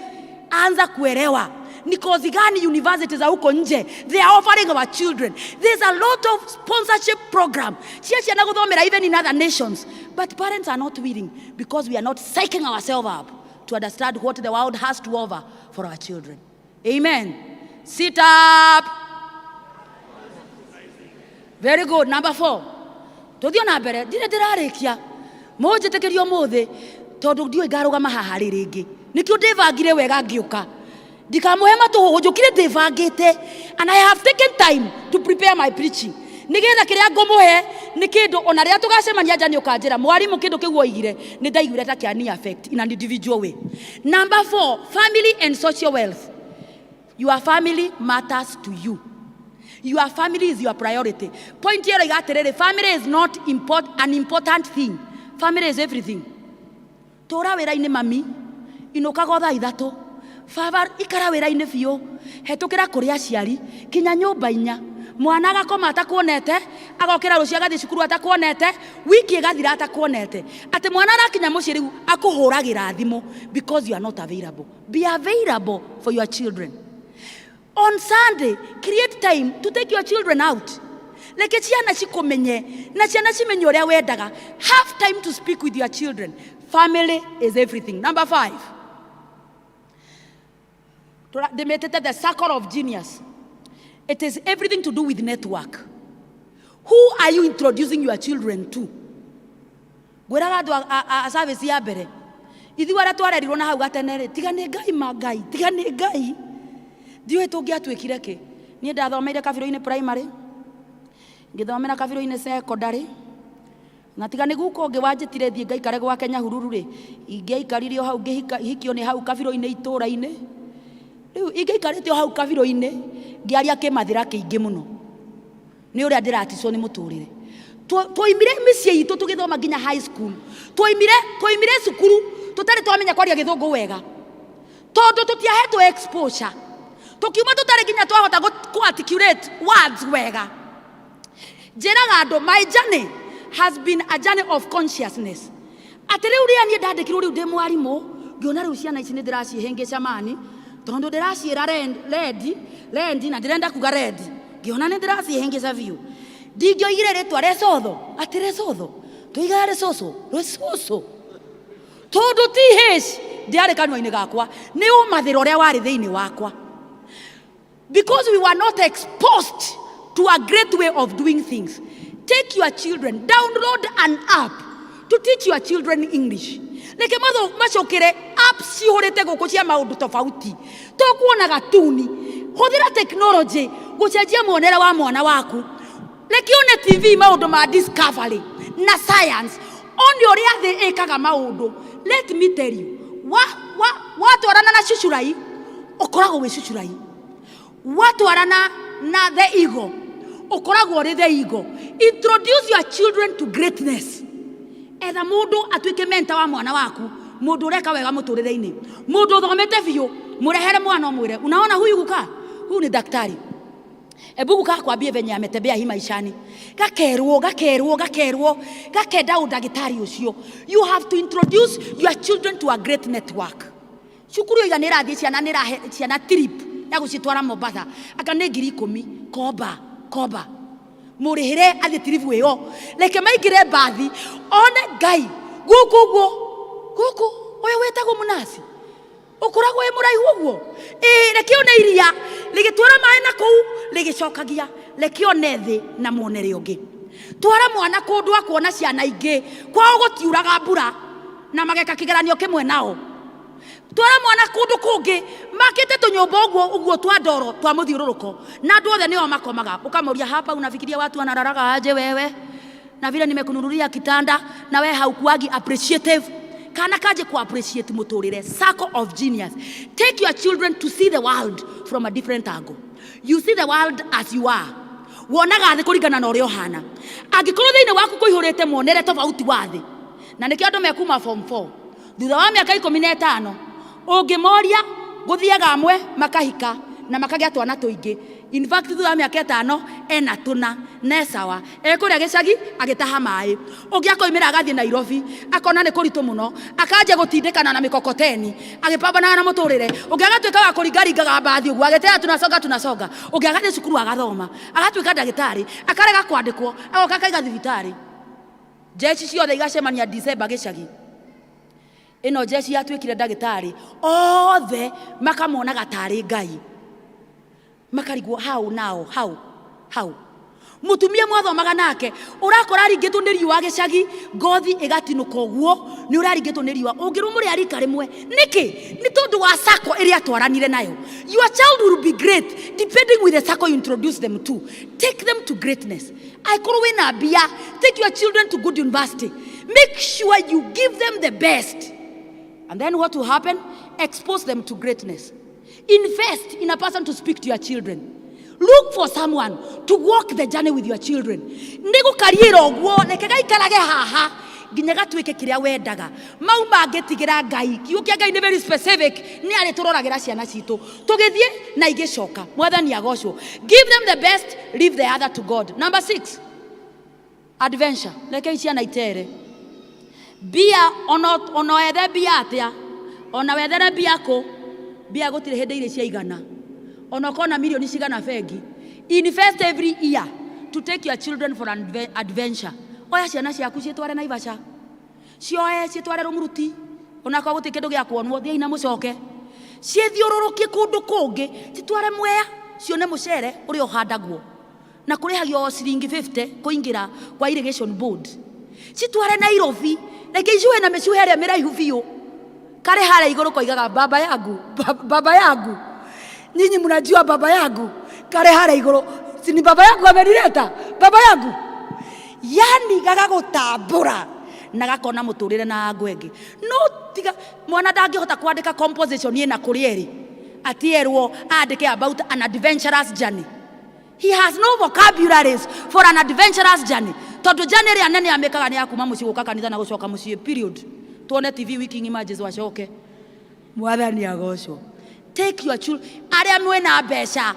Speaker 15: anza kuelewa ni kozi gani university za huko nje they are offering our children. There's a lot of sponsorship program chiachi na guthomera even in other nations but parents are not willing because we are not psyching ourselves up to understand what the world has to offer for our children. Amen. Sit up. Very good. Number 4 tuthio na mbere ndirarekia mujitekerio muthi tondu ndio igarugama haha ringi nikio ndivangire wega ngiuka dikamuhe matuhujukire ndivangite and I have taken time to prepare my preaching nigetha kiria ngumuhe ni kindu ona ria tugacemania nja ni ukanjira mwarimu kindu kigu oigire ni ndaiguire ta kiani affect in an individual way. Number 4 family and social wealth. Your family matters to you. Your family is your priority. Point here igatiriri family is not an important thing. Family is everything. Tora wira-ini mami inukaga thaa 3 Fava ikara wira-ini biu hetukira kuri aciari kinya nyumba 4 mwana agakoma atakuonete agokira rucia gathi cukuru atakuonete wiki igathira atakuonete ati mwana arakinya mucii riu akuhuragira thimu because you are not available. Be available for your children. On Sunday create time to take your children out. Like ciana cikumenye na ciana cimenye uria wendaga. Have time to speak with your children. Family is everything. Number 5. They made it the circle of genius. It is everything to do with network. Who are you introducing your children to? Gwiraga andu a service ya mbere ithi wara twarerirwo na hau gatenere tigane ngai mangai tigane ngai ndiwe tungiatwikire ki nie ndathomeire kabiro-ini primary ngithomera kabiro-ini secondary na tiga nigu ko nge wanjitire thie ngaikare gwa Kenya hururu ri ingeikarire hau ngihikio ni hau kabiro-ini itura-ini riu ingeikarite hau kabiro-ini ngiaria kimathira kiingi muno ni uria ndiraticwo ni muturire twoimire micii itu tugithoma nginya high school twoimire cukuru tutari twamenya kwaria githungu wega tondu tutiahetwo exposure tukiuma tutari nginya twahota ku articulate words wega njiraga andu my journey has been a journey of consciousness ati riu ria nie ndandikirwo riu ndi mwarimu ngiona riu ciana ici ni ndiracihingica mani tondu ndiraciira red na ndirenda kuga red ngiona ni ndiracihingica biu ndingioigire ritwa recotho ati recotho tuiga recoco tondu th ndiari kanua-ini gakwa ni umathira uria wari thiini wakwa because we were not exposed to a great way of doing things. Take your children, download an app to teach your children English. Leke matho macokere apps cihurite guku cia maundu tofauti tukuona gatuni huthira technology gucenjia muonere wa mwana waku leke one TV maundu ma discovery na science oni uria thi ikaga maundu. Let me tell you watwarana na cucurai ukoragwo wi cucurai watwarana na the ego ukoragwo ri the ego. Introduce your children to greatness. Etha mundu atuike mentor wa mwana waku, mundu ureka wega muturire-ini, mundu uthomete biu, murehere mwana umwire unaona huyu guka huyu ni daktari, ebu guka kwambie venye ametembea hii maishani, gakenda udagitari ucio. You have to introduce your children to a great network. Cukuru iga nira thie ciana trip ya gucitwara Mombasa aka ni 10,000 koba murihire athi trip iyo leke maigire bathi one ngai guku oyo wetagwo munasi ukuragwo e muraihu uguo leke one iria ligitwara mai na kou ligicokagia leke one thi na muonere ungi twara mwana kundu akuona ciana ingi kwao gutiuraga mbura na mageka kigeranio kimwe nao. Twara mwana kundu kungi makite tunyumba uguo twa ndoro twa muthiururuko na andu othe nio makomaga ukamuria hapa unafikiria watu wanararaga aje wewe na vile nimekununulia kitanda na wewe haukuagi appreciative kana kaje ku appreciate muturire. Circle of genius. Take your children to see the world from a different angle. You see the world as you are. Wonaga thi kuringana na uria uhana angikorwo thiini waku kuihurite muonere tofauti wa thi na nikio andu mekuma form 4 thutha wa miaka 15 ungimoria guthiaga amwe makahika na makagia twana tuingi. In fact thutha wa miaka 5 ena tuna nesawa ekuria gicagi agitaha mai ungi akoimira agathie Nairobi akona ni kuritu muno akaje gutindikana na mikokoteni agipambana na muturire ungi agatuika wa kuringaringaga mbathi uguo agitera tunasonga ungi agathie cukuru agathoma agatuika ndagitari akarega kwandikwo agoka kaiga thibitari. Jeshi ciothe igacemania December gicagi ino jeshi yatuikire ndagitari othe makamona gatari ngai makarigwo how mutumia mwathomaga nake urakora aringitwo ni riua gicagi ngothi igatinuka uguo ni uraringitwo ni riua ungirumuri arika rimwe niki ni tondu wa sako iria twaranire nayo. Your child will be great depending with the circle you introduce them to. Take them to greatness. Aikoro wina bia, take your children to good university. Make sure you give them the best. And then what will happen? Expose them to greatness. Invest in a person to speak to your children. Look for someone to walk the journey with your children. Ndigo kariera oguo lekega ikarage haha nginya gatuike kiria wendaga mau mangitigira ngai kiukia ngai ni very specific ni ari turoragira ciana citu tugithie na igicoka mwathani agocwo. Give them the best, leave the other to God. Number 6, adventure. Leke ciana itere bia ono ethe bia atia ona wethere bia ko bia gutire hinde ire cia igana ona kona milioni cigana bengi. Invest every year to take your children for an adventure. Oya ciana ciaku citware Naivasha, cioe citware Rumuruti, ona kwa guti kindu gia kuonwo thia ina mucoke cithiururukie kundu kungi citware Mwea cione mucere uri uhandagwo na kurihagio ciringi 50 kuingira kwa irrigation board. Citware Nairobi reke icue na micuhe ria miraihu biu kare hara iguru koigaga baba yangu nyinyi mnajua baba yangu kare hara iguru sini baba yangu amenileta baba yangu. yani gagagutambura na gakona muturire na ngwengi no tiga mwana ndangihota kwandika composition ina kurieri atierwo andike about an adventurous journey. He has no vocabularies for an adventurous journey. Tondu journey ya nene amekaga ni akuma muci guka kanitha na gucoka muci period. Tuone TV wiki ngima Jesu acoke. Mwathani agocwo. Take your children. Aria mwena mbeca.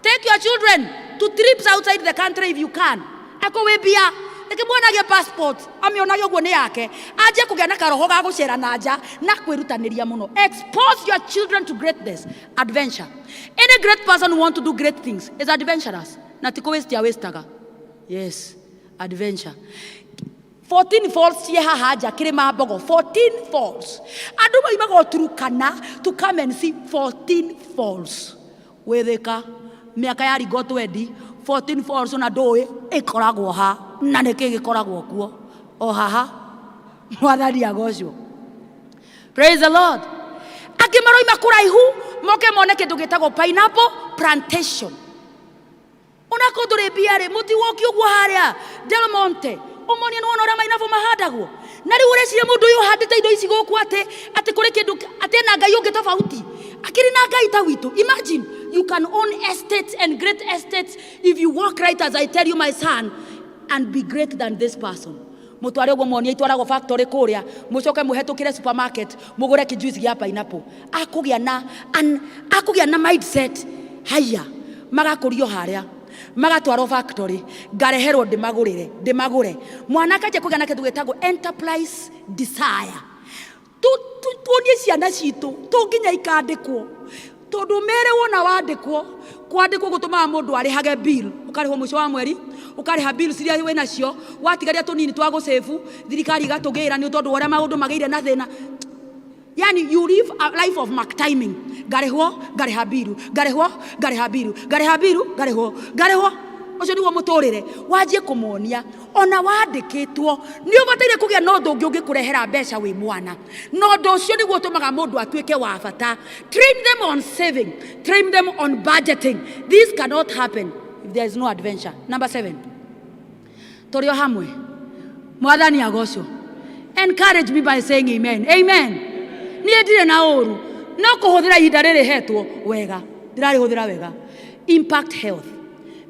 Speaker 15: Take your children to trips outside the country if you can. Ako webia. Nikimwonagia passport amionagia guo ni yake aje kugia na karoho ga gucera na nja na kwirutaniria muno. Expose your children to greatness, adventure. Any great person who want to do great things is adventurous. Na tiko wastaga. Yes, adventure. 14 falls here haja kirima bogo 14 falls. Andu maimaga Turukana to come and see 14 falls. Wetheka miaka ya rigo 20 14 falls na doe ikoragwo ha na niki gikoragwo kuo o haha mwathani agocwo. Praise the Lord. Akimaro ima kuraihu moke mone kindu gitagwo pineapple plantation. Unako dore biare muti woki ugwo haria Del Monte umoni no ora mainavo mahadagwo na riu ureciria mundu uyu handite indo ici guku ati kuri kindu ati na ngai ungi tofauti akiri na ngai ta witu. Imagine you can own estates and great estates if you walk right as I tell you, my son, and be greater than this person. Mutware ugo moni itwarago factory kuria mucoke muhetukire supermarket mugure kijuice gia pineapple akugia na mindset haya magakurio haria magatwaro factory ngareherwo ndimagure mwana kaje kugia na kindu gitagwo enterprise desire. Tuonie ciana citu tunginya ikandikwo tondu mere wona wandikwo kwandikwo gutuma mundu arihage bill ukarihwo mwisho wa mweri ukariha bill ciria we nacio watigaria tunini twa gusefu thirikari gatugira ni tondu wora maundu magiire na thina. Yani you live a life of mark timing. Gareha bill ucio niwo muturire wajie kumonia ona wandikitwo ni ubataire kugia no ndungi ungikurehera mbeca wi mwana no ndo ucio niwo tumaga mundu atuike wa bata. Train them on saving, train them on budgeting. This cannot happen if there is no adventure. Number 7, torio hamwe mwathani agocwo. Encourage me by saying amen. Amen. Ni ndire na uru no kuhuthira ihinda riri hetwo wega ndirari huthira wega. Impact health.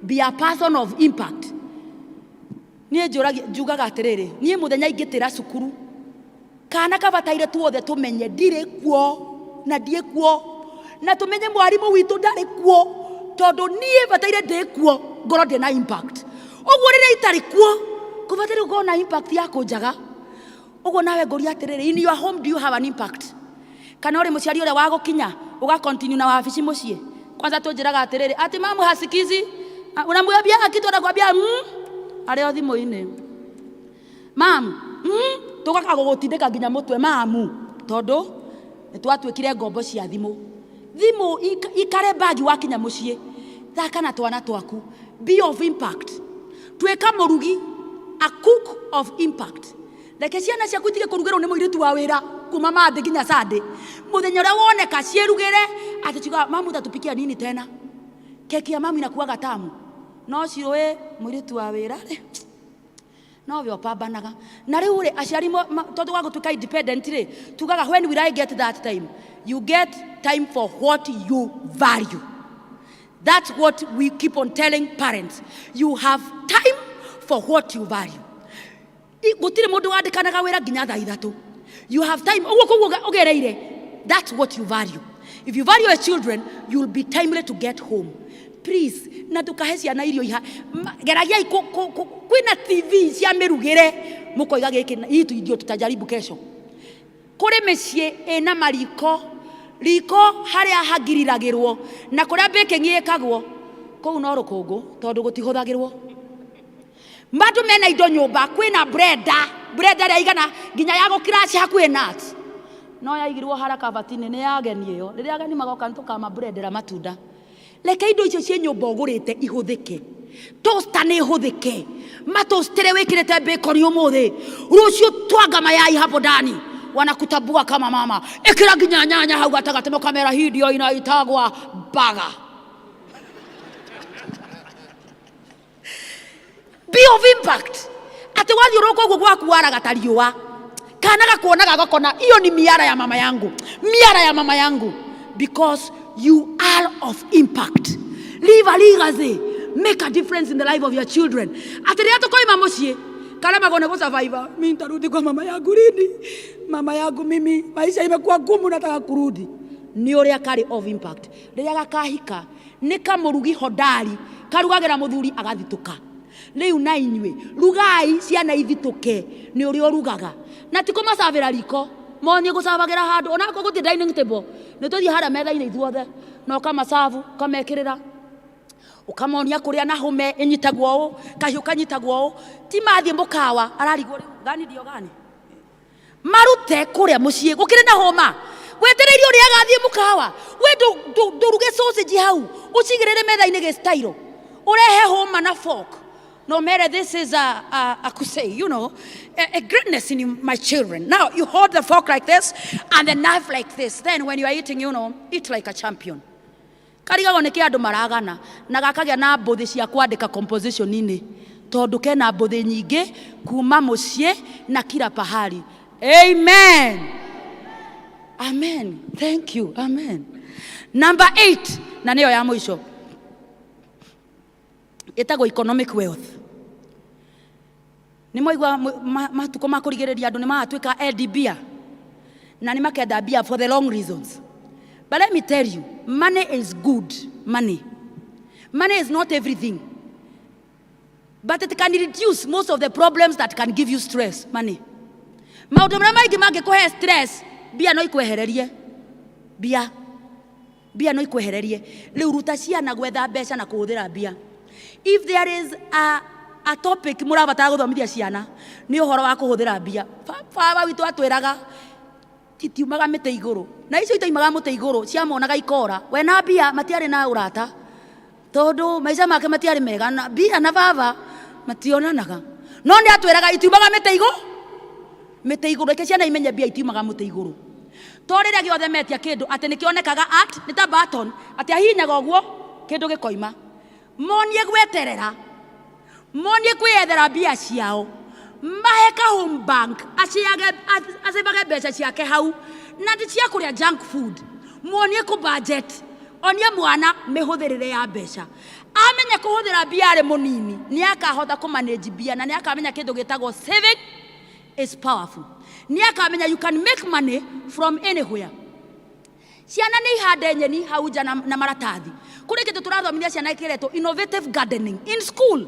Speaker 15: Be a person of impact. Nie njugaga atiriri nie muthenya ingitira cukuru kana kabataire tuothe tumenye ndire kuo na ndie kuo na tumenye mwarimu witu ndari kuo tondu nie bataire ndi kuo ngoro ndi na impact. Uguo rire itari kuo kubataire ugo na impact yako njaga. Uguo nawe ngori atiriri in your home do you have an impact? Kana uri muciari ure wa gukinya uga continue na wabici mucie kwanza tunjiraga atiriri ati mamu hasikizi unamwambia kitu anakuambia areo thimu-ini mam tugaka gugutindika nginya mutwe mamu tondu nitwatwikire ngombo cia thimu ikare bagi wakinya mucie thaka na twana twaku. Be of impact. Tweka murugi a cook of impact. Reke ciana ciaku itige kurugirwo ni muiritu wa wira kuma mathi nginya sande muthenya uria woneka cierugire atichuga mamu tatupikia nini tena keki ya mamu inakuaga tamu no ciwe muiritu wa wira no vyo pambanaga na riu ri aciari tondu wa gutuika independent ri tugaga when will I get that time? You get time for what you value. That's what we keep on telling parents. You have time for what you value. Gutire mundu wandikanaga wira nginya thaa 3. You have time ugereire. That's what you value. If you value your children, you'll be timely to get home. Please, na tukahe ciana irio iha geragia kwina TV cia mirugire mukoiga giki itu idio tutajaribu kesho. Kuri mecie ena mariko haria hagiriragirwo na kuria baking yekagwo kou no rukungu tondu gutihuthagirwo. Mbadu mena indo nyumba kwina blender ya igana nginya ya gukiraci hakuhe nuts no yaigirwo haraka batini ni ageni iyo riria ageni magoka ntukama blender matunda. Leke indo icio cie nyumba ugurite ihuthike. Toaster ni ihuthike. Matostere wikirete bacon umuthi rucio twanga mayai hapo ndani wanakutambua kama mama. Ikira nginya nyanya hau gatagate mo kamera hii ndio inaitagwa burger. Be of impact. ati wathiuruka uguo gwaku waraga ta riua kana gakuonaga gakona iyo ni miara ya mama yangu, miara ya mama yangu, because you are of impact. Leave a legacy, make a difference in the life of your children. Ati ria tukoima mucii kana magone go survivor, mimi nitarudi kwa mama yangu lini? Mama yangu mimi maisha imekuwa gumu, nataka kurudi. Ni uria kari of impact. Riria gakahika ni kamurugi hodari karugagira muthuri agathituka. Riu na inywe rugai ciana ithituke, ni uria rugaga na tiko masavira riko monye gucavagira handu ona ko guti dining table ni tuthie hara metha-ini ithuothe no kama savu kamekirira ukamonia kuria na hume inyitagwo u kahiu kanyitagwo u ti mathie mukawa ararigwo gani dio gani marute kuria mucii gukire na homa wetereire uria agathie mukawa we nduruge sausage hau ucigirire metha-ini ge style urehe homa na fork. No matter, this is a Pcea, you know, a greatness in my children. Now, you hold the fork like this and the knife like this. Then when you are eating, you know, eat like a champion. Kariga goneke andu maragana na gakagia na mbuthi cia kwandika composition nini tondu kena mbuthi nyingi kuma mucii na kila pahali. Amen. Amen. Thank you. Amen. Number 8 na niyo ya mwisho. Itago economic wealth. Ni moigwa matuko makurigiriria andu ni maatuika edibia na ni makenda bia for the long reasons. But let me tell you, money is good. Money is not everything, but it can reduce most of the problems that can give you stress. Money maundu maria maingi mangikuhe stress, bia no ikwehererie. Bia no ikwehererie. Riu ruta ciana gwetha mbeca na kuhuthira bia. If there is a topic murabatara guthomithia ciana ni uhoro wa kuhuthira bia, baba witu atwiraga titiumaga mite iguru na icio itaimaga mute iguru ciamonaga ikora we na bia matiari na urata tondu maica make matiari mega na bia na baba mationanaga, no ni atwiraga itiumaga mite iguru eke ciana imenye bia itiumaga mute iguru. To riria giothe metia kindu ati nikionekaga art ni ta button ati ahinyaga uguo kindu gikoima. Monie gweterera, monie kwiyethera bia ciao, maheka home bank acebage mbeca ciake hau na ndi cia kuria junk food. Monie ku budget, onie mwana mihuthirire ya mbeca, amenya kuhuthira bia ari munini ni akahota ku manage bia na ni akamenya kindu gitagwo saving is powerful. Ni akamenya you can make money from anywhere. Ciana ni ihande nyeni hau nja na maratathi. Kuri kitu turathomithia ciana ikiretwo innovative gardening in school.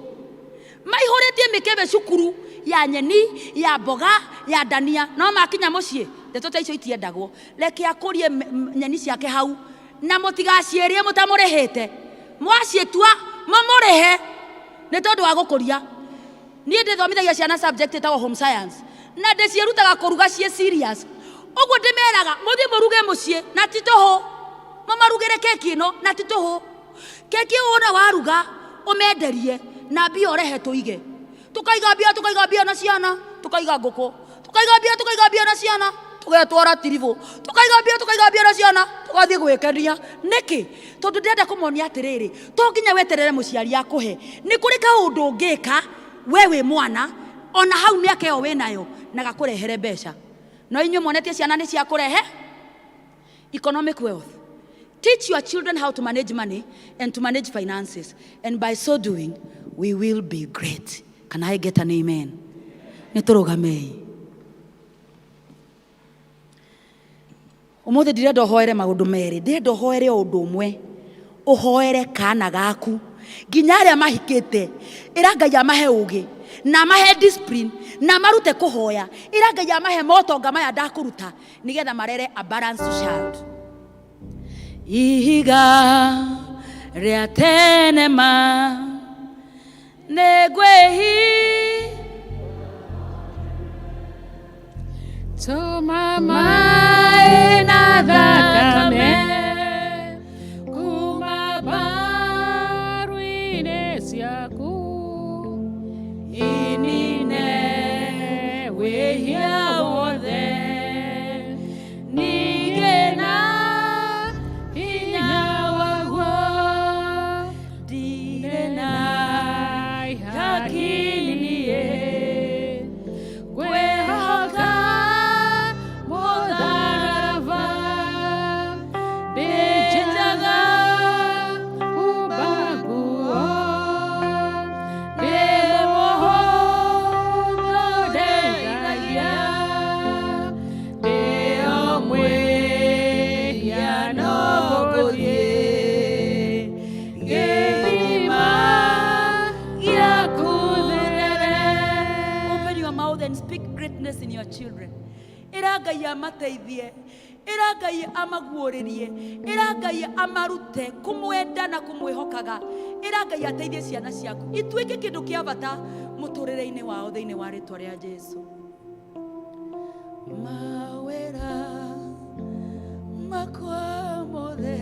Speaker 15: Maihoretie mikebe cukuru ya nyeni, ya mboga, ya dania. No makinya mucii ndeto ta icio itiendagwo. Reke akurie nyeni ciake hau na mutigaciirie mutamurehete. Mwacietua mumurehe ni tondu wa gukuria. Ni ndithomithagia ciana subject itago home science na ndicirutaga kuruga cie serious. Oguo ndimeraga muthi muruge mucii na titoho mamarugire keki ino na titoho keki ona waruga umenderie na bia orehe tuige tukaiga bia na ciana tukaiga nguku tukaiga bia na ciana tugetwara tirivo tukaiga bia na ciana tugathie gwikenia niki tondu ndenda kumonia atiriri to nginya weterere muciari akuhe ni kuri kaundu ngika wewe mwana ona hau miaka iyo winayo na gakurehere mbeca. No inyu monetie ciana ni cia kurehe economic wealth. Teach your children how to manage money and to manage finances, and by so doing we will be great. Can I get an amen? Niturugame. Umuthi ndirenda uhoere maundu meri, ndirenda uhoere undu umwe. Uhoere kana gaku nginya aria mahikite ira Ngai amahe ugi na mahe discipline na marute kuhoya ira Ngai amahe motonga maya ndakuruta nigetha marere a balanced child. Ihiga ria tenema negwehi toma mai na thakame kuma baruine ciaku inine wehia wothe nigena hakinie your children. Ira Ngai amateithie. Ira Ngai amaguũrĩrie. Ira Ngai amarute kumwenda na kumwĩhokaga. Ira Ngai ateithie ciana ciaku ituĩke kĩndũ kĩa bata mũtũrĩre-inĩ wao thĩinĩ wa rĩtwa rĩa Jesũ. Mawĩra makwa mothe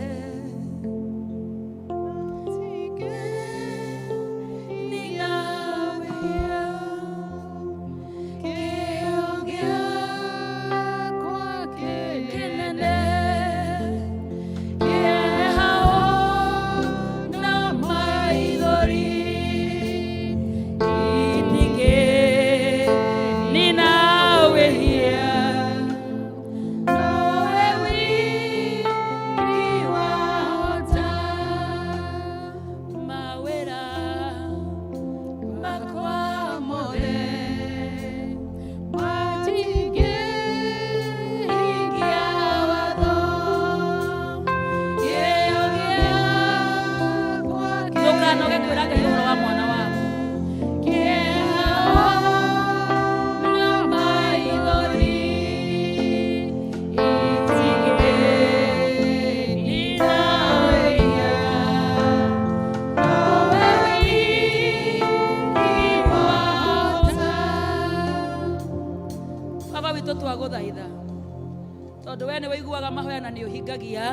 Speaker 15: tondu we ni wiguaga mahoya na ni uhingagia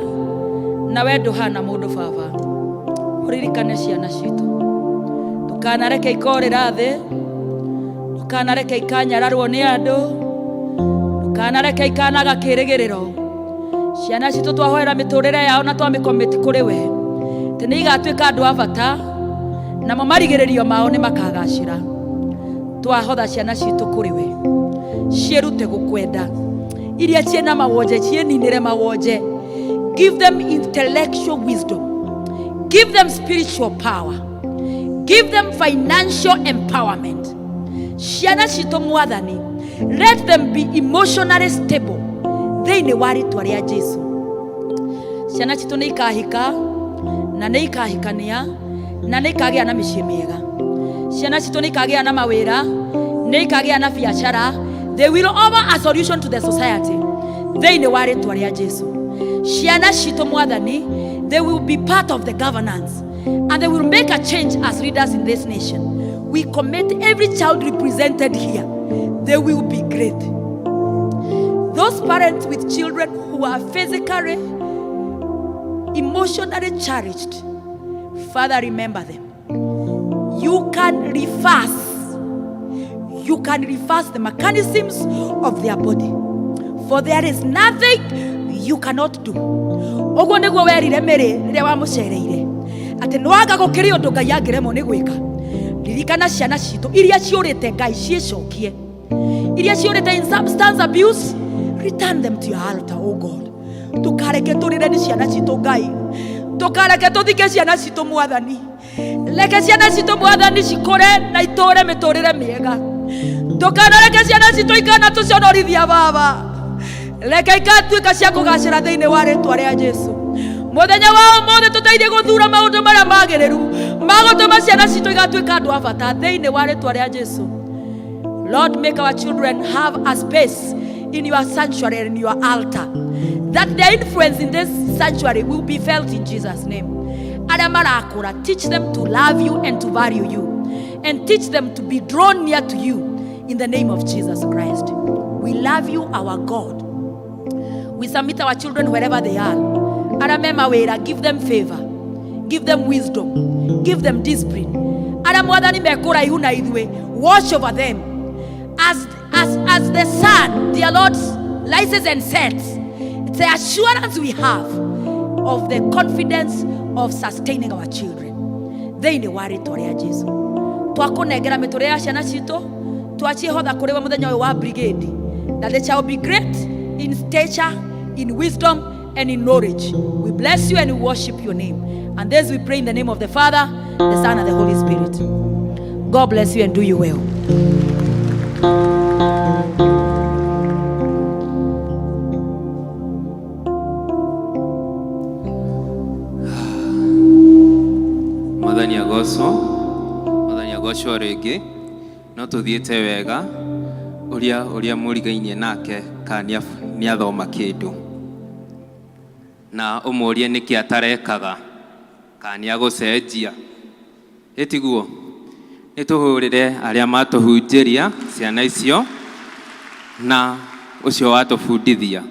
Speaker 15: na we nduhana mundu baba uririkane ciana citu tukanareke ikorera thi tukanareke ikanyararwo ni andu tukanareke ikanaga kirigiriro ciana citu twahoera miturire yao na twamikomiti kuri we tini igatuika andu a bata namo marigiririo mao ni makagacira twahotha ciana citu kuri we ciirute gukwenda iria ciena mawonje cieninire mawonje. Give them intellectual wisdom, give them spiritual power, give them financial empowerment. Ciana citu mwathani, let them be emotionally stable thĩinĩ wa rĩtwa rĩa Jesũ. Ciana citu nĩ ikahika na nĩ ikahikania na nĩ ikagĩa na mĩciĩ mĩega. Ciana citu nĩ ikagĩa na mawĩra, nĩ ikagĩa na biacara. They will offer a solution to the society. Thĩinĩ wa rĩtwa rĩa Jesũ. Ciana citu mwathani, they will be part of the governance and they will make a change as leaders in this nation. We commit every child represented here. They will be great. Those parents with children who are physically, emotionally challenged, Father, remember them. You can reverse the mechanisms of their body, for there is nothing you cannot do. Oguo niguo werire Mary riria wamucereire ati nwaga gukiria undu Ngai angiremwo ni gwika. Ririkana ciana citu iria ciurite Ngai cicokie, iria ciurite in substance abuse, return them to your altar, oh God. Tukareke turire ni ciana citu Ngai, tukareke tuthike ciana citu mwathani, leke ciana citu mwathani cikure na iture miturire miega. Tukanareke ciana citu ikana tuconorithia baba, leke ikatuika cia kugacira thiini wa rĩtwa rĩa Jesũ. Muthenya wa ũmũthĩ tuteithie guthura maundu maria magĩrĩru magũtũma ciana citu igatuika andu a bata thiini wa rĩtwa rĩa Jesũ. Lord, make our children have a space in your sanctuary and in your altar, that their influence in this sanctuary will be felt in Jesus' name. Aria marakũra, teach them to love you and to value you, and teach them to be drawn near to you in the name of Jesus Christ. We love you, our God. We submit our children wherever they are. Aramema wera, give them favor, give them wisdom, give them discipline. Aramwadhani mekura ihuna idwe, watch over them. As the sun, dear Lord, rises and sets, it's the assurance we have of the confidence of sustaining our children. Thĩinĩ wa rĩtwa rĩa Jesũ. Twakũnengera mĩtũrĩre ya ciana citũ, twachie hotha kũrĩ we mũthenya ũyũ wa Brigade, that they shall be great in stature, in wisdom, and in knowledge. We bless you and we worship your name. And this we pray in the name of the Father, the Son, and the Holy Spirit. God bless you and do you well.
Speaker 3: Mwathani agocwo rĩngĩ, no tũthiĩte wega uria mũrigainie nake kana nĩ athoma kĩndũ na ũmũrie nĩkĩ atarekaga kana nĩ agũcenjia ĩtiguo nĩ tũhũrĩre arĩa matũhunjĩria ciana icio na ũcio watũbundithia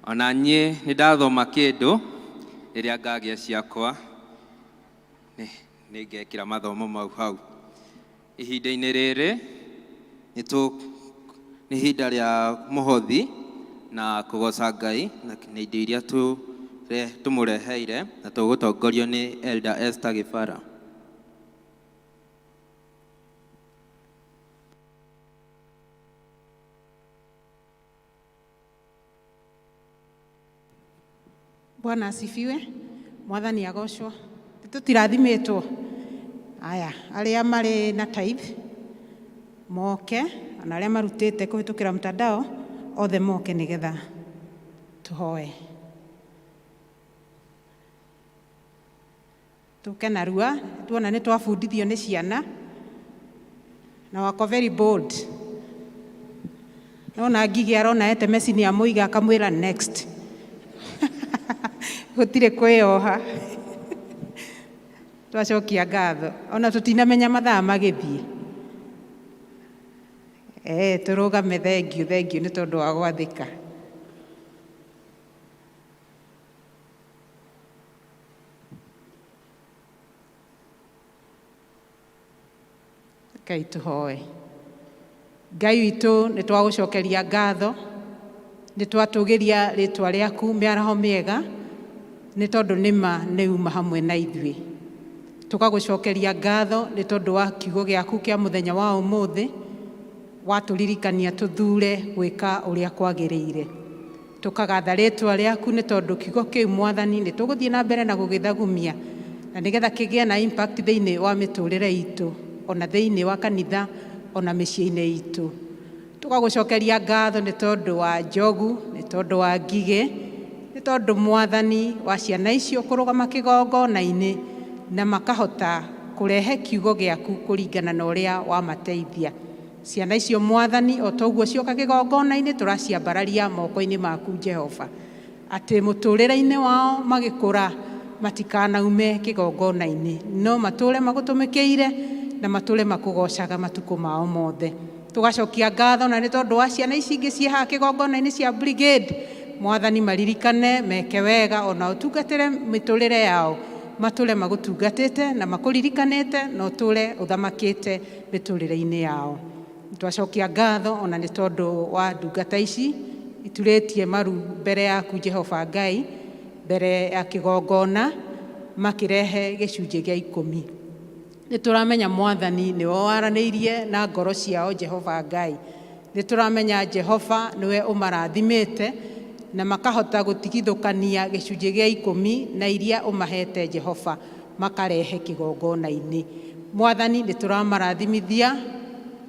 Speaker 3: ona niĩ nĩ ndathoma kĩndũ rĩrĩa ngagĩa ciakwa nĩ ngekĩra mathomo mau hau ihinda-inĩ rĩrĩ nĩ ihinda rĩa mũhothi na kũgoca Ngai na indo iria tũmũreheire na tũgũtongorio nĩ Elder Esther Gĩbara.
Speaker 16: Bwana asifiwe. Mwathani agocwo. Tũtirathimĩtwo. Aya, arĩa marĩ na tithe moke, na arĩa marutĩte kũhĩtũkĩra mtandao othe moke nĩgetha tũhoe. Tũke narua, tuona nĩ twabundithio nĩ ciana na wako very bold. Nona Ngigi arona ete mecini ya mũiga akamwĩra next. Gũtirĩ kwĩyoha. Twacokia ngatho. Ona tũtinamenya mathaa magĩthiĩ. Tũrũgame thengiũ nĩ tondũ wa gwathĩka. Ngai tũhoe. Ngai witũ nĩ twagũcokeria ngatho, nĩ twatũgĩria rĩtwa rĩaku mĩaraho mĩega, nĩ tondũ nĩma nĩ uma hamwe na ithuĩ. Tũkagũcokeria ngatho nĩ tondũ wa kiugo gĩaku kĩa mũthenya wa ũmũthĩ, watũririkania tũthure gwĩka ũrĩa kwagĩrĩire. Tũkagatha rĩtwa rĩaku nĩ tondũ kiugo kĩu Mwathani nĩ tũgũthiĩ na mbere na gũgĩthagumia na nĩgetha kĩgĩe na impact thĩinĩ wa mĩtũrĩre itũ, ona thĩinĩ wa kanitha, ona mĩciĩ-inĩ itũ. Tũkagũcokeria ngatho nĩ tondũ wa Njogu, nĩ tondũ wa Ngigĩ, nĩ tondũ Mwathani wa ciana icio kũrũgama kĩgongona-inĩ na makahota kũrehe kiugo gĩaku kũringana na ũrĩa wamateithia. Ciana icio Mwathani o toguo cioka kĩgongona-inĩ tũraciambararia moko-inĩ maku Jehova, atĩ mũtũrĩre-inĩ wao magĩkũra matikanaume kĩgongona-inĩ, no matũre magũtũmĩkĩire na matũre makũgocaga matukũ mao mothe. Tũgacokia ngatho na nĩ tondũ wa ciana ici ingĩ ciĩ haha kĩgongona-inĩ cia Brigade. Mwathani maririkane, meke wega, ona ũtungatĩre mĩtũrĩre yao, matũre magũtungatĩte na makũririkanĩte na ũtũre ũthamakĩte mĩtũrĩre-inĩ yao. Twacokia ngatho ona nĩ tondũ wa ndungata ici iturĩtie maru mbere yaku Jehova Ngai, mbere ya kĩgongona makĩrehe gĩcunjĩ gĩa 10. Nĩ tũramenya Mwathani nĩwe waranĩirie na ngoro ciao Jehova Ngai. Nĩ tũramenya Jehova nĩwe ũmarathimĩte na makahota gũtigithũkania gĩcunjĩ gĩa 10 na iria ũmahete Jehova makarehe kĩgongona-inĩ. Mwathani nĩ tũramarathimithia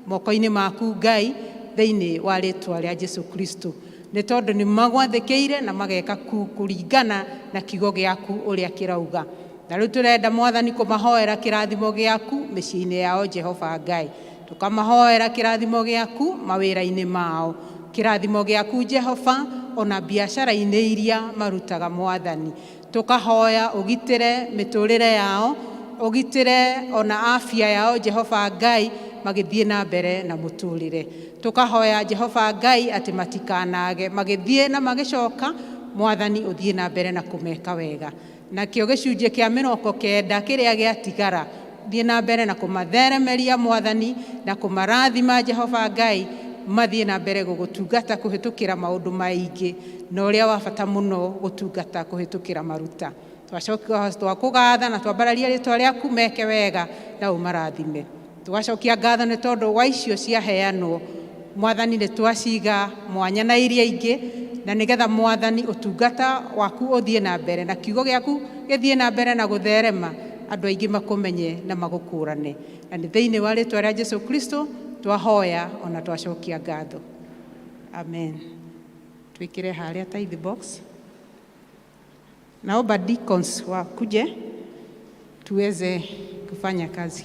Speaker 16: moko-inĩ maku Ngai thĩinĩ wa rĩtwa rĩa Jesu Kristo, nĩ tondũ nĩ magwathĩkĩire na mageka kũringana na kiugo gĩaku ũrĩa kĩrauga. Na rĩu tũrenda Mwathani kũmahoera kĩrathimo gĩaku mĩciĩ-inĩ yao Jehova Ngai. Tũkamahoera kĩrathimo gĩaku mawĩra-inĩ mao, kĩrathimo gĩaku Jehova ona biacara-inĩ iria marutaga Mwathani. Tũkahoya ũgitĩre mĩtũrĩre yao, ũgitĩre ona afya yao Jehova Ngai magĩthiĩ na mbere na mũtũrĩre. Tũkahoya Jehova Ngai atĩ matikanage magĩthiĩ na magĩcoka, Mwathani ũthiĩ na mbere na kũmeka wega. Nakĩo gĩcunjĩ kĩa 90 kĩrĩa gĩatigara, thiĩ na mbere na kũmatheremeria Mwathani na kũmarathima Jehova Ngai, mathiĩ na mbere gũgũtungata kũhĩtũkĩra maũndũ maingĩ na ũrĩa wa bata mũno gũtungata kũhĩtũkĩra maruta. Twacokia twakũgatha na twambararia rĩtwa rĩaku meke wega na ũmarathime. Tũgacokia ngatho nĩ tondũ wa icio ciaheanwo Mwathani nĩ twaciga mwanya na iria ingĩ, na nĩgetha Mwathani ũtungata waku ũthiĩ na mbere na kiugo gĩaku gĩthiĩ na mbere na gũtherema, andũ aingĩ makũmenye na magũkũrane. Na nĩ thĩinĩ wa rĩtwa rĩa Jesu Kristo twahoya ona twacokia ngatho. Amen. Twĩkĩre harĩa tithe box. Naomba deacons wakuje tuweze kufanya kazi.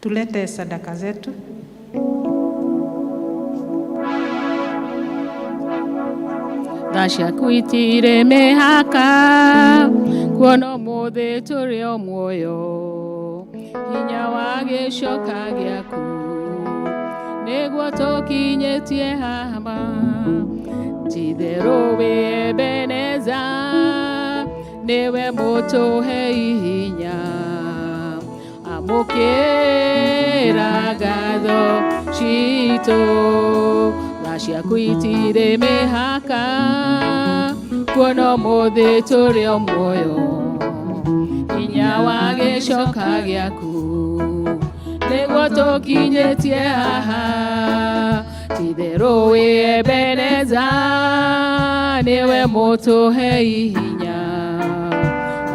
Speaker 16: Tulete sadaka zetu.
Speaker 17: Thasha kwitire mehaka kuona mothe turi o muoyo hinya wa gicoka giaku niguo tukinyitie haha titherũ wi Ebeneza niwe mutuhe hinya amukira ngatho citu Thasha kwitire mehaka kuona mothe turi o muoyo hinya wa gicoka giaku niguo tukinyitie haha titherũ wi Ebeneza niwe mutuhe hinya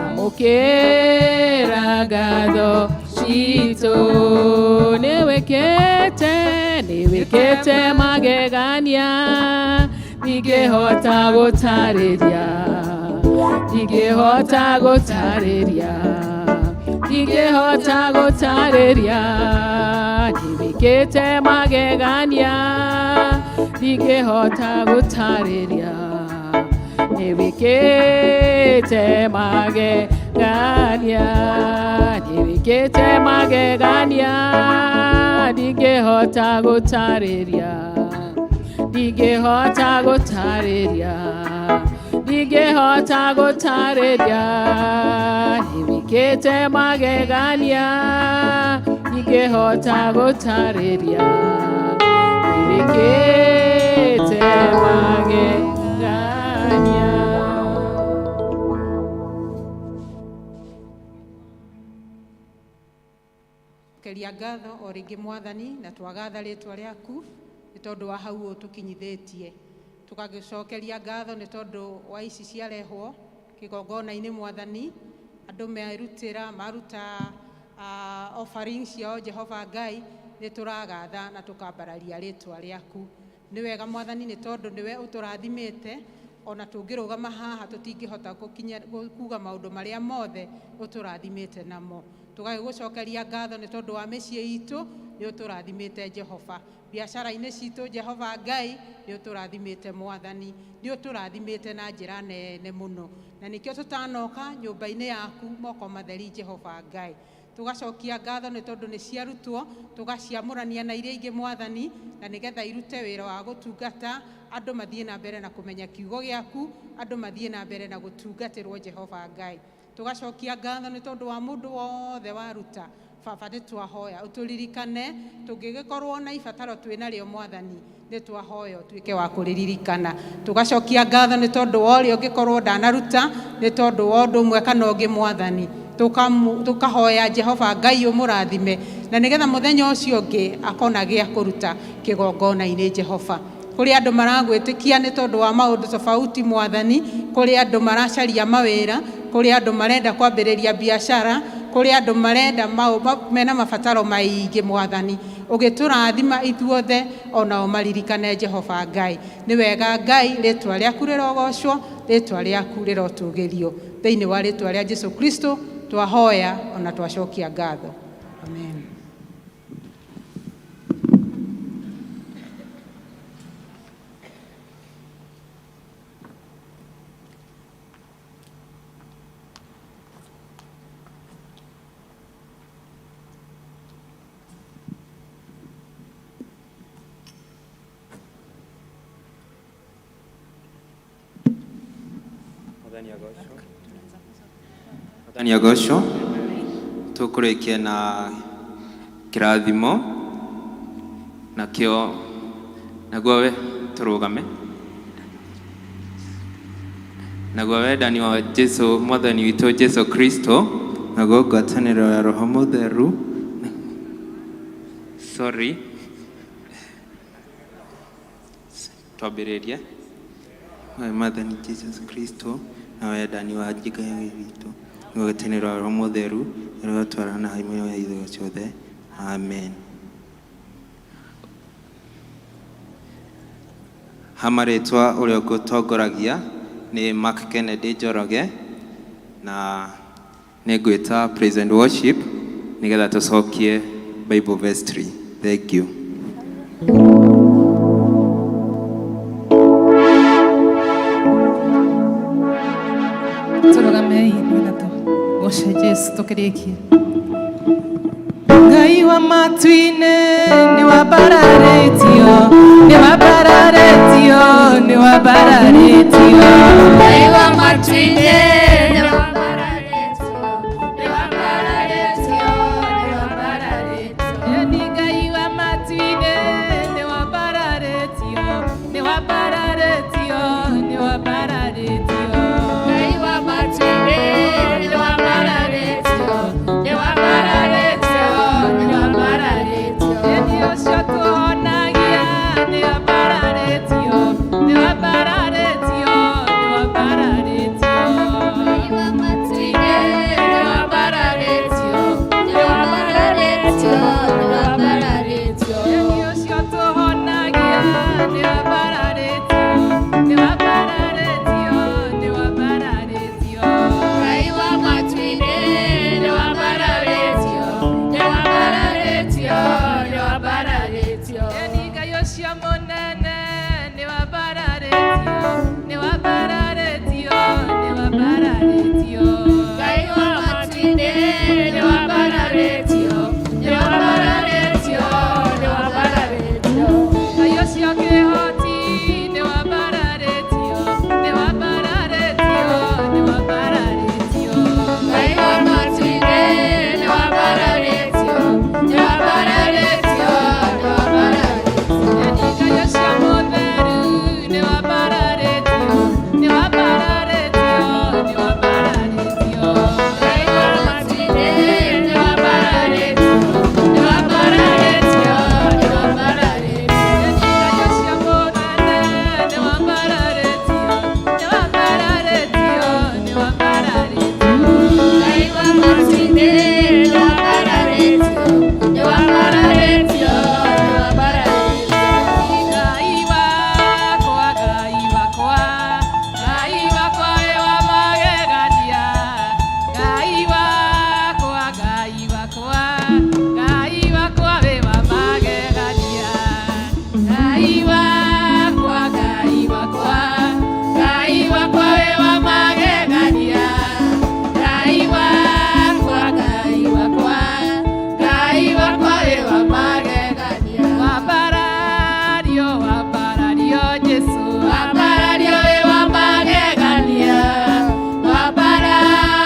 Speaker 17: amukira ngatho citu niwikite magegania ndingĩhota gũtarĩria niwikite magegania ndingĩhota gũtarĩria niwikite magegania ndingĩhota gũtarĩria ndingĩhota gũtarĩria niwikite magegania ndingĩhota gũtarĩria niwikite magegania.
Speaker 16: Keria ngatho o rĩngĩ Mwathani na twagatha rĩtwa rĩaku nĩ tondũ wa hau ũtũkinyithĩtie. Tũgagĩcokeria ngatho nĩ tondũ wa ici ciarehwo kĩgongona-inĩ Mwathani, andũ merutĩra maruta offerings ciao Jehova Ngai, nĩ tũragatha na tũkambararia rĩtwa rĩaku. Nĩ wega Mwathani nĩ tondũ nĩwe ũtũrathimĩte, ona tũngĩrũgama haha tũtingĩhota kuga maũndũ marĩa mothe ũtũrathimĩte namo. Tũgagĩgũcokeria ngatho nĩ tondũ wa mĩciĩ itũ nĩ ũtũrathimĩte Jehova. Biacara-inĩ citũ Jehova Ngai nĩ ũtũrathimĩte Mwathani, nĩ ũtũrathimĩte na njĩra nene mũno, na nĩkĩo tũtanoka nyũmba-inĩ yaku moko matheri Jehova Ngai. Tũgacokia ngatho nĩ tondũ nĩ ciarutwo, tũgaciamũrania na iria ingĩ Mwathani, na nĩgetha irute wĩra wa gũtungata andũ mathiĩ na mbere na kũmenya kiugo gĩaku, andũ mathiĩ na mbere na gũtungatĩrwo Jehova Ngai. Tũgacokia ngatho nĩ tondũ wa mũndũ wothe waruta. Baba nĩ twahoya ũtũririkane, tũngĩgĩkorwo na ibataro twĩnarĩo Mwathani, nĩ twahoya ũtuĩke wa kũrĩririkana. Tũgacokia ngatho nĩ tondũ wa ũrĩa ũngĩkorwo ndanaruta, nĩ tondũ wa ũndũ ũmwe kana ũngĩ Mwathani. Tũkahoya Jehova Ngai ũmũrathime, na nĩgetha mũthenya ũcio ũngĩ akona gĩa kũruta kĩgongona-inĩ Jehova. Kũrĩ andũ maragwĩtĩkia nĩ tondũ wa maũndũ tofauti Mwathani, kũrĩ andũ maracaria mawĩra, kũrĩ andũ marenda kwambĩrĩria biacara, kũrĩ andũ marenda mena mabataro maingĩ Mwathani. Ũgĩtũrathima ithuothe onao maririkane Jehova Ngai. Nĩ wega Ngai, rĩtwa rĩaku rĩrogocwo, rĩtwa rĩaku rĩrotũgĩrio. Thĩinĩ wa rĩtwa rĩa Jesũ Kristo twahoya ona twacokia ngatho. Amen.
Speaker 3: Mwathani agocwo. Tũkũrĩkia na kĩrathimo nakĩo, naguo we tũrũgame. Naguo wendani wa Jesũ Mwathani witũ Jesũ Kristo, naguo ngwatanĩro ya Roho Mũtheru, twambĩrĩrie. Mwathani Jesũ Kristo na wendani wa Ngai witũ, ngwatanĩro ya Roho Mũtheru ĩrotwarana haimwe ya ithuĩ ciothe. Amen. Hamarĩtwa ũrĩa ngũtongoragia nĩ Mark Kennedy Njoroge, na nĩ ngwĩta praise and worship nĩgetha tũcokie Bible verse 3. Thank you.
Speaker 1: Tũrũgamei na tũgoce Jesũ tũkĩrĩkie. Ngai wa matu-inĩ nĩ wambararĩtio, nĩ wambararĩtio